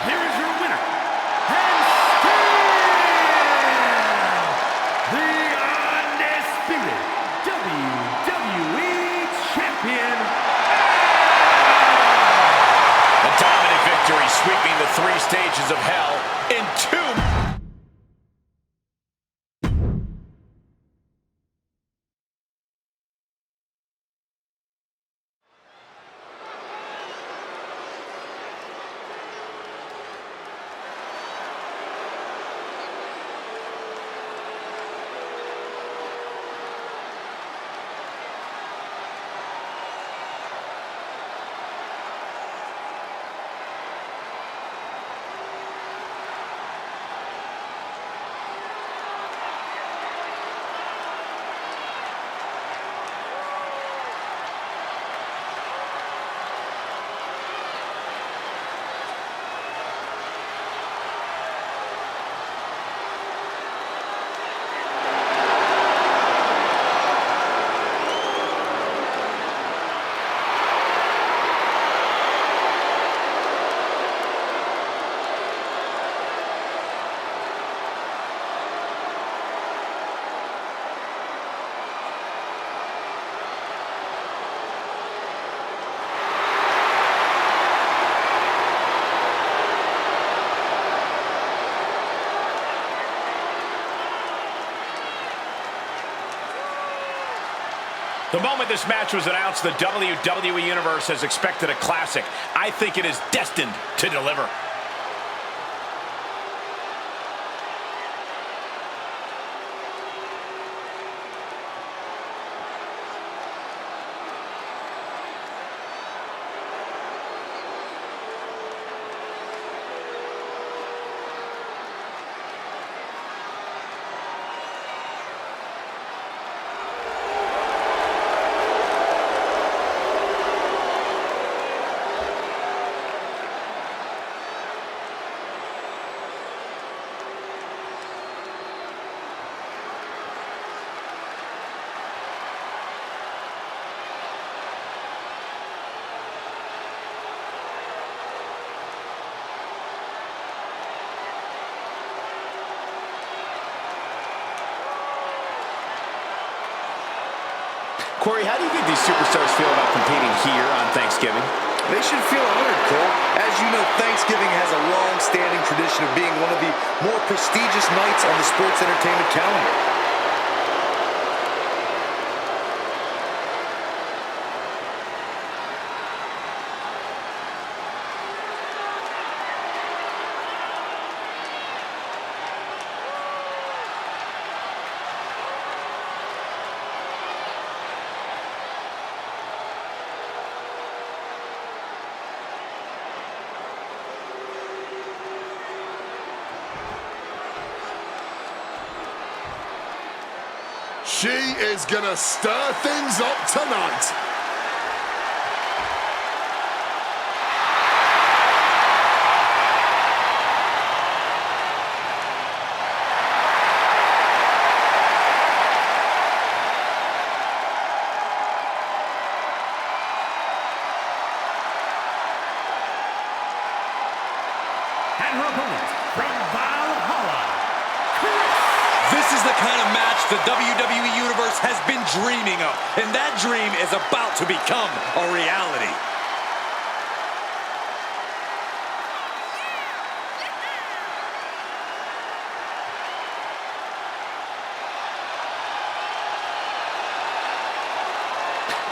Here is your winner, and still the undisputed WWE Champion. A dominant victory, sweeping the 3 stages of hell in 2. The moment this match was announced, the WWE Universe has expected a classic. I think it is destined to deliver. Corey, how do you think these superstars feel about competing here on Thanksgiving? They should feel honored, Cole. As you know, Thanksgiving has a long-standing tradition of being one of the more prestigious nights on the sports entertainment calendar. She is gonna stir things up tonight. And her opponent from Valhalla, This is the kind of match the WWE Universe has been dreaming of, and that dream is about to become a reality.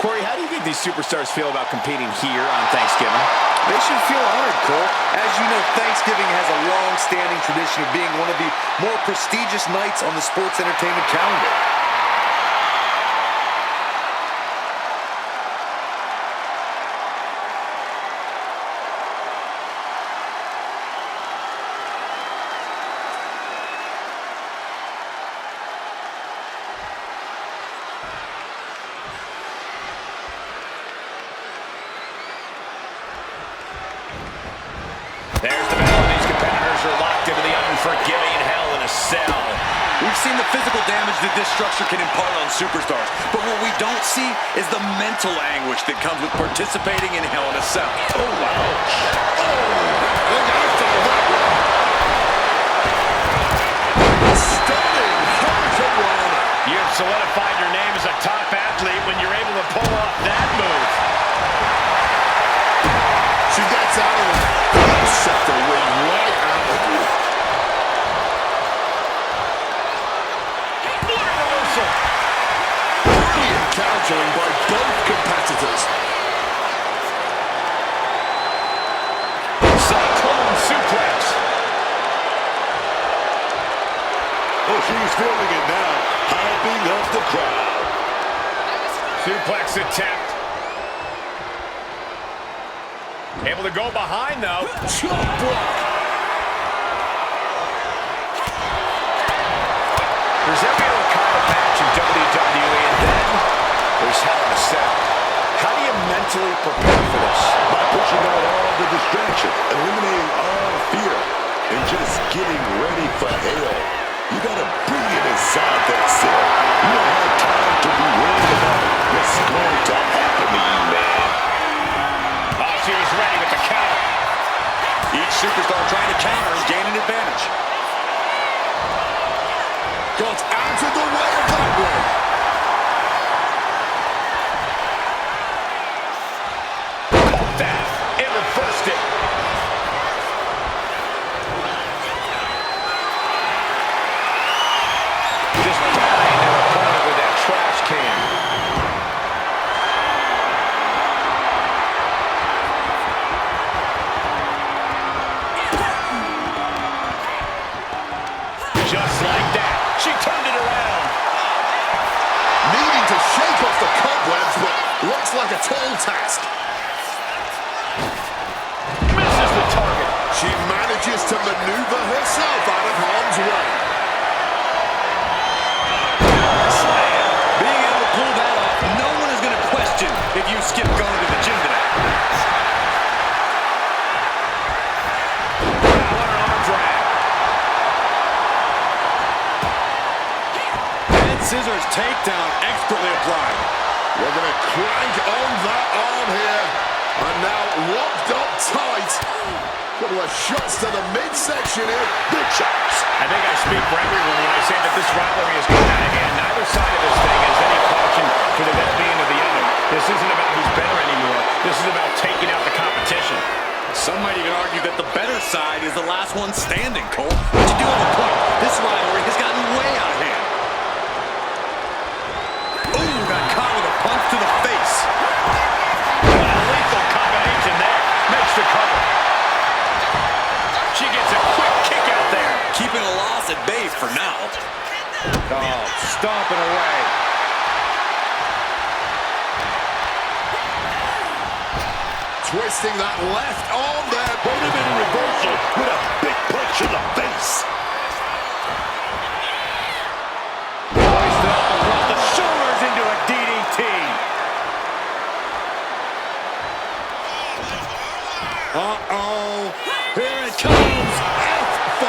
Corey, how do you think these superstars feel about competing here on Thanksgiving? They should feel honored, Cole. As you know, Thanksgiving has a long-standing tradition of being one of the more prestigious nights on the sports entertainment calendar. There's the battle. These competitors are locked into the unforgiving Hell in a Cell. We've seen the physical damage that this structure can impart on superstars, but what we don't see is the mental anguish that comes with participating in Hell in a Cell. Oh, wow. Stunning hurricanrana. You've solidified your name as a top athlete when you're able to pull off that move. She gets out of it. That'll set the wind right out of you. Brilliant countering by both competitors. Cyclone suplex. Oh, she's feeling it now, hyping up the crowd. Suplex attempt. Able to go behind, though. Chop block. There's every other kind of match in WWE, and then there's Hell in a Cell. How do you mentally prepare for this? By pushing out all the distraction, eliminating all fear, and just getting ready for hell. You gotta bring it inside that cell. You don't have time to be worried about what's going to happen to you, man. Oh, she was ready with the counter. Each superstar trying to counter and gain an advantage. Got out of the way of that one. Caught that. It reversed it. Just buying their opponent with that trash can. Just like that, she turned it around. Needing to shake off the cobwebs, but looks like a tall task. Misses the target. She manages to maneuver herself out of harm's way. Slam. Being able to pull that off, no one is going to question if you skip going to the gym today. What an arm drag. Head scissors takedown expertly applied. We're going to crank on that arm here. And now locked up tight. Couple of shots to the midsection here. Big shots. I think I speak for everyone when I say that this rivalry is going out of hand. Neither side of this thing has any caution for the well-being of the other. This isn't about who's better anymore. This is about taking out the competition. Some might even argue that the better side is the last one standing, Cole. But you do have a point. This rivalry has gotten way out of hand. Ooh, got caught with a punch to the face. What a lethal combination there. Makes the cover. She gets a quick kick out there. Keeping a loss at bay for now. Oh, stomping away. Twisting that left arm there. Put him in reversal with a big punch in the face. Hoisted up across the shoulders into a DDT. Uh-oh. Here it comes. F5.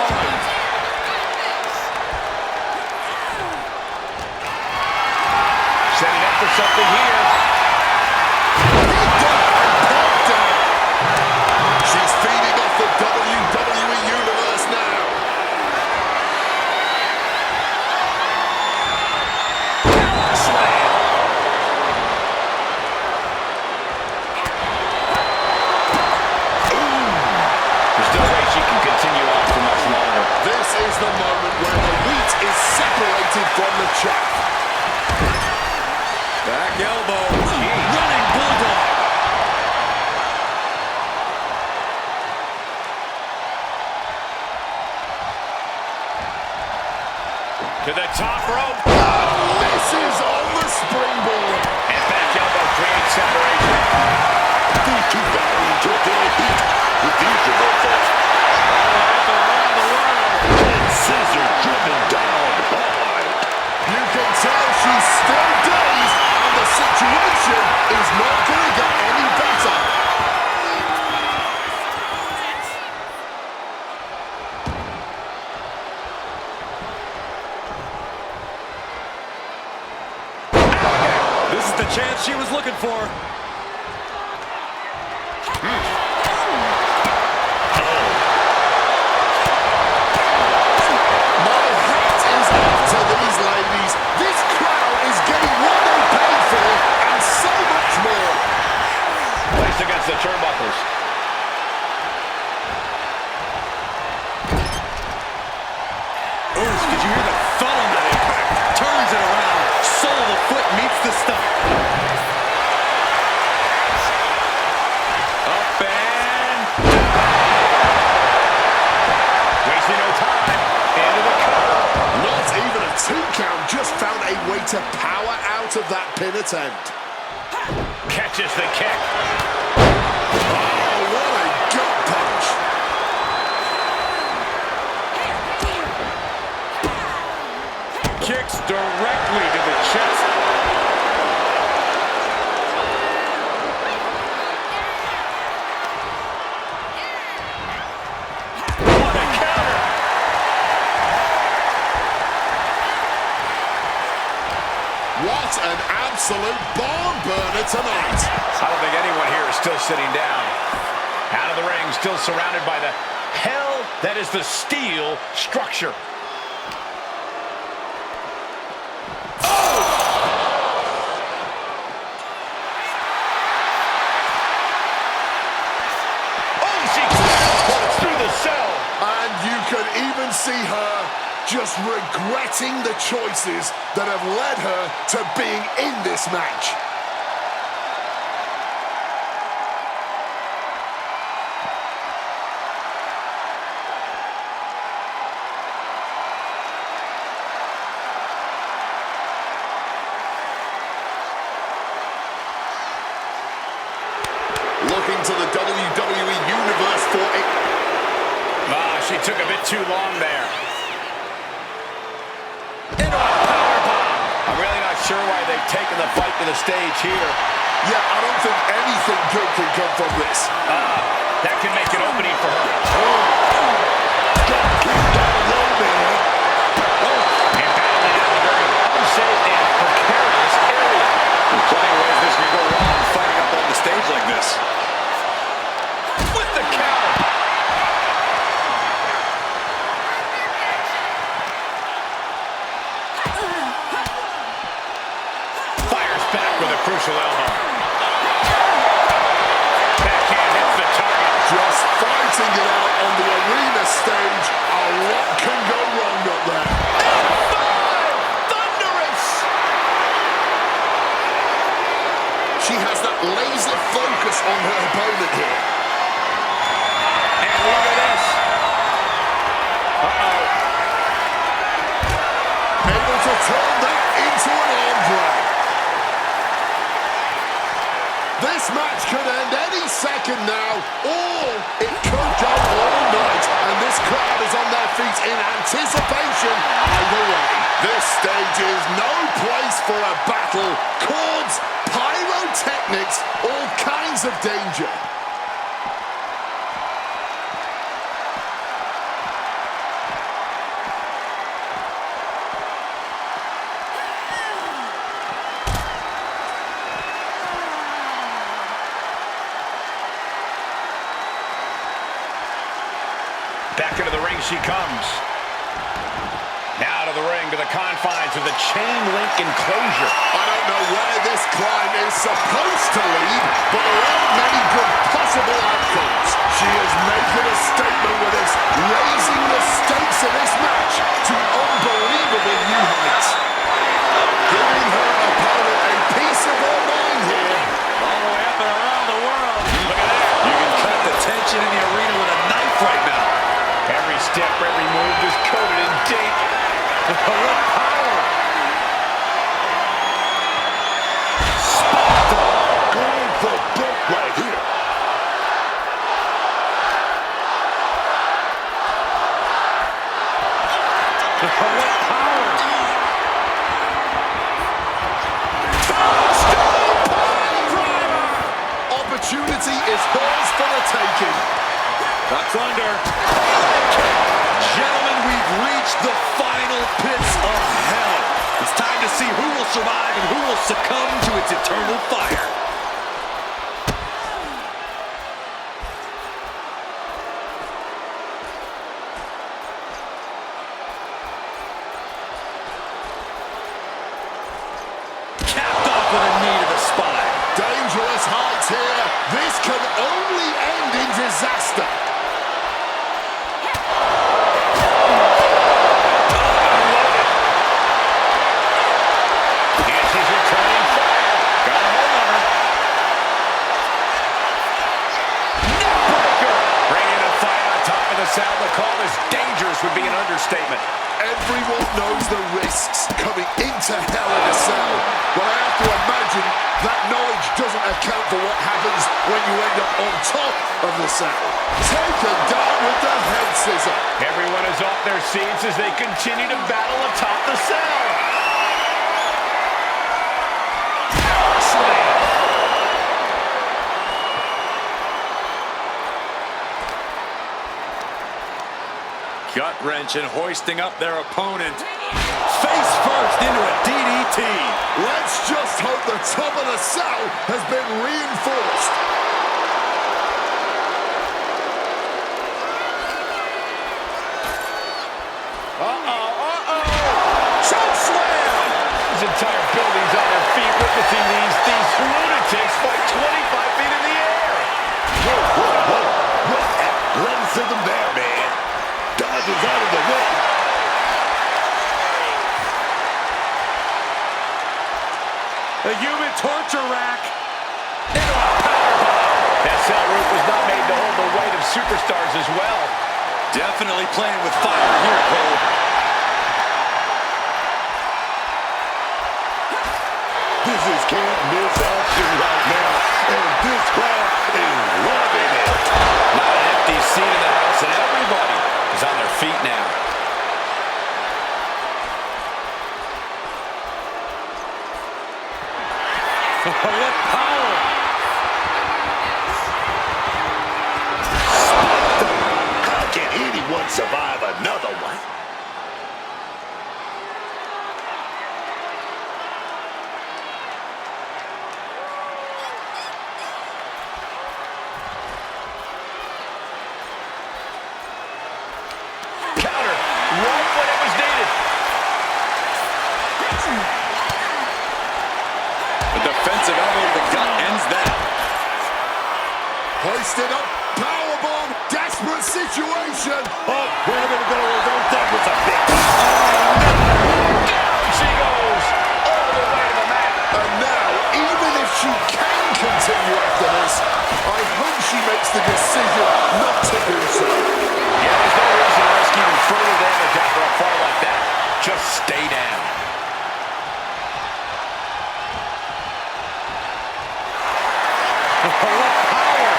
Setting up for something here. She's feeding off the WWE Universe now. Slam. There's no way she can continue on for much longer. This is the moment where the wheat is separated from the chaff. Back elbow. Running bulldog. To the top rope. Misses on the springboard. And back elbow creates separation. These two battling to their heat with these reversals. And scissor driven down hard. You can tell she's still dazed, and the situation is not going to get any better. This is the chance she was looking for. My hat is off to these ladies. This crowd is getting what they paid for, and so much more. Placed against the turnbuckles. Oh, did you hear the thud on that impact? Turns it around. Sole of the foot meets the stomach. Up and Wasting no time. Into the cover. Not even a 2 count, just found a way to power out of that pin attempt. Catches the kick. Oh, what a gut punch. Kicks directly to the chest. What a counter. What an absolute barn burner tonight. I don't think anyone here is still sitting down. Out of the ring, still surrounded by the hell that is the steel structure. Oh, she punches through the cell. And you can even see her just regretting the choices that have led her to being in this match. Looking to the WWE Universe for a... She took a bit too long there. Into a powerbomb. I'm really not sure why they've taken the fight to the stage here. Yeah, I don't think anything good can come from this. That can make an opening for her. Drop kick down low, man. And battling out in a very unsafe and precarious area. There's plenty of ways this could go wrong fighting up on the stage like this. With the counter. it out on the arena stage, a lot can go wrong up there. Thunderous! She has that laser focus on her opponent here. And look at this. Uh-oh. Able to turn that into an arm drag. This match could end any second now, or it could go all night. And this crowd is on their feet in anticipation either way. This stage is no place for a battle. Cords, pyrotechnics, all kinds of danger. Back into the ring she comes. Now to the ring, to the confines of the chain link enclosure. I don't know where this climb is supposed to lead, but there aren't many good possible outcomes. She is making a statement with this, raising the stakes of this match to unbelievable new heights. Giving her opponent a piece of her mind here. All the way up and around the world. Look at that. You can cut the tension in the arena with a knife right now. Every step, every move just coated in tape. What power! Going for broke right here. What power! Opportunity is hers for the taking. Ducks under. Gentlemen, we've reached the final pits of hell. It's time to see who will survive and who will succumb to its eternal fire. Capped off with a knee to the spine. Dangerous heights here. This can only end in disaster. And she's returning fire. Got a hold of her. Neckbreaker. Bringing the fight on top of the cell. To call this dangerous would be an understatement. Everyone knows the risks coming into Hell in a Cell. But I have to imagine that knowledge doesn't account for what happens when you end up on top of the cell. Taken down with the head scissor. Everyone is off their seats as they continue to battle atop the cell. Power slam. Gut wrench and hoisting up their opponent. Face first into a DDT. Let's just hope the top of the cell has been reinforced. Choke slam. This entire building's on their feet witnessing these lunatics fight 25 feet in the air. Whoa. What athleticism there, man. Dodges out of the way. A human torture rack. Into a powerbomb. That cell roof was not made to hold the weight of superstars as well. Definitely playing with fire here, Cole. This is can't miss action right now. And this crowd is loving it. Not an empty seat in the house, and everybody is on their feet now. What power! How can anyone survive another one? Counter right when it was needed. The defensive elbow to the gut ends that. Hoisted up, powerbomb, desperate submission. Oh, wait a minute, that was a big Down she goes, all the way to the mat. And now, even if she can continue after this, I hope she makes the decision not to do so. Yeah, there's no reason to risk even further damage after a fall like that. Just stay down. What power!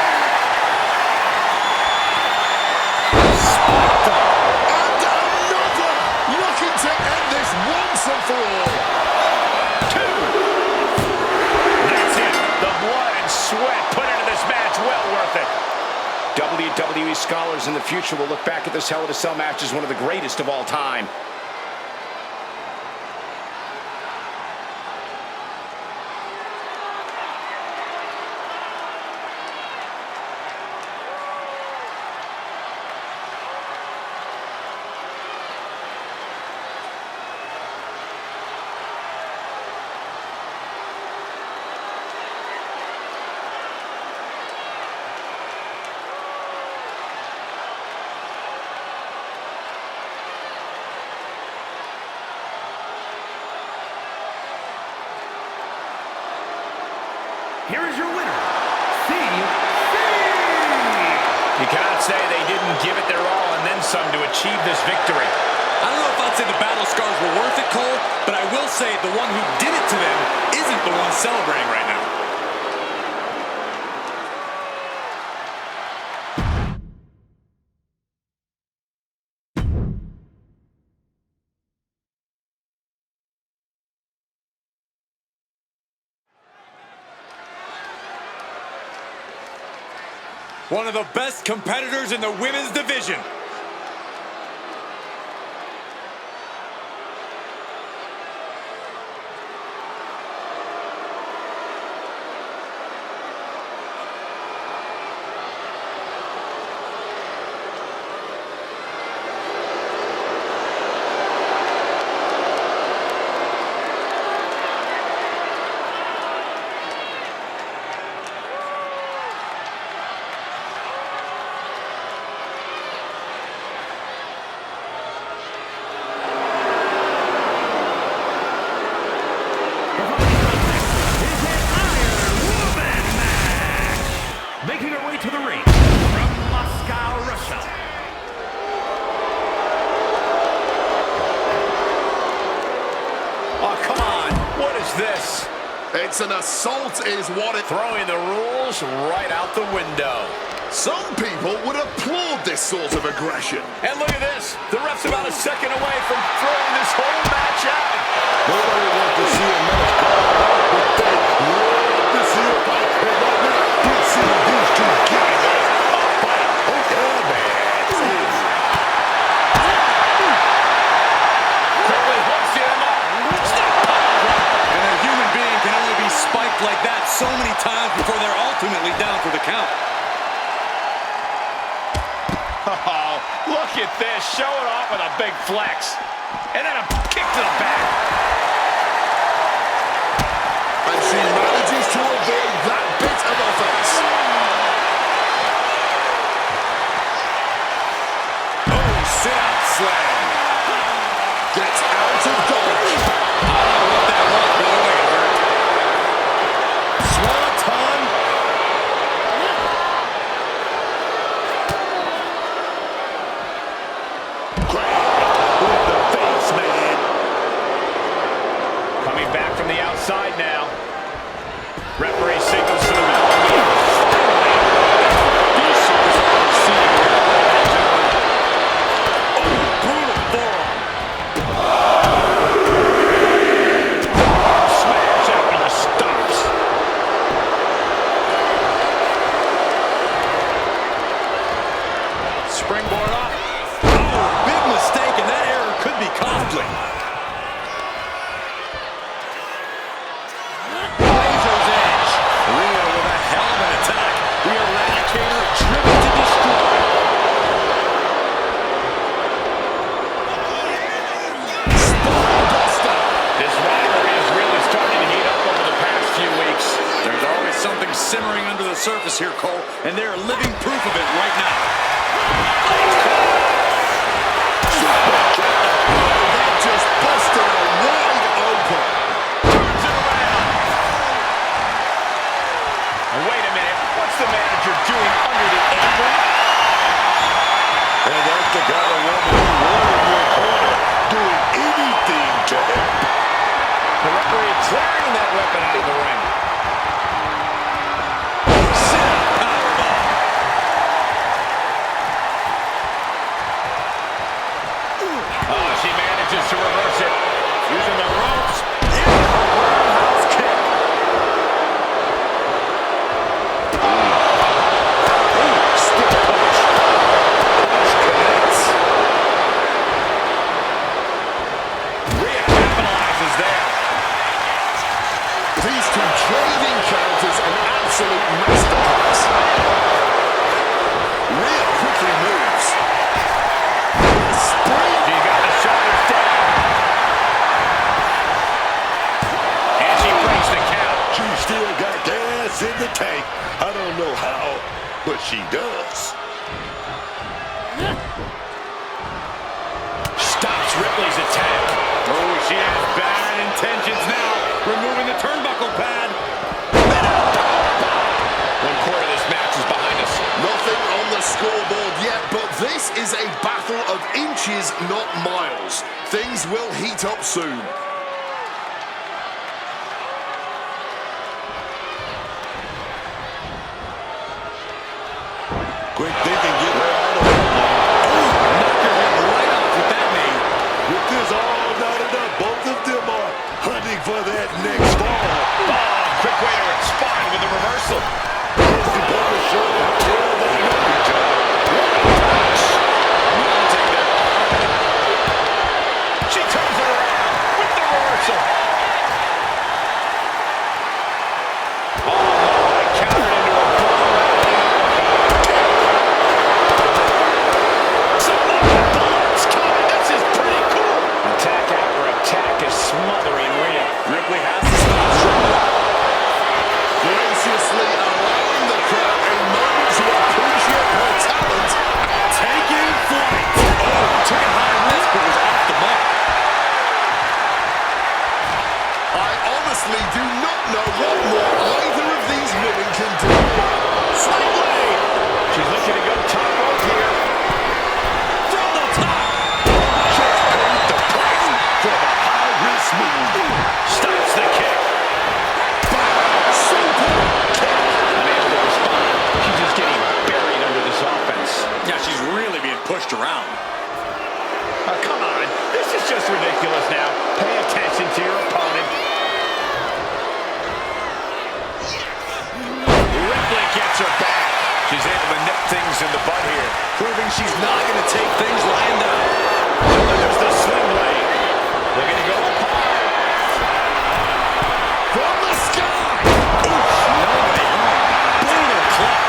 And another! Looking to end this once and for all. That's it. The blood and sweat put into this match, well worth it. WWE scholars in the future will look back at this Hell in a Cell match as one of the greatest of all time. Here is your winner, CC. You cannot say they didn't give it their all and then some to achieve this victory. I don't know if I'd say the battle scars were worth it, Cole, but I will say the one who did it to them isn't the one celebrating right now. One of the best competitors in the women's division. Making her way to the ring from Moscow, Russia. Oh, come on. What is this? It's an assault is what it... Throwing the rules right out the window. Some people would applaud this sort of aggression. And look at this. The ref's about a second away from throwing this whole match out. Nobody wants to see a match called out, but they love to see a fight. And right now, we're seeing these two guys a fight. Oh, yeah, man. Quickly hoisting him up. And a human being can only be spiked like that so many times before they're ultimately down for the count. Oh, look at this. Showing off with a big flex. And then a kick to the back. And she manages to avoid that bit of offense. Oh, sit-out slam. Gets out of dodge. I don't know what that was, but it hurt. Swanton. With the face, man. Coming back from the outside now. Referee signals to the middle. Brutal forearm. Smash after the stops. Springboard up. Oh, big mistake, and that error could be costly. Razor's edge. Rhea with a hell of an attack. The Eradicator driven to destroy. Buster. This rivalry is really starting to heat up over the past few weeks. There's always something simmering under the surface here, Cole, and they're living proof of it right now. That just busted her wide open. Turns it around. And wait a minute, what's the manager doing under the apron? And that's the kind of woman who wanted your corner, doing anything to help. The referee clearing that weapon out of the ring. Oh, she manages to reverse it. Using the ropes. Roundhouse kick. Stiff punch. Connects. Rhea capitalizes there. These two trading counters, an absolute masterclass. Rhea quickly moves. Spring. She got the shoulders down. And she breaks the count. She still got gas in the tank. I don't know how, but she does. Stops Ripley's attack. Oh, she has bad intentions now. Removing the turnbuckle pad. One quarter of this match is behind us. Nothing on the scoreboard yet, but this is a battle of inches, not miles. Things will heat up soon. Quick thinking, get her out of it. Knocked her head right off with that knee. With this all knotted up, both of them are hunting for that next fall. Oh, quick way to respond with a reversal. It's the part of show how well they know each other. Mounting their arm. She turns it around with the reversal. Oh, my, countered into a some more bullets coming. This is pretty cool. Attack after attack is smothering Rhea. Ripley has the stop struggle. Graciously allowing the crowd a moment to appreciate her talent and taking flight. Oh, took a high risk, but was off the mark. I honestly do not know what more either of these women can do. Sling blade. She's looking to go top rope here. From the top. Just paid the price for the high-risk move. Stops the kick. Unable to respond. She's just getting buried under this offense. Yeah, she's really being pushed around. Come on. This is just ridiculous now. Pay attention to your opponent. Ripley gets her back. She's able to nip things in the bud here. Proving she's not going to take things lying down. Delivers the sling blade. Looking to go up high. From the sky! Brutal club.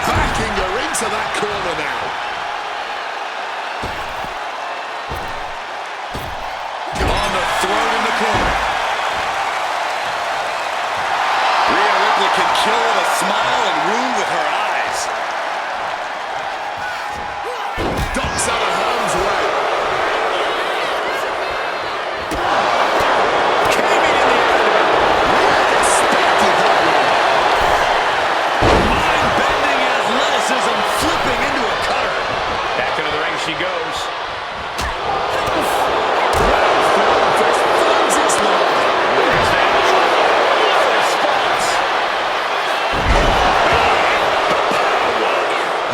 Backing her into that corner now. On the throat in the corner. Rhea Ripley can kill with a smile and wound with her eyes. Ducks out of harm's way. Caving in the abdomen. Rhea expected that one. Mind-bending athleticism flipping into a cutter. Back into the ring she goes. Finds its line. There's that. What a response.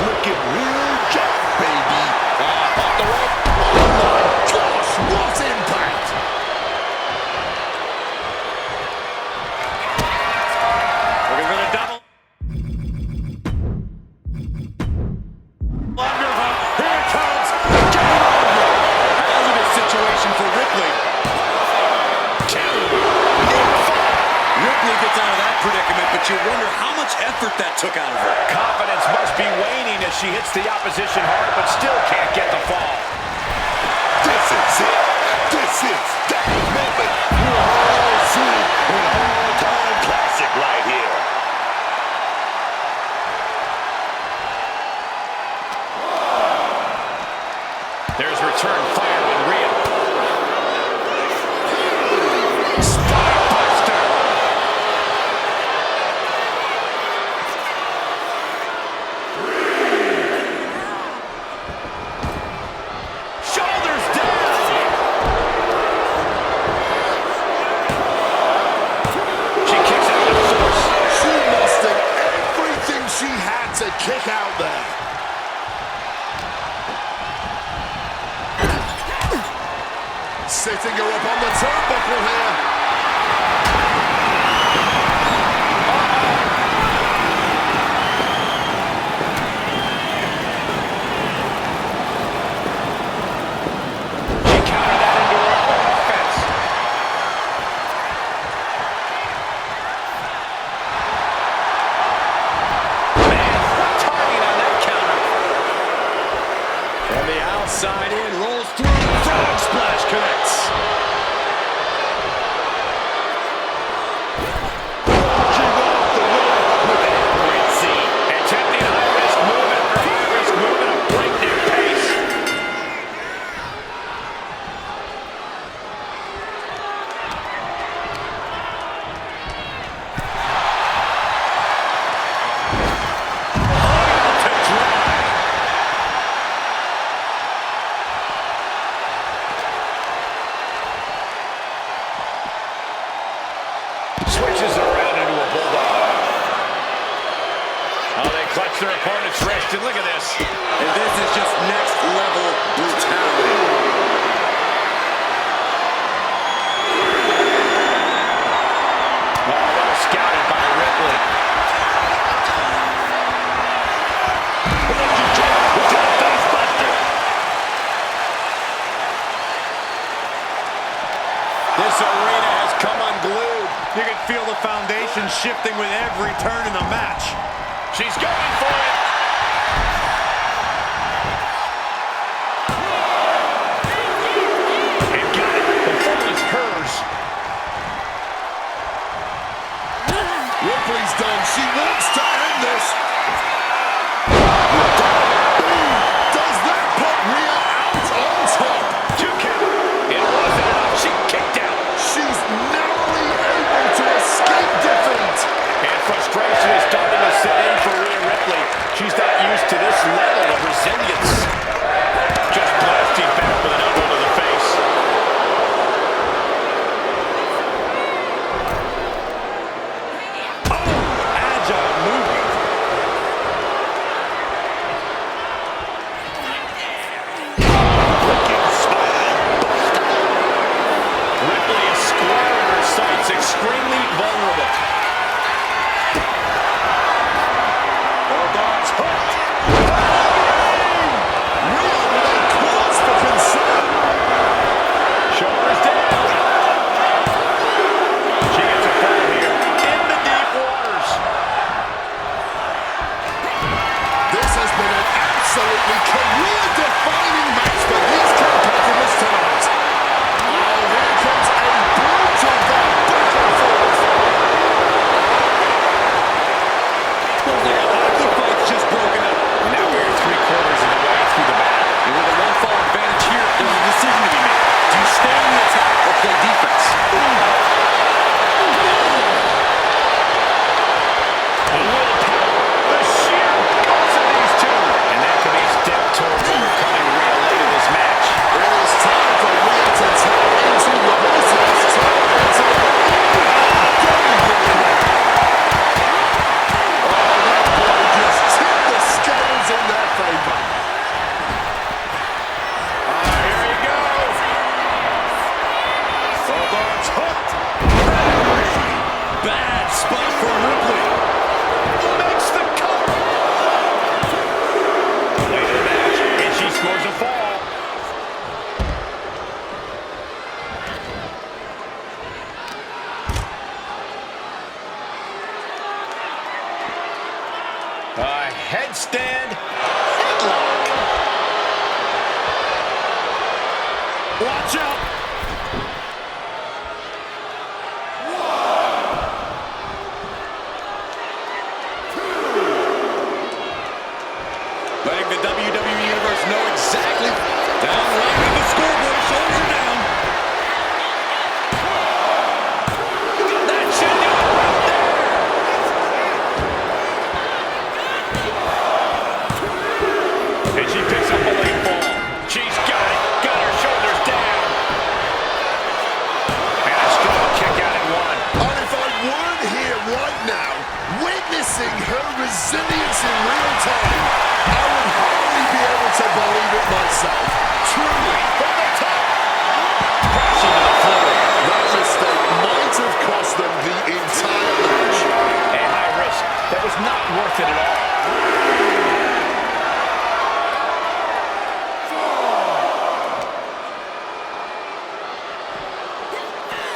Looking real jack, baby. Off the rope. Oh my gosh, what impact! Looking for the double. Underhook. Here it comes. Game over. Positive situation for Ripley. Ripley gets out of that predicament, but you wonder how much effort that took out of her. Confidence must be waning as she hits the opposition hard, but still can't get the fall. This is it. This is that moment. We're all seeing an all-time classic right here. kick out there. Sitting her up on the turnbuckle here. Side in, rolls through, frog splash connects. Great scene. Attempting high-risk movement at breakneck pace. To drive. Switches around into a bulldog. Oh, they clutch their opponent's wrist, and look at this. And this is just next level brutality. Oh, well scouted by Ripley. This arena has come unglued. You can feel the foundation shifting with every turn in the match. She's going for it. And got it. The fall is hers. Ripley's done. She wants to end this. Does that put Rhea out on top? 2 count. It wasn't enough. She kicked out. She's narrowly able to escape defeat. And frustration is starting to set in for Rhea Ripley. She's not used to this level of resilience. Just blasting back with an elbow to the face. Oh, agile movement. Ripley is square in her sights, extremely vulnerable. Bulldogs hooked. Rhea with a cause for concern. Shoulders down. She gets a fall here in the deep waters. This has been an absolutely career-defining match for these competitors tonight. Oh, here comes a brutal back and forth. Looks like a hockey fight's just broken up. Now we're 3/4 of the way through the battle. And with a one-fall advantage here, there's a decision to be made. Do you stay in the attack or play defense? The sheer guts of these two. And that could be a step towards overcoming Rhea late in this match. It is time for Rhea to tap into the business. Just tip the scales in their favor. Here he goes. Bulldogs hooked. Bad spot for Ripley. Makes the cover. Late in the match, and she scores a fall. Headstand. Headlock. Watch out. Letting the WWE Universe know exactly. Down right with the scoreboard, shoulders are down. That should do it right there. And she picks up a late fall. She's got it. Got her shoulders down. witnessing her resilience in real time. I would hardly be able to believe it myself. Truly, from the top. Crashing to the floor. That mistake might have cost them the entire match. A high risk that was not worth it at all.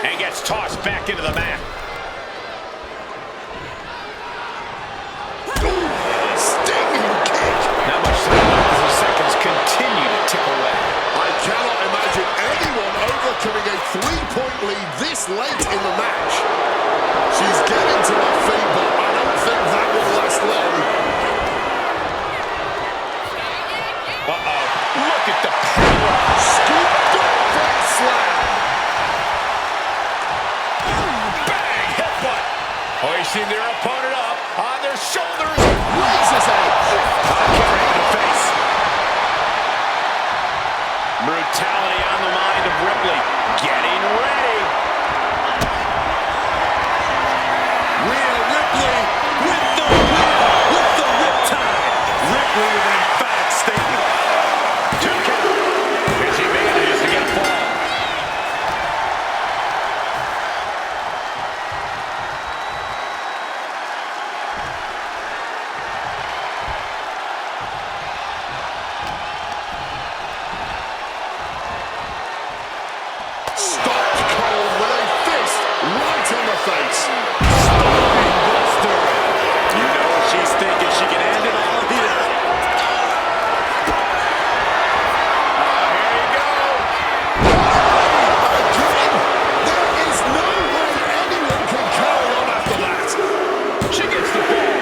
And gets tossed back into the mat. Stinging kick. Not much time left as the seconds continue to tick away. I cannot imagine anyone overcoming a 3-point lead this late in the match. She's getting to her feet, but I don't think that will last long. Uh-oh. Look at the power. Scooped up for a slam. Bang! Headbutt. Hoisting their opponent up on their shoulders. Raises edge. Carry in the face. Brutality on the mind of Ripley. Getting ready. Rhea Ripley with the win, with the riptide. Ripley with an emphatic statement. 2 count. As he manages to get a fall. Stopped cold with a fist right in the face. Stomping Buster. You know she's thinking she can end it all here. Here you go. Again, there is no way anyone can carry on after that. She gets the ball.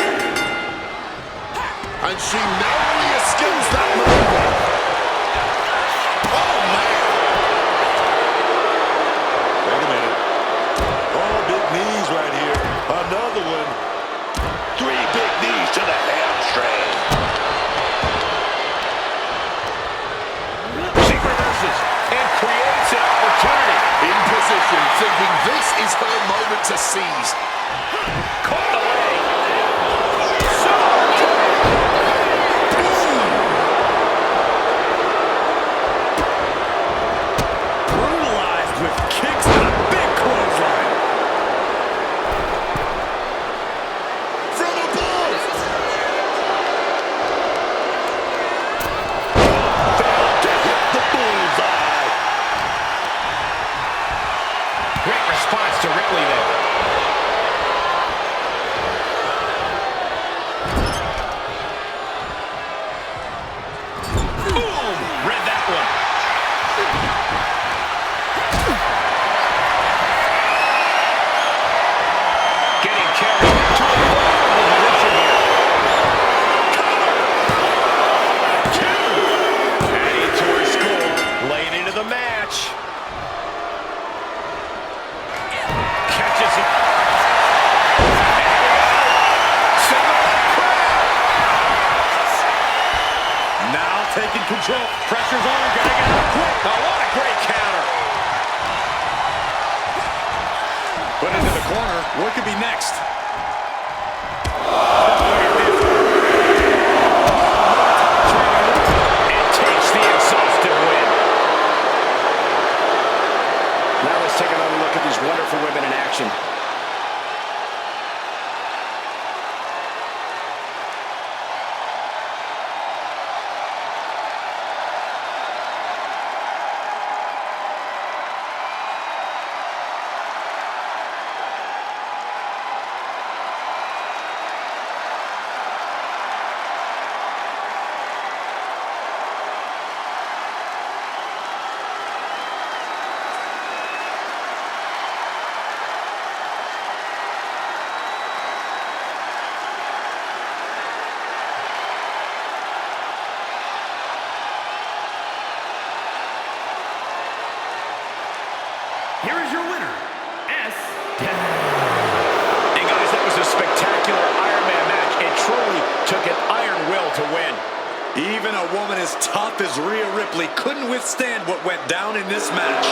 And she narrowly escapes that maneuver. Oh, man. Wait a minute. Oh, big knees right here. Another one. 3 big knees to the hamstring. She reverses and creates an opportunity. In position, thinking this is her moment to seize. Caught the leg. Brutalized with kicks and a big clothesline. From above. Failed to hit the bullseye. Great response to Ripley there. Boom! Read that one. Getting carried to a vulnerable position here. Two. Adding to her score. Late into the match. Catches it. Now taking control. Pressure's on. Gotta get out quick. Oh, what a great counter. Put into the corner. What could be next? And takes the exhaustive win. Now let's take another look at these wonderful women in action. Here is your winner, S. And guys, that was a spectacular Iron Man match. It truly took an iron will to win. Even a woman as tough as Rhea Ripley couldn't withstand what went down in this match.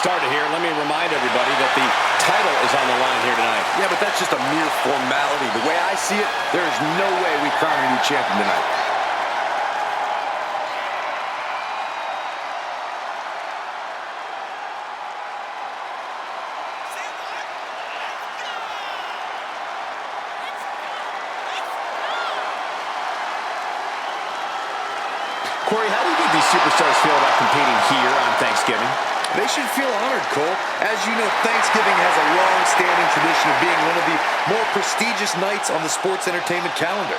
started here, let me remind everybody that the title is on the line here tonight. Yeah, but that's just a mere formality. The way I see it, there is no way we crown a new champion tonight. Corey, how do you think these superstars feel about competing here on Thanksgiving? They should feel honored, Cole. As you know, Thanksgiving has a long-standing tradition of being one of the more prestigious nights on the sports entertainment calendar.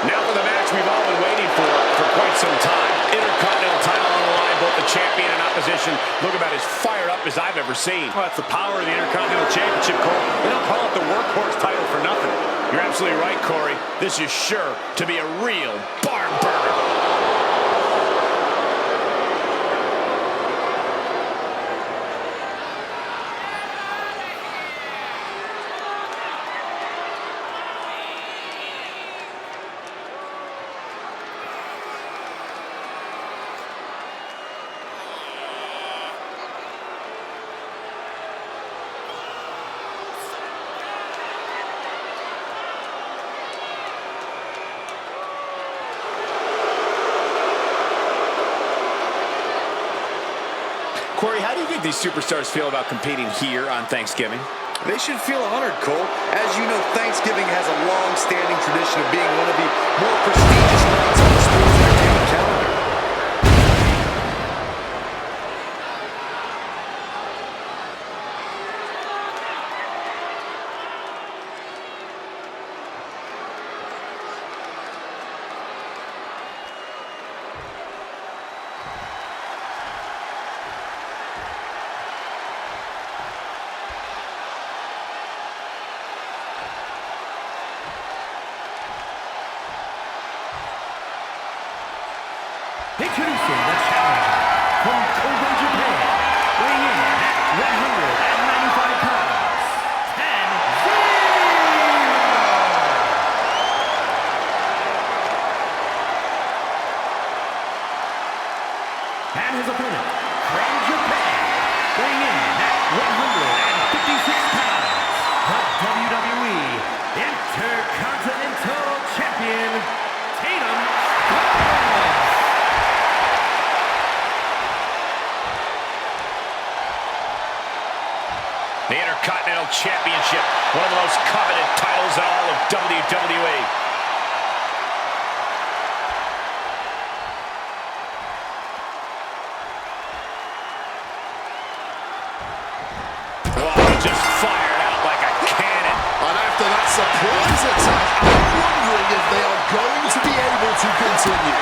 Now for the match we've all been waiting for quite some time. Intercontinental title on the line, both the champion and opposition look about as fired up as I've ever seen. Well, that's the power of the Intercontinental Championship, Cole. They don't call it the workhorse title for nothing. You're absolutely right, Corey. This is sure to be a real barn burner. Corey, how do you think these superstars feel about competing here on Thanksgiving? They should feel honored, Cole. As you know, Thanksgiving has a long-standing tradition of being one of the more prestigious nights on the sports entertainment calendar. Introducing the challenger from Kobe, Japan, weighing in at 195 pounds, 10-0. And his opponent from Japan, weighing in at 156 pounds, the WWE Intercontinental Champion, Tatum. The Intercontinental Championship, one of the most coveted titles in all of WWE. Oh, just fired out like a cannon. And after that surprise attack, I'm wondering if they are going to be able to continue.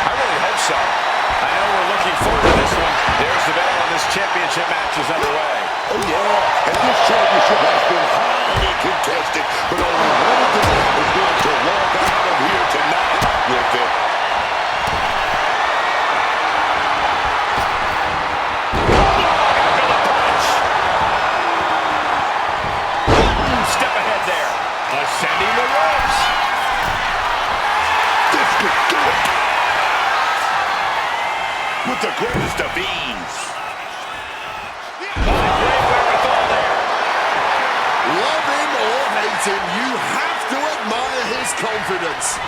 I really hope so. I know we're looking forward to this one. There's the bell, and this championship match is underway. Oh, yeah, and this championship has been highly contested, but only one of them is going to walk out of here tonight with it. Step ahead there. Ascending the ropes. This could do it. With the greatest of ease. Love him or hate him, you have to admire his confidence.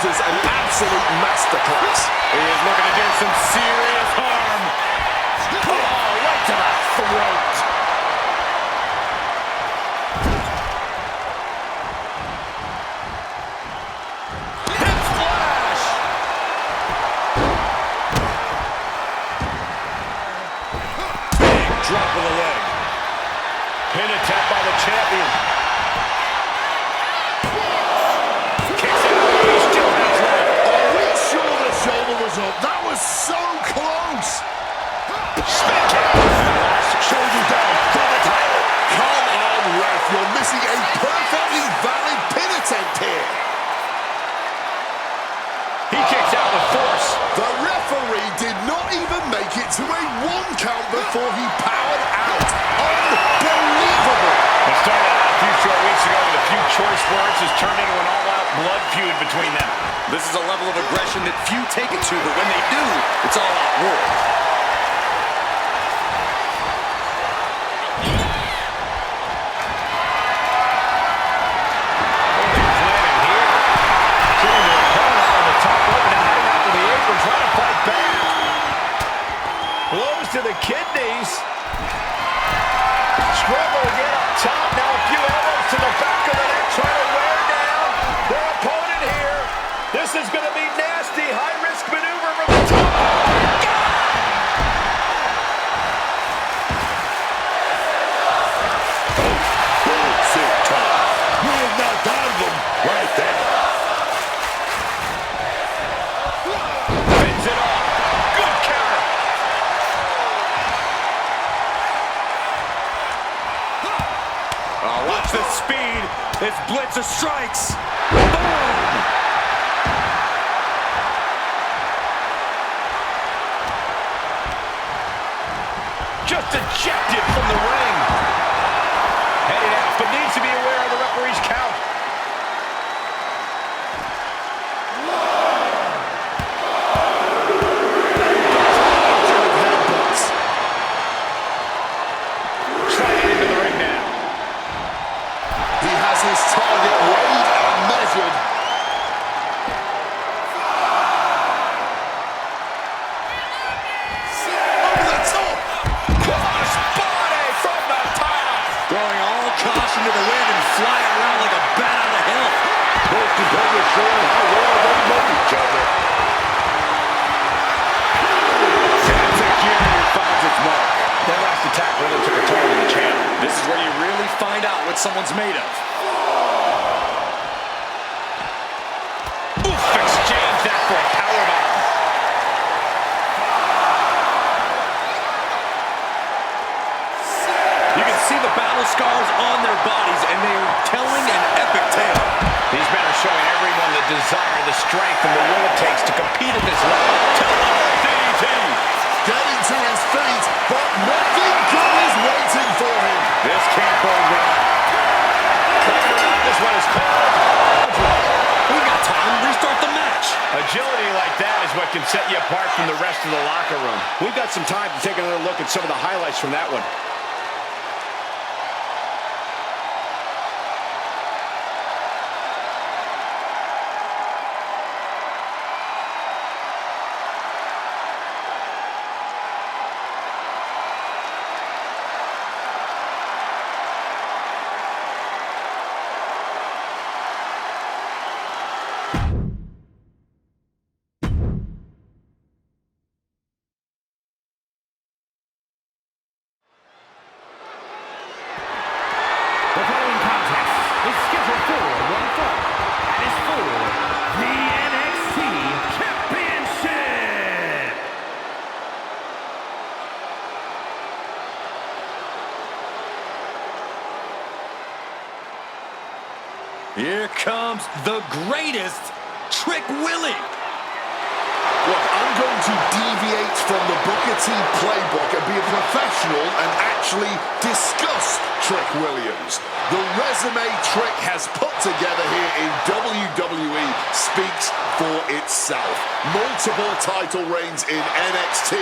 shoulders, an absolute masterclass. He is looking to do some serious harm. Oh, right to the throat. Hip splash. Big drop of the leg. Pin attempt by the champion. Kicks out. He still has life. Are we sure the shoulder was up? That was so close. Spin kick. Shoulders down for the title. Come on, ref. You're missing a perfectly valid pin attempt here. He kicks out with force. The referee did not even make it to a 1 count before he powered out. Unbelievable. It started out a few short weeks ago with a few choice words, has turned into an all-out blood feud between them. This is a level of aggression that few take it to, but when they do, it's all out war. Blows to the kidneys. Struggle to get up top. Now a few elbows to the back of the neck, trying to wear down their opponent here. This is going to be nasty. High-risk maneuver from the top. Bullshit time. You've not done them right there. Fends it off. Good counter. Oh, watch the speed. It's Blitzer strikes. Boom! Just ejected from the ring. Headed out, but needs to be aware of the referee's count. Sliding into the ring now. He has his target weighed and measured. Over the top. Cross body from the top. Throwing all caution to the wind and flying around like a bat out of hell. Both competitors showing how well they know each other. Security finds its mark. That last attack really took a toll on the champ. This is where you really find out what someone's made of. Oof, exchange that for a powerbomb. You can see the battle scars on their bodies, and they are telling an epic tale. These men are showing everyone the desire, the strength, and the will it takes to compete at this level. DDT. Getting to his feet, but nothing good is waiting for him. This can't go well. This one is called. We got time. Restart the match. Agility like that is what can set you apart from the rest of the locker room. We've got some time to take another look at some of the highlights from that one. The following contest is scheduled for one fall and is for the NXT Championship. Here comes the greatest, Trick Willie. Look, I'm going to deviate from the Booker T playbook and be a professional and actually discuss Trick Williams. The resume Trick has put together here in WWE speaks for itself. Multiple title reigns in NXT,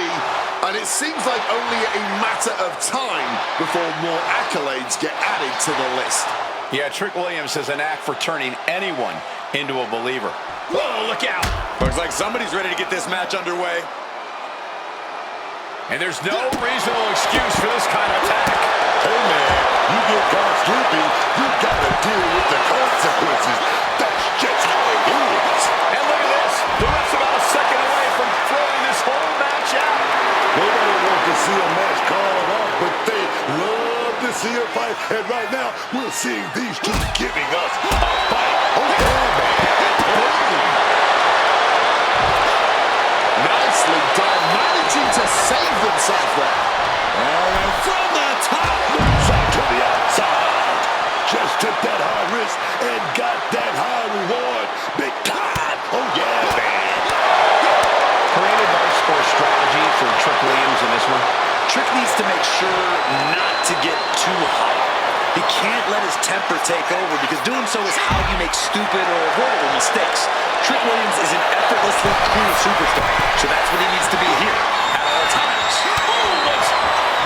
and it seems like only a matter of time before more accolades get added to the list. Yeah, Trick Williams has a knack for turning anyone into a believer. Whoa, look out. Looks like somebody's ready to get this match underway. And there's no reasonable excuse for this kind of attack. Hey man, you get caught slipping, you gotta deal with the consequences. That's just how it is. And look at this. The ref's about a second away from throwing this whole match out. Nobody wants to see a match called off, but they love to see a fight. And right now, we're seeing these two giving us a fight. Oh yeah, man. Nicely done, managing to save themselves there. And from the top, moves out to the outside. Just took that high risk and got that high reward. Big time. Oh yeah, man. Creative advice or strategy for Trick Williams in this one? Trick needs to make sure not to get too high. He can't let his temper take over because doing so is how you make stupid or avoidable mistakes. Trick Williams is an effortlessly cool superstar, so that's what he needs to be here at all times.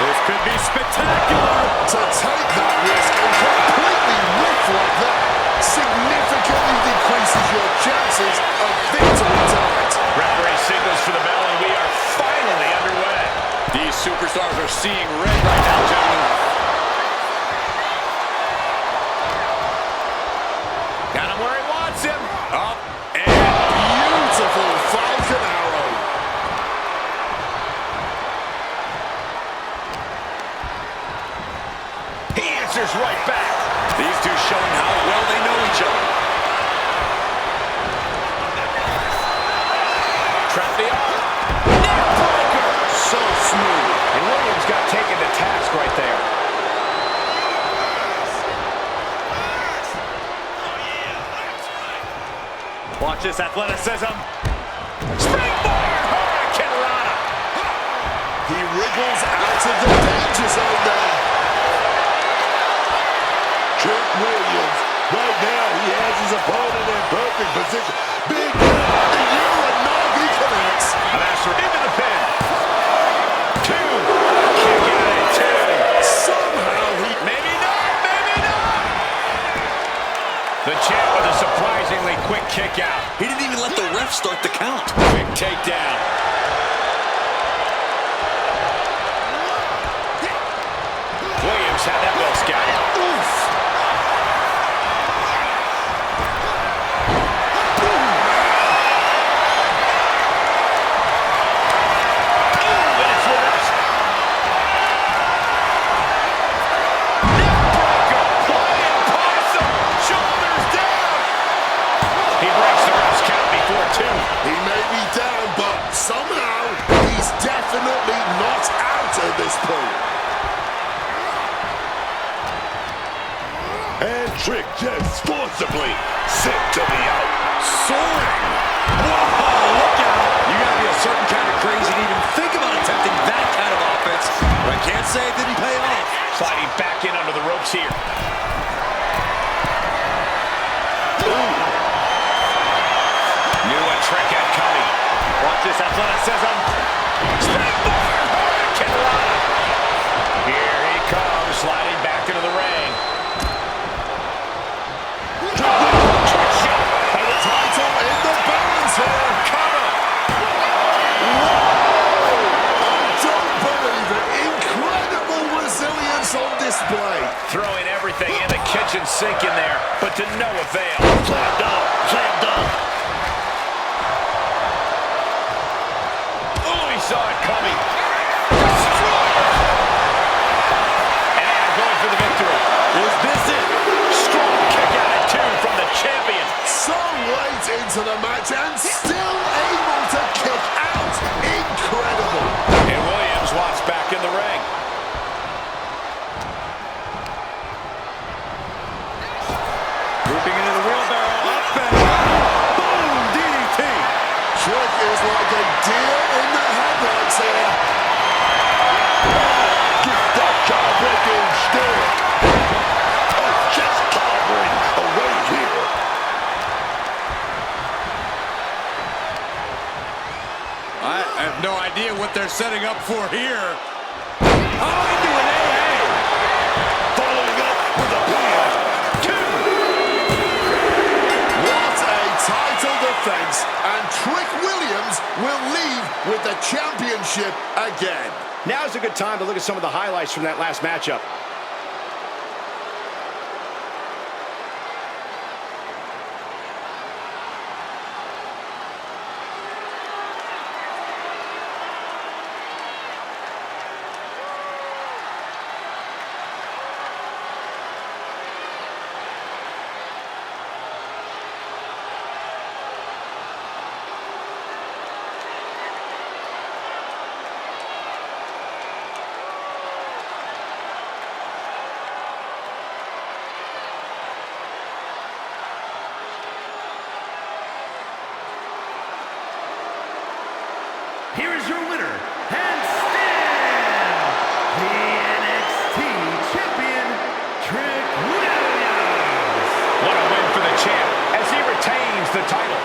This could be spectacular. To take that risk and completely whiff like that significantly decreases your chances of victory tonight. Referee signals for the bell, and we are finally underway. These superstars are seeing red right now, gentlemen. Got him where he wants him. Up and Beautiful Falcon Arrow. He answers right back. these two showing how well they know each other. Trap the arm. Neck breaker. So smooth. And Williams got taken to task right there. Watch this athleticism. Springboard. Hurricane Rana. He wriggles out of the danger zone there. Trick Williams, right now he has his opponent in perfect position. Big The Uranagi connects. A master into the pin. Two. Kick out at two. Somehow he... Maybe not. Maybe not. The champ with a surprisingly quick kick out. He didn't even let the ref start the count. Quick takedown. Williams had that well scouted. Oof. But it's reversed. Neckbreaker. Flying possum. Shoulders down. He breaks the ref's count before two. He may be down, but somehow he's definitely not out at this point. and Trick just forcibly sent to the out. Soaring. Whoa, look out. You gotta be a certain kind of crazy to even think about attempting that kind of offense. But I can't say it didn't pay off. Sliding back in under the ropes here. Knew a Trick had coming. Watch this athleticism. Springboard Hurricane Rana. Here he comes, sliding back into the ring. Trick shot. And the title in the balance here. Cover. I don't believe it. Incredible resilience on display. Throwing everything in the kitchen sink in there, but to no avail. Slam dunk, slam dunk. Oh, he saw it coming. Destroyer. And going for the victory. Is this it? Strong kick out at two from the champion. So late into the match and still able to kick out. Incredible. And Williams wants back in the ring. Looping into the wheelbarrow. Up and boom, DDT. Trick is like a deer in the headlights here. Get that jaw-breaking stare. Oh, just towering away here. I have no idea what they're setting up for here. Oh, into an AA. Following up with a plan. What a defense, and Trick Williams will leave with the championship again. Now's a good time to look at some of the highlights from that last matchup. Here is your winner, and still the NXT champion, Trick Williams. What a win for the champ as he retains the title.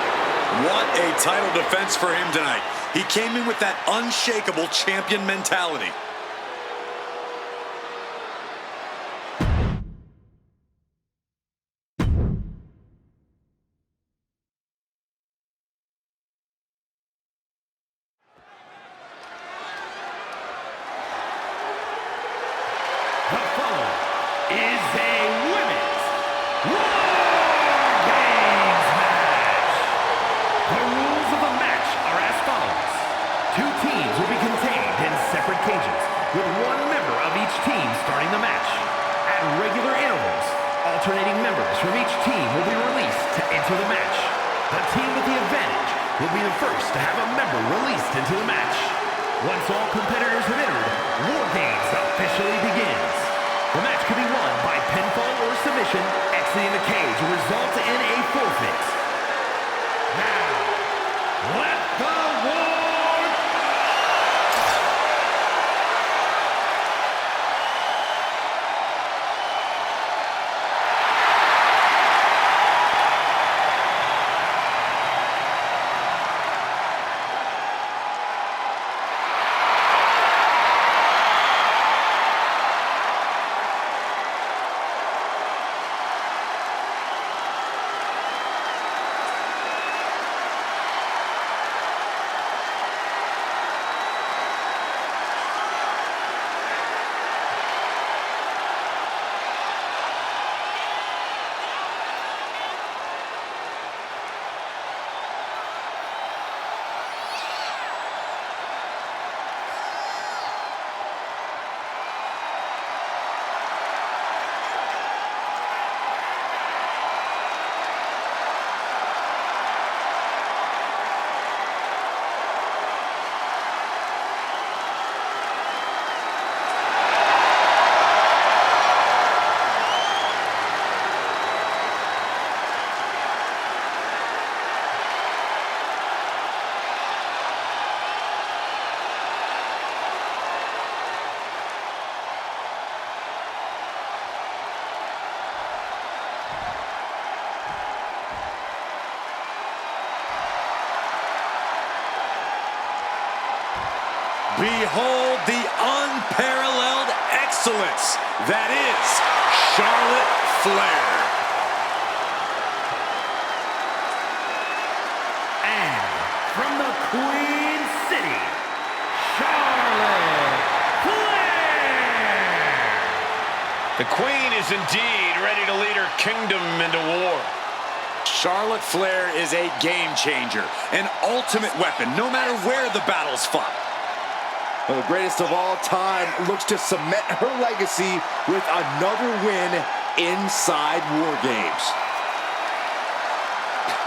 What a title defense for him tonight. He came in with that unshakable champion mentality. The following is a women's War Games match. The rules of the match are as follows. Two teams will be contained in separate cages, with one member of each team starting the match. At regular intervals, alternating members from each team will be released to enter the match. The team with the advantage will be the first to have a member released into the match. Once all competitors have entered, War Games officially begins. The match can be won by pinfall or submission. Exiting the cage will result in a forfeit. Now, let the war... Behold the unparalleled excellence that is Charlotte Flair. And from the Queen City, Charlotte Flair! The Queen is indeed ready to lead her kingdom into war. Charlotte Flair is a game changer, an ultimate weapon, no matter where the battle's fought. The greatest of all time looks to cement her legacy with another win inside War Games.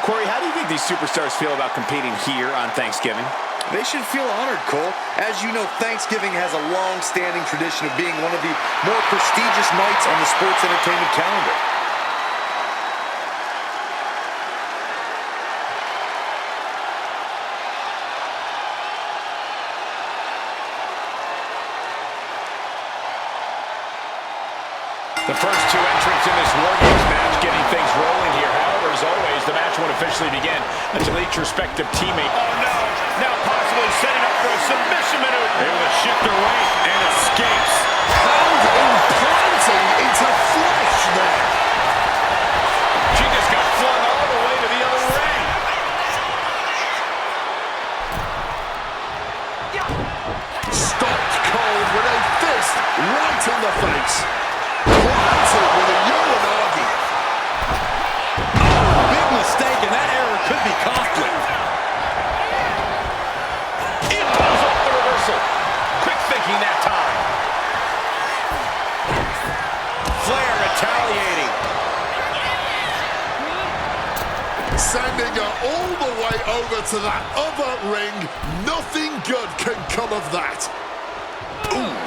Corey, how do you think these superstars feel about competing here on Thanksgiving? They should feel honored, Cole. As you know, Thanksgiving has a long-standing tradition of being one of the more prestigious nights on the sports entertainment calendar. The first two entrants in this War Games match getting things rolling here. However, as always, the match won't officially begin until each respective teammate... Oh, no! Now possibly setting up for a submission maneuver. Able to shift her weight and escapes. Pound implanting into flesh there. She just got flung all the way to the other ring. Sending her all the way over to that other ring. Nothing good can come of that. Ooh.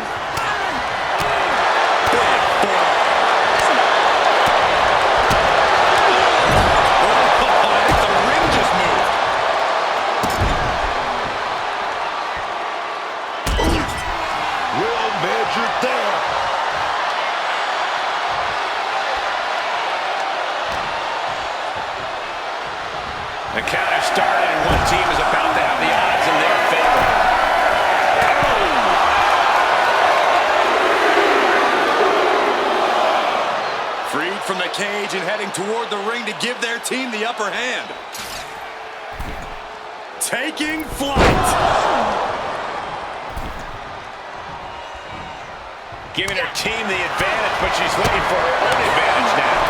The counter started, and one team is about to have the odds in their favor. Freed from the cage and heading toward the ring to give their team the upper hand. Taking flight. Giving her team the advantage, but she's looking for her own advantage now.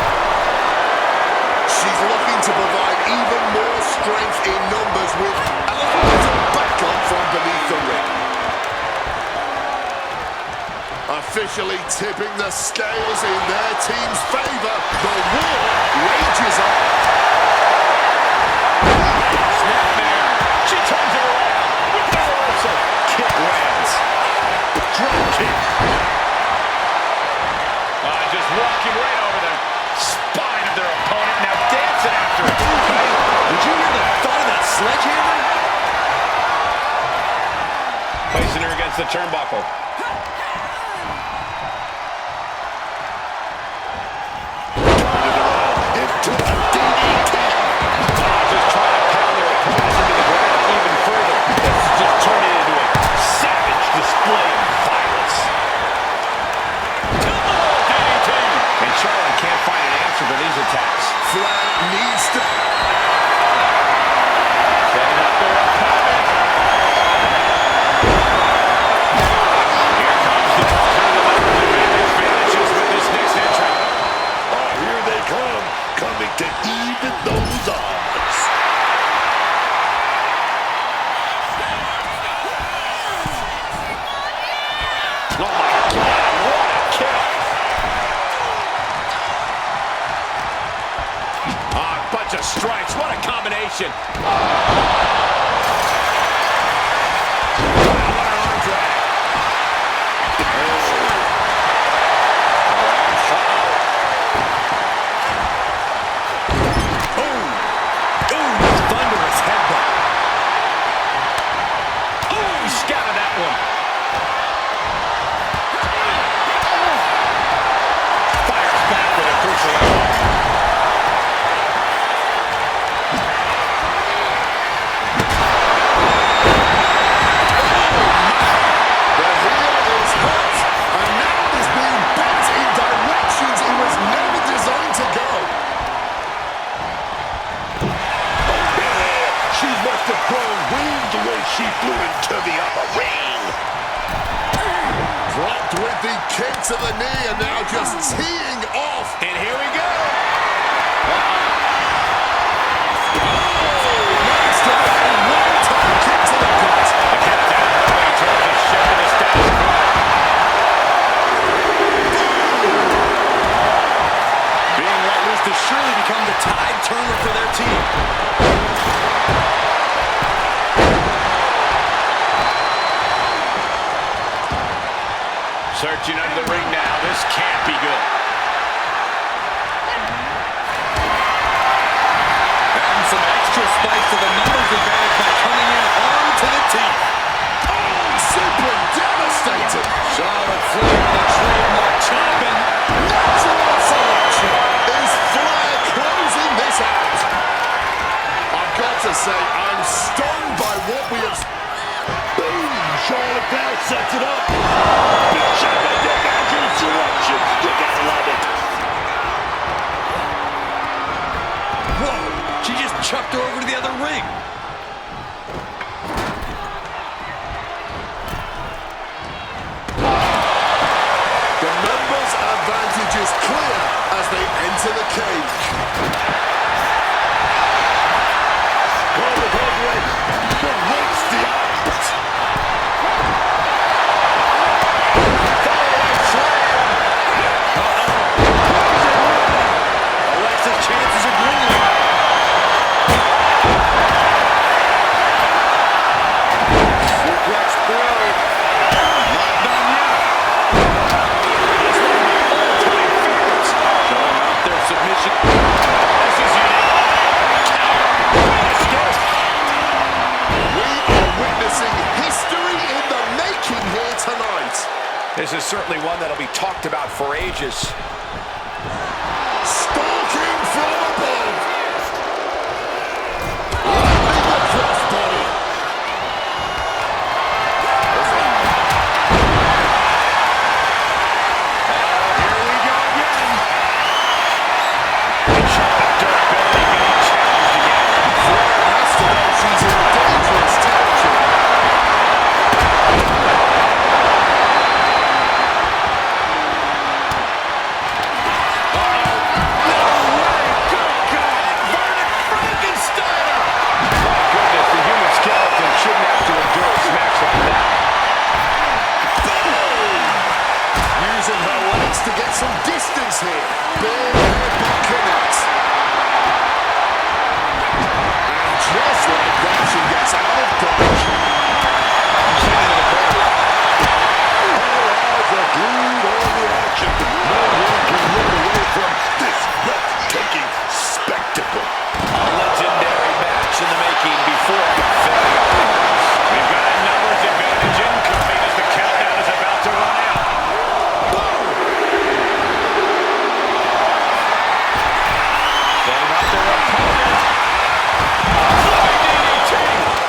She's looking to provide even more strength in numbers with Alpha to back on from beneath the ring. Officially tipping the scales in their team's favor. The war rages on. Snapmare. She turns it around with the reversal. Kick lands. Drop kick. Just walking right over the spine of their opponent. Now dancing after it. Did you hear the thud of that sledgehammer? Placing her against the turnbuckle. Into a DDT. Just trying to pound their opponent into the ground even further. This is just turning into a savage display of violence. And Charlotte can't find an answer for these attacks. Flair needs to... Setting up their opponent. Here comes the buzzer. The numbers advantage vanishes with this next entrant. Oh, here they come, coming to even those odds. Oh my God, what a kick. A bunch of strikes, what a combination. Thunderous headbutt. Oh, he scattered that one. Fires back with a crucial elbow. The heel is hurt, and now is being bent in directions it was never designed to go. She must have grown wings the way she flew into the upper ring. Dropped with the kick to the knee, and now just teeing off. And here we go. Next up, a one-time kick to the gut. The countdown running towards the show the status quo. Being let loose to surely become the tide turner for their team. Searching under the ring now. This can't be good. Adding some extra spice to the numbers advantage by coming in arm to the teeth. Oh, simply devastating. Charlotte Flair, the trademark champion. Natural selection. Is Flair closing this out? I've got to say, I'm stunned by what we have... Boom! Charlotte Flair sets it up. Big shot by the natural selection. You gotta love it. Whoa, she just chucked her over to the other ring. The numbers advantage is clear as they enter the cage. Corbin Hendrick breaks the odds. Alexa's chances are dwindling. certainly one that'll be talked about for ages. Stalking from above. Landing the crossbody. Here we go again. Charlotte durability being challenged again. Flair has to know she's in dangerous territory. Using her legs to get some distance here. Big headbutt connects. And just like that, she gets out of dodge. Eyes are glued on the action. No one can look away from this breathtaking spectacle. A legendary match in the making before the finish. We've got a numbers advantage incoming as the countdown is about to run out. Setting up their opponent.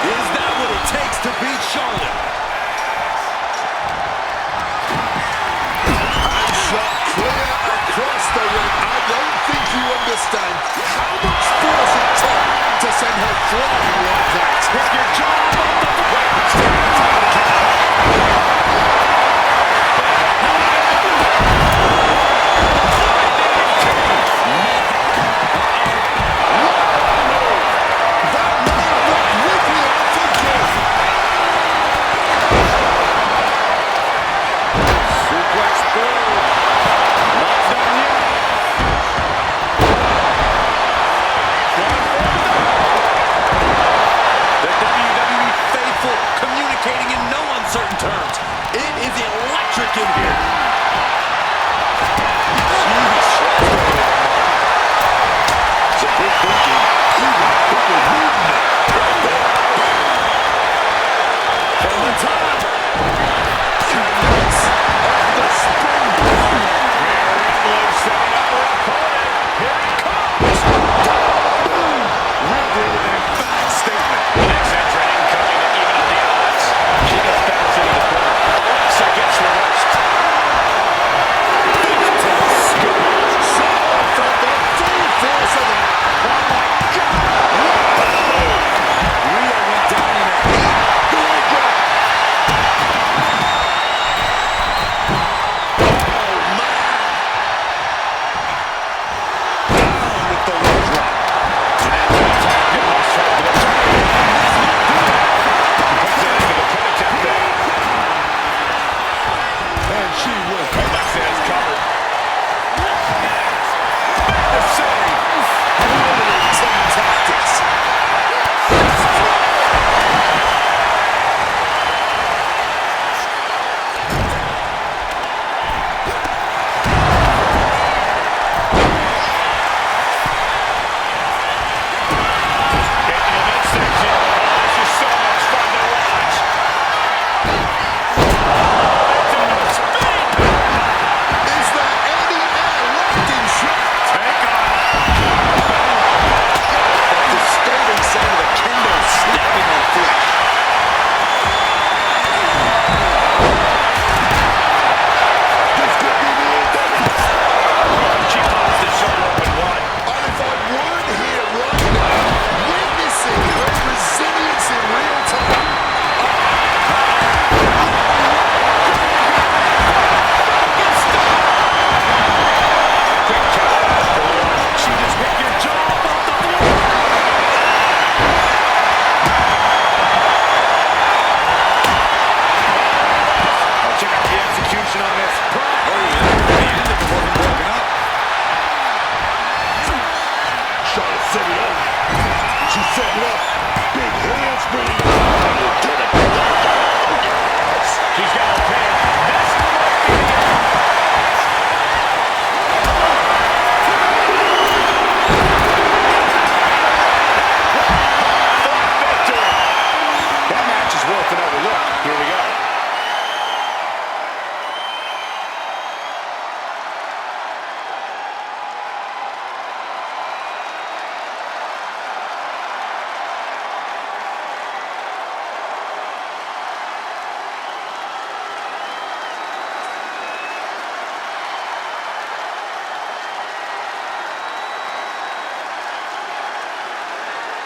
Is that what it takes to beat Charlotte? And shot clear across the ring. I don't think you understand how much force it took to send her flying like that. Take your job off the That may look wiggly off the kick. suplex through. Not done yet. The WWE faithful communicating in no uncertain terms. It is electric in here. So we're thinking even bigger movement right there. From the top. Connects off the springboard. Ripley setting up her opponent. Here it comes. Ripley with an emphatic statement. Next entrant incoming to even up the odds. She gets bounced into the corner. Alexa gets reversed. Charlotte felt the full force of it. Oh my God! Rhea went down in a heat. Down with the low drop. And after the target must have the target. Puts it into the pin attempt there. And she will come. Alexa is covered. The save. Some tactics. Getting the midsection. Oh, this is so much fun to watch. It's in the spin. Is there any air left in shot? Take on. Disturbing sound of the kendo snapping on flesh. This could be the end of it. She pops the shoulder open wide. And if I weren't here right now, witnessing her resilience in real time, Quick count after one. She just hit your jaw off the floor. Oh, check out the execution on this. Oh, yeah. Man, if it wasn't broken up. Charlotte set it up. She set it up. Big handspring. And we'll get it. Yes. She's got her pin. This might be the end. Fought victory. That match is worth another look. Here we go.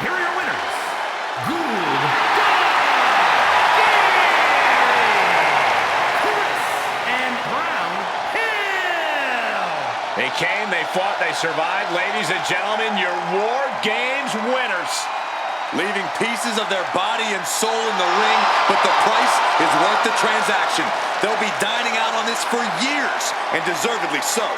Here are your winners. Good. And Brown Hill. They came, they fought, they survived. Ladies and gentlemen, your War Games winners. Leaving pieces of their body and soul in the ring, but the price is worth the transaction. They'll be dining out on this for years, and deservedly so.